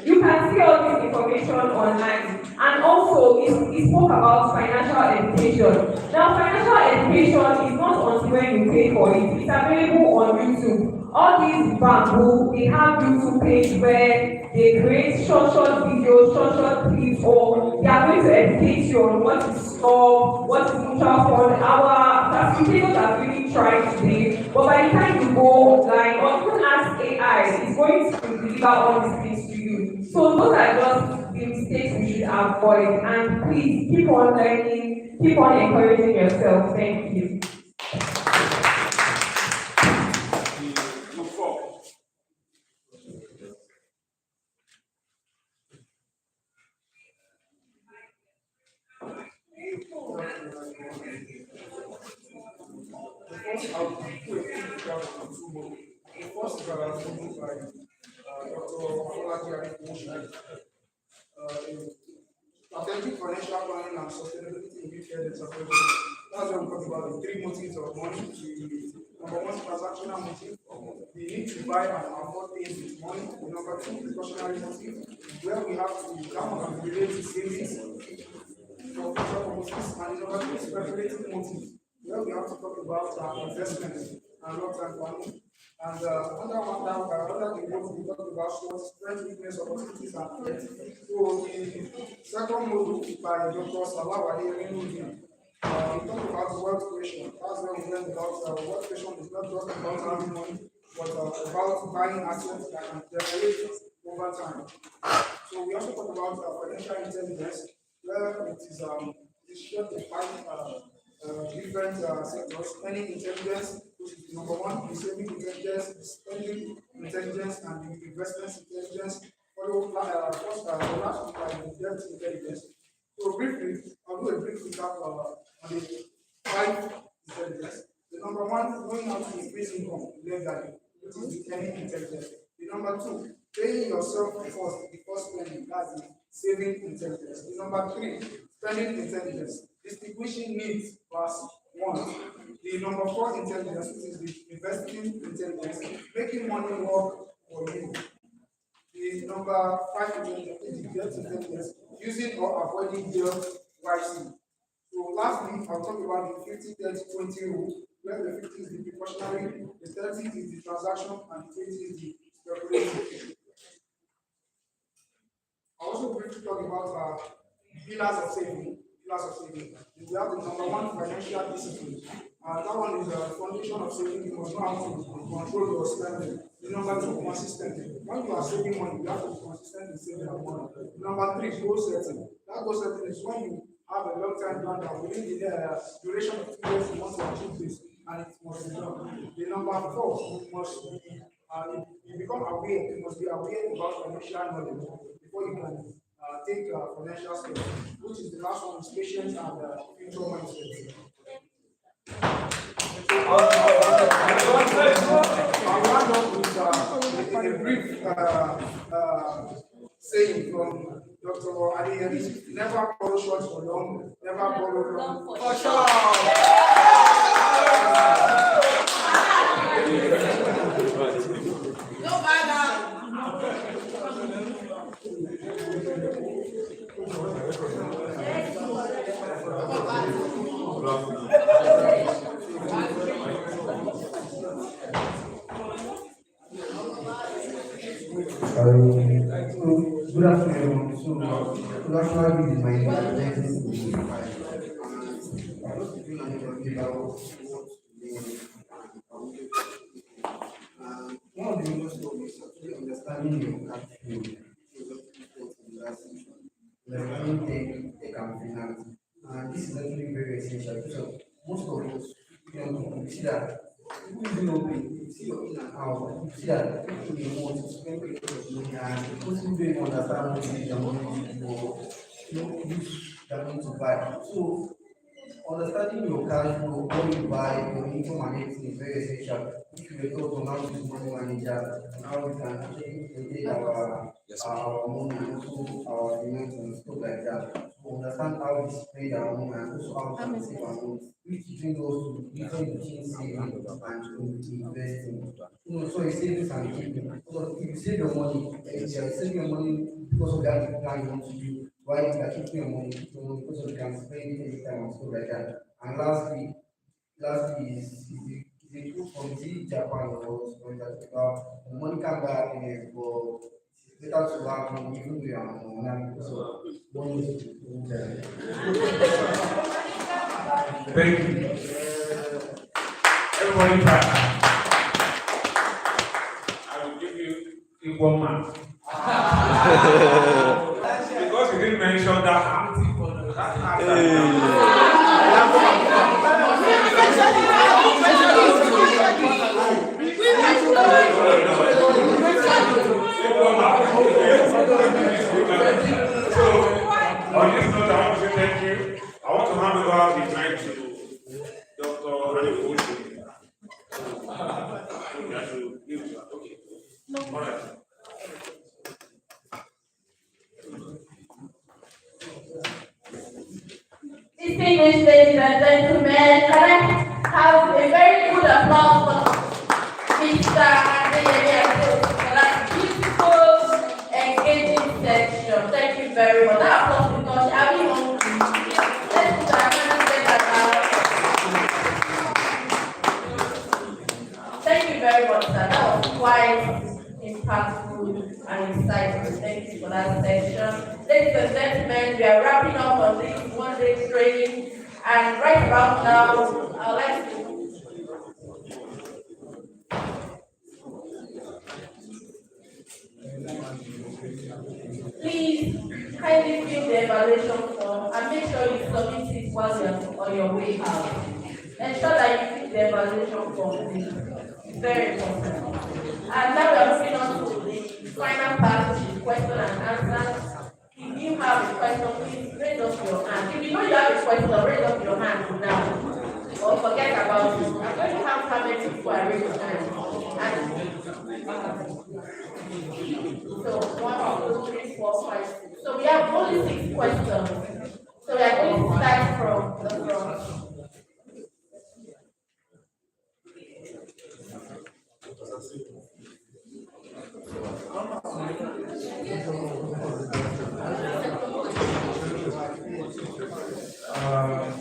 You can see all this information online. And also, it spoke about financial education. Now, financial education is not until when you pay for it. It's available on YouTube. All these bamboo, they have YouTube page where they create short videos, short clips, or they are going to educate you on what is stock, what is mutual fund. Our facilitators are really trying today, but by the time you go online or even ask AI, it's going to deliver all these things to you. So those are just the mistakes we should avoid. And please keep on learning, keep on encouraging yourself. Thank you. The first is moved by Dr. Olajide authentic financial planning and sustainability in UK data privacy. That's why we talk about the three motives of money. The number one, transactional motive. The need to buy and afford things with money. The number two, precautionary motive, where we have to come and relate to savings for future purposes. And the number three, speculative motive, where we have to talk about investments and long-term planning. And under the group, we talk about strength, weakness, opportunities, and threats. So the second module by Dr. Salah Wadiri, we talk about wealth creation. That's where we learn about wealth creation is not just about having money, but about buying assets that can generate over time. So we also talk about financial intelligence, where it is shared in five different sectors: earning intelligence, which is number one, the saving intelligence, the spending intelligence, and the investment intelligence. Followed first, the last one by the debt intelligence. So briefly, I'll do a brief recap on the five intelligence. The number one, knowing how to increase income legally, which is the earning intelligence. The number two, paying yourself first before spending, that's the saving intelligence. The number three, spending intelligence, distinguishing needs plus wants. The number four intelligence, which is the investing intelligence, making money work for you. The number five intelligence is the debt intelligence, using or avoiding debt wisely. So lastly, I'll talk about the 50-30-20 rule, where the 50 is the precautionary, the 30 is the transaction, and the 20 is the speculative. I also briefly talk about pillars of saving. Pillars of saving. We have the number one, financial discipline. That one is the foundation of saving. You must know how to control your spending. The number two, consistent. When you are saving money, you have to be consistent in saving your money. Number three, goal setting. That goal setting is when you have a long-term plan that within the duration of 2 years you want to achieve this, and it must be done. The number four, you must be you become aware. You must be aware about financial knowledge before you can take financial steps, which is the last one, is patience and future mindset. I'll round up with a brief saying from Dr. Adeyemi: never borrow short for long, never borrow long for short. No matter. Good afternoon. So, actually, my next one of the most is actually understanding your country, like take and finance. And this is actually very essential because most of us, you see that people even know pay, you see your in and out, you see that people they want to spend a lot of money and people don't even understand what to use their money to do or use their money to buy. So understanding your cash flow, what you buy, your income and everything is very essential. If you were taught on how to use money manager and how we can actually maintain our money and also our finance and stuff like that. To understand how we spend our money and also how we can save our money. Which between those two, different between saving and investing. So it's savings and keeping. So if you save your money, if you are saving your money because of that plan you want to do, why you are keeping your money, because you can spend it anytime and stuff like that. And lastly is a tool from Japan or something that about money can buy happiness, but it's better to have money even though you are on money because of money is Thank you. Everybody clap. I will give you equal marks. Because On this note, I want to say thank you. I want to hand over the mic to Dr. Annie. Okay. All right. Distinguished ladies and gentlemen, can I have a very good applause for Mr. Adeyemi for that beautiful, engaging section. Thank you very much. That applause because everyone, let's put our hands together. Thank you very much, sir. That was quite impactful and insightful. Thank you for that section. Ladies and gentlemen, we are wrapping up on this one-day training, and right about now, I'd like to please kindly fill the evaluation form and make sure you submit it while you're on your way out. Ensure that you fill the evaluation form, please. It's very important. And now we are moving on to the final part, which is question and answers. If you have a question, please raise up your hand. If you know you have a question, raise up your hand now. Or forget about it. I'm going to have how many people are raising hands. So 1, 2, 3, 4, 5, 6. So we have only 6 questions. So we are going to start from the front.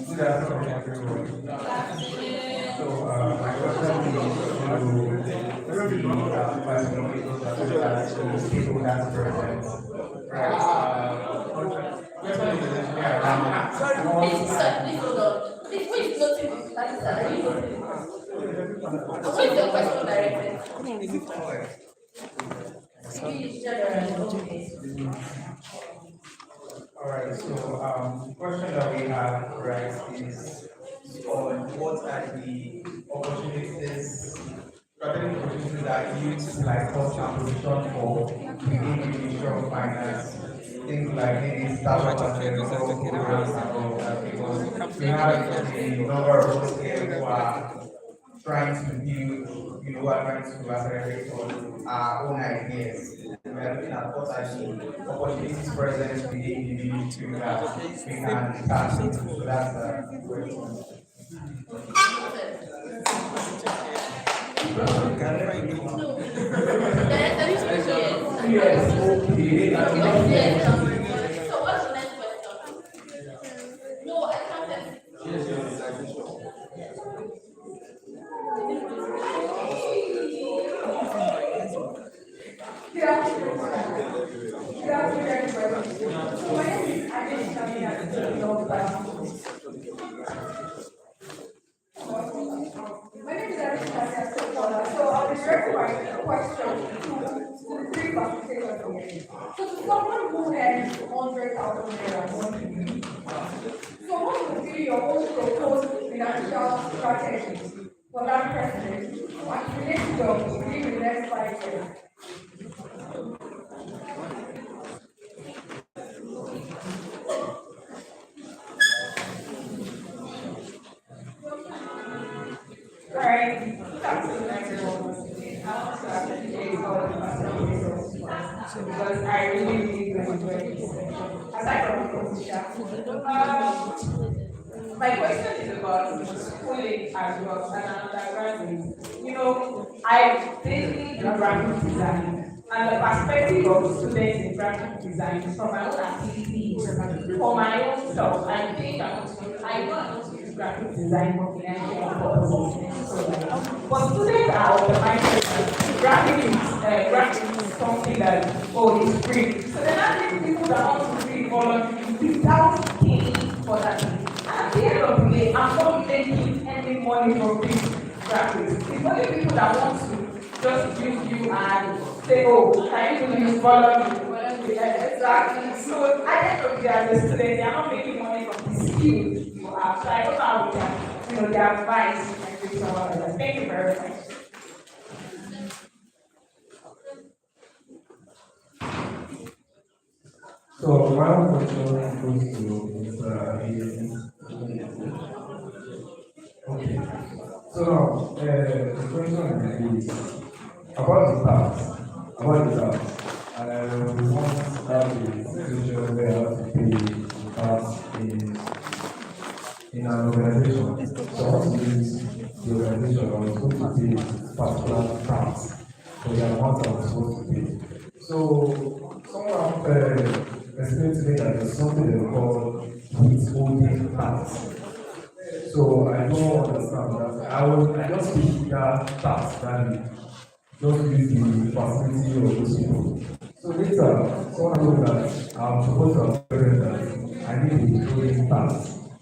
Good afternoon, everyone. So, my question is to people that's present. Right. Please hold on. Please, who is noting? That is are you noting? Who is your question directed? Please, general. Okay. All right. So, the question that we have, right, is on what are the opportunities, strategic opportunities that youths like us can position for within the Ministry of Finance. Things like maybe startup accelerator programs and all that, because we have a number of us here who are trying to build, who are trying to accelerate on our own ideas. We are looking at what are the opportunities present within the ministry that we can tap into. So that's the question. Yes, okay. So what's the next question? No, I can't. My name is Alicia. So I'll be directing my question to the 3 participants here. So to someone who has 100,000 naira monthly, so what would be your own proposed financial strategy for that person and relate to within the next 5 years? Alright, because I really enjoy this. Aside from the my question is about schooling as well and undergraduate. I basically do graphic design, and the perspective of students in graphic design is from my own activities, for my own self. I think I want to use graphic design for financial purposes. But students are of the mindset that graphic is something that is free. So then I think people that want to read voluntarily without paying for that. At the end of the day, I'm not making any money from this graphics. It's only people that want to just use you and say, oh, can you use voluntarily? exactly. So at the end of the day, as a student, they are not making money from the skills you have. So I don't know how we can, their advice and give someone like that. Thank you very much. So my own question goes to Mr. Aiden. Okay. So now, the question is about the tax. About the tax. And I want to have a situation where I have to pay the tax in an organization. So I want to use the organization I was supposed to pay particular tax for the amount I was supposed to pay. So someone explained to me that there's something they call withholding tax. So I don't understand that. I just pick that tax value, just use the facility of those people. So later, someone told me that I'm supposed to have parents that I need to withholding tax.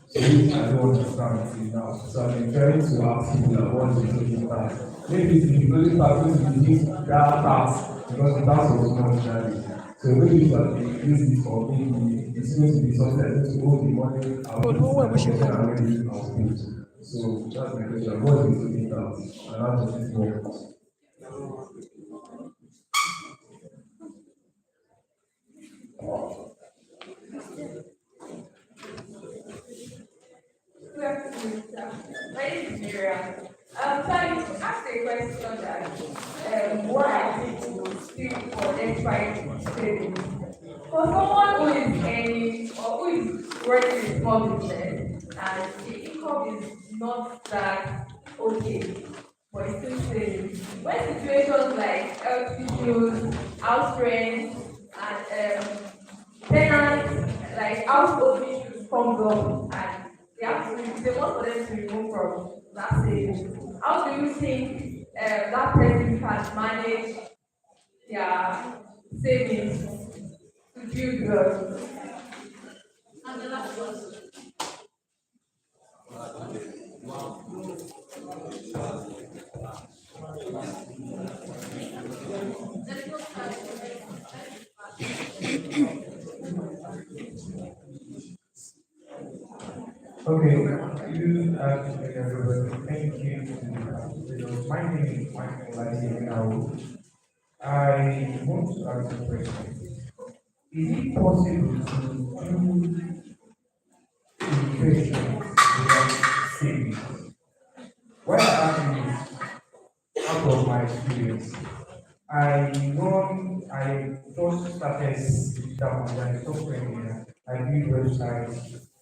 So which I don't understand until now. So I've been trying to ask people that what is withholding tax. Maybe it's the withholding tax is to use that tax because the tax was not originally. So maybe if I use it for maybe it's going to be something I need to hold the money I will use my I already use my skills. So that's my question. What is withholding tax and how does it work? Good afternoon, sir. My name is Miriam. So I asked a question that what I think to speak for them trying to say for someone who is earning or who is working in small business and the income is not that okay, but it's still saving. When situations like health issues, house rent, and tenants, like household issues comes up and they want for them to remove from that savings. How do you think that person can manage their savings to build wealth? And the last one. Okay, you everybody. Thank you. My name is Michael LYDI now. I want to ask a question. Is it possible to do investment without saving? Why I ask is out of my experience. I just started digital design software engineer. I build websites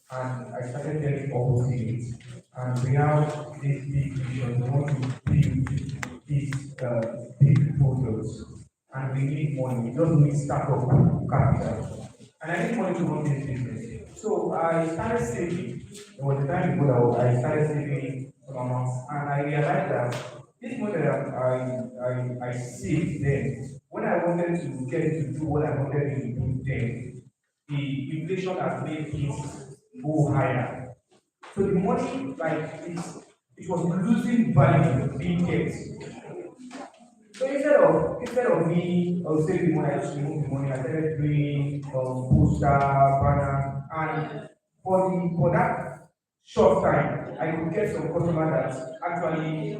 and I started getting opportunities. And we have this big vision. We want to build these big products. And we need money. We just need startup capital. And I need money to run this business. So I started saving. There was a time ago that I started saving some amounts. And I realized that this money that I saved then, when I wanted to get to do what I wanted to do then, the inflation has made things go higher. So the money, like it was losing value being kept. So instead of me saving money, I just removed the money. I started doing poster, banner, and for that short time, I could get some customer that actually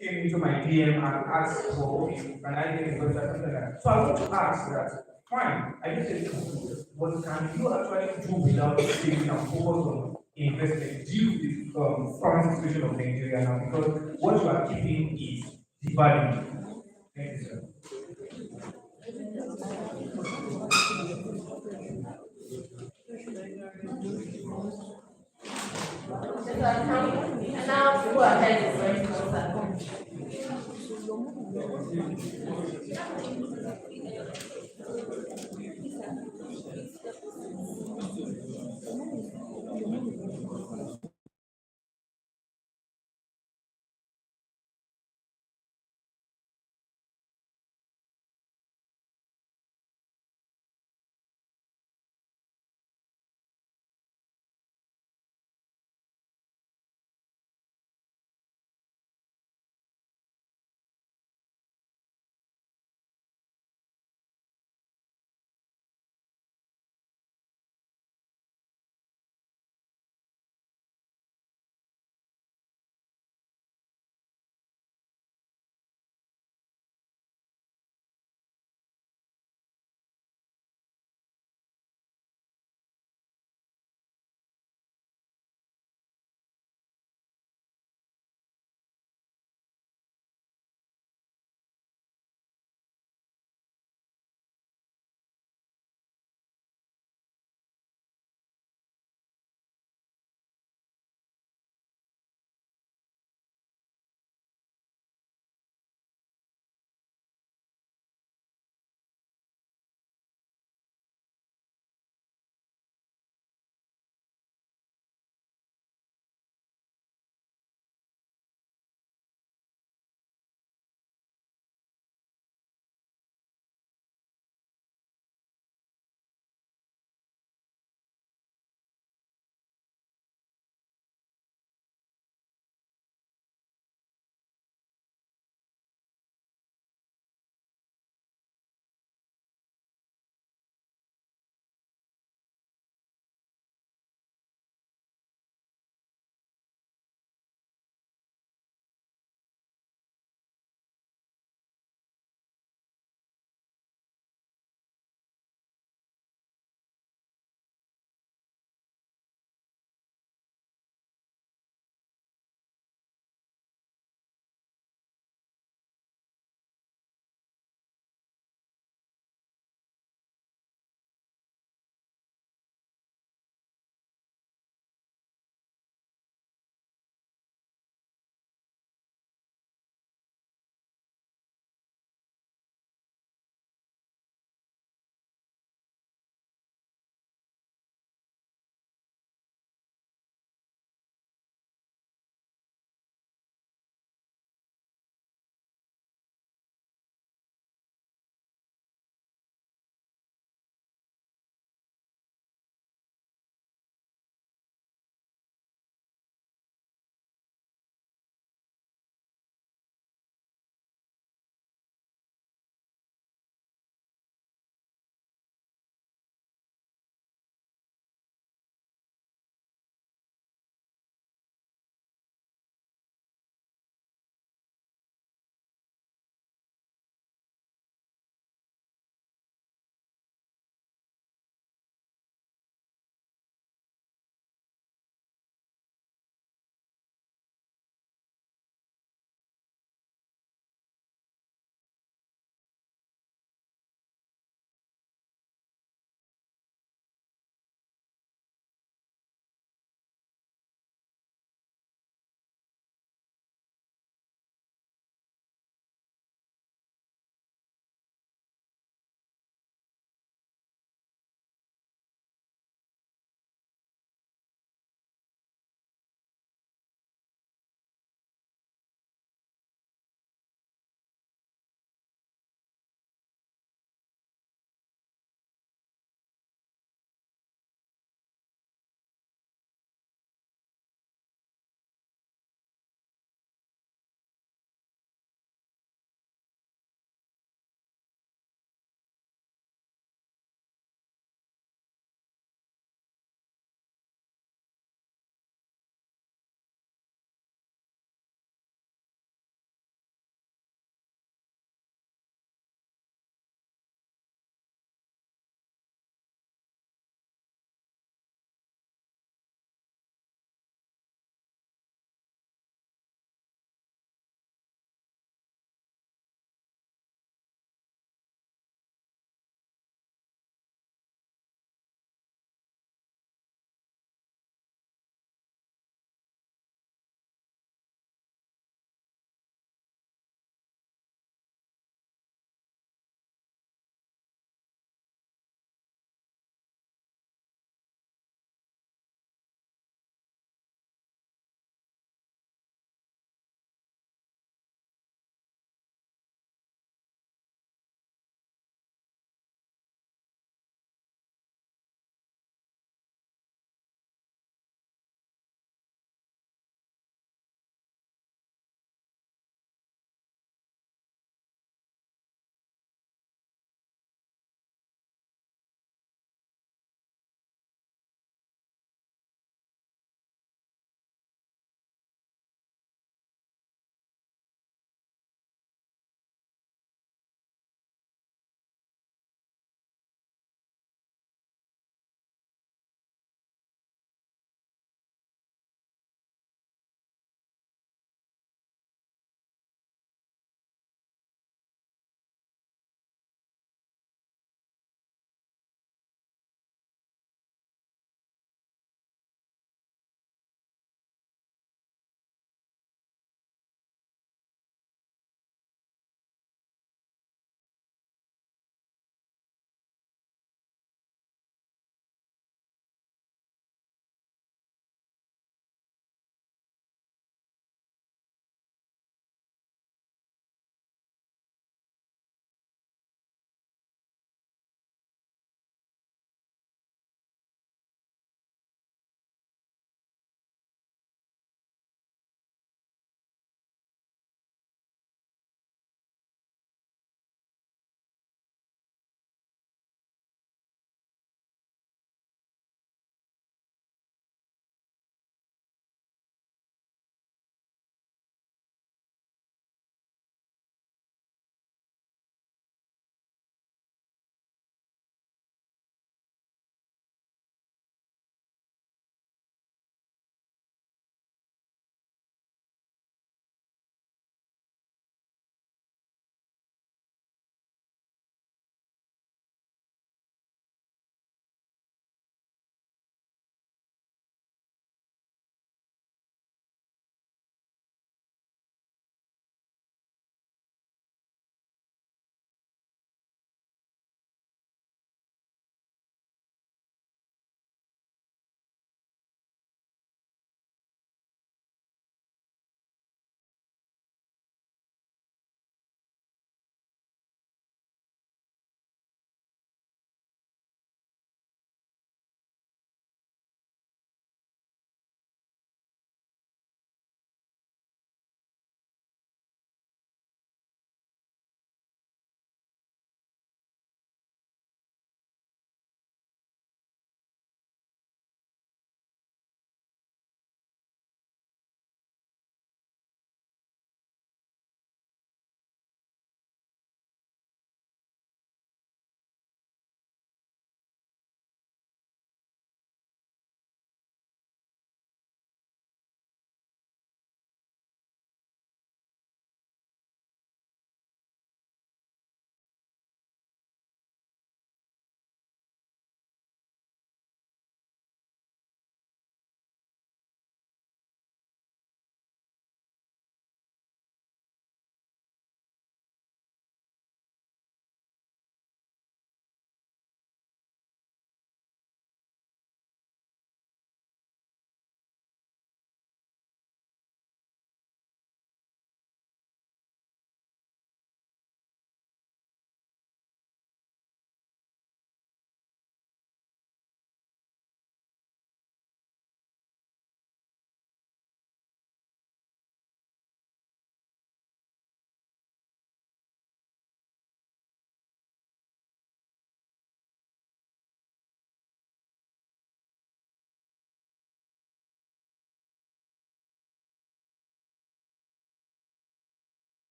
came into my DM and asked for, okay, can I get a website, something like that. So I want to ask that, fine, I did say this is good, but can you actually do without saving and focus on investment due to the current situation of Nigeria now? Because what you are keeping is the value. Thank you, sir. And now go ahead and raise your hand.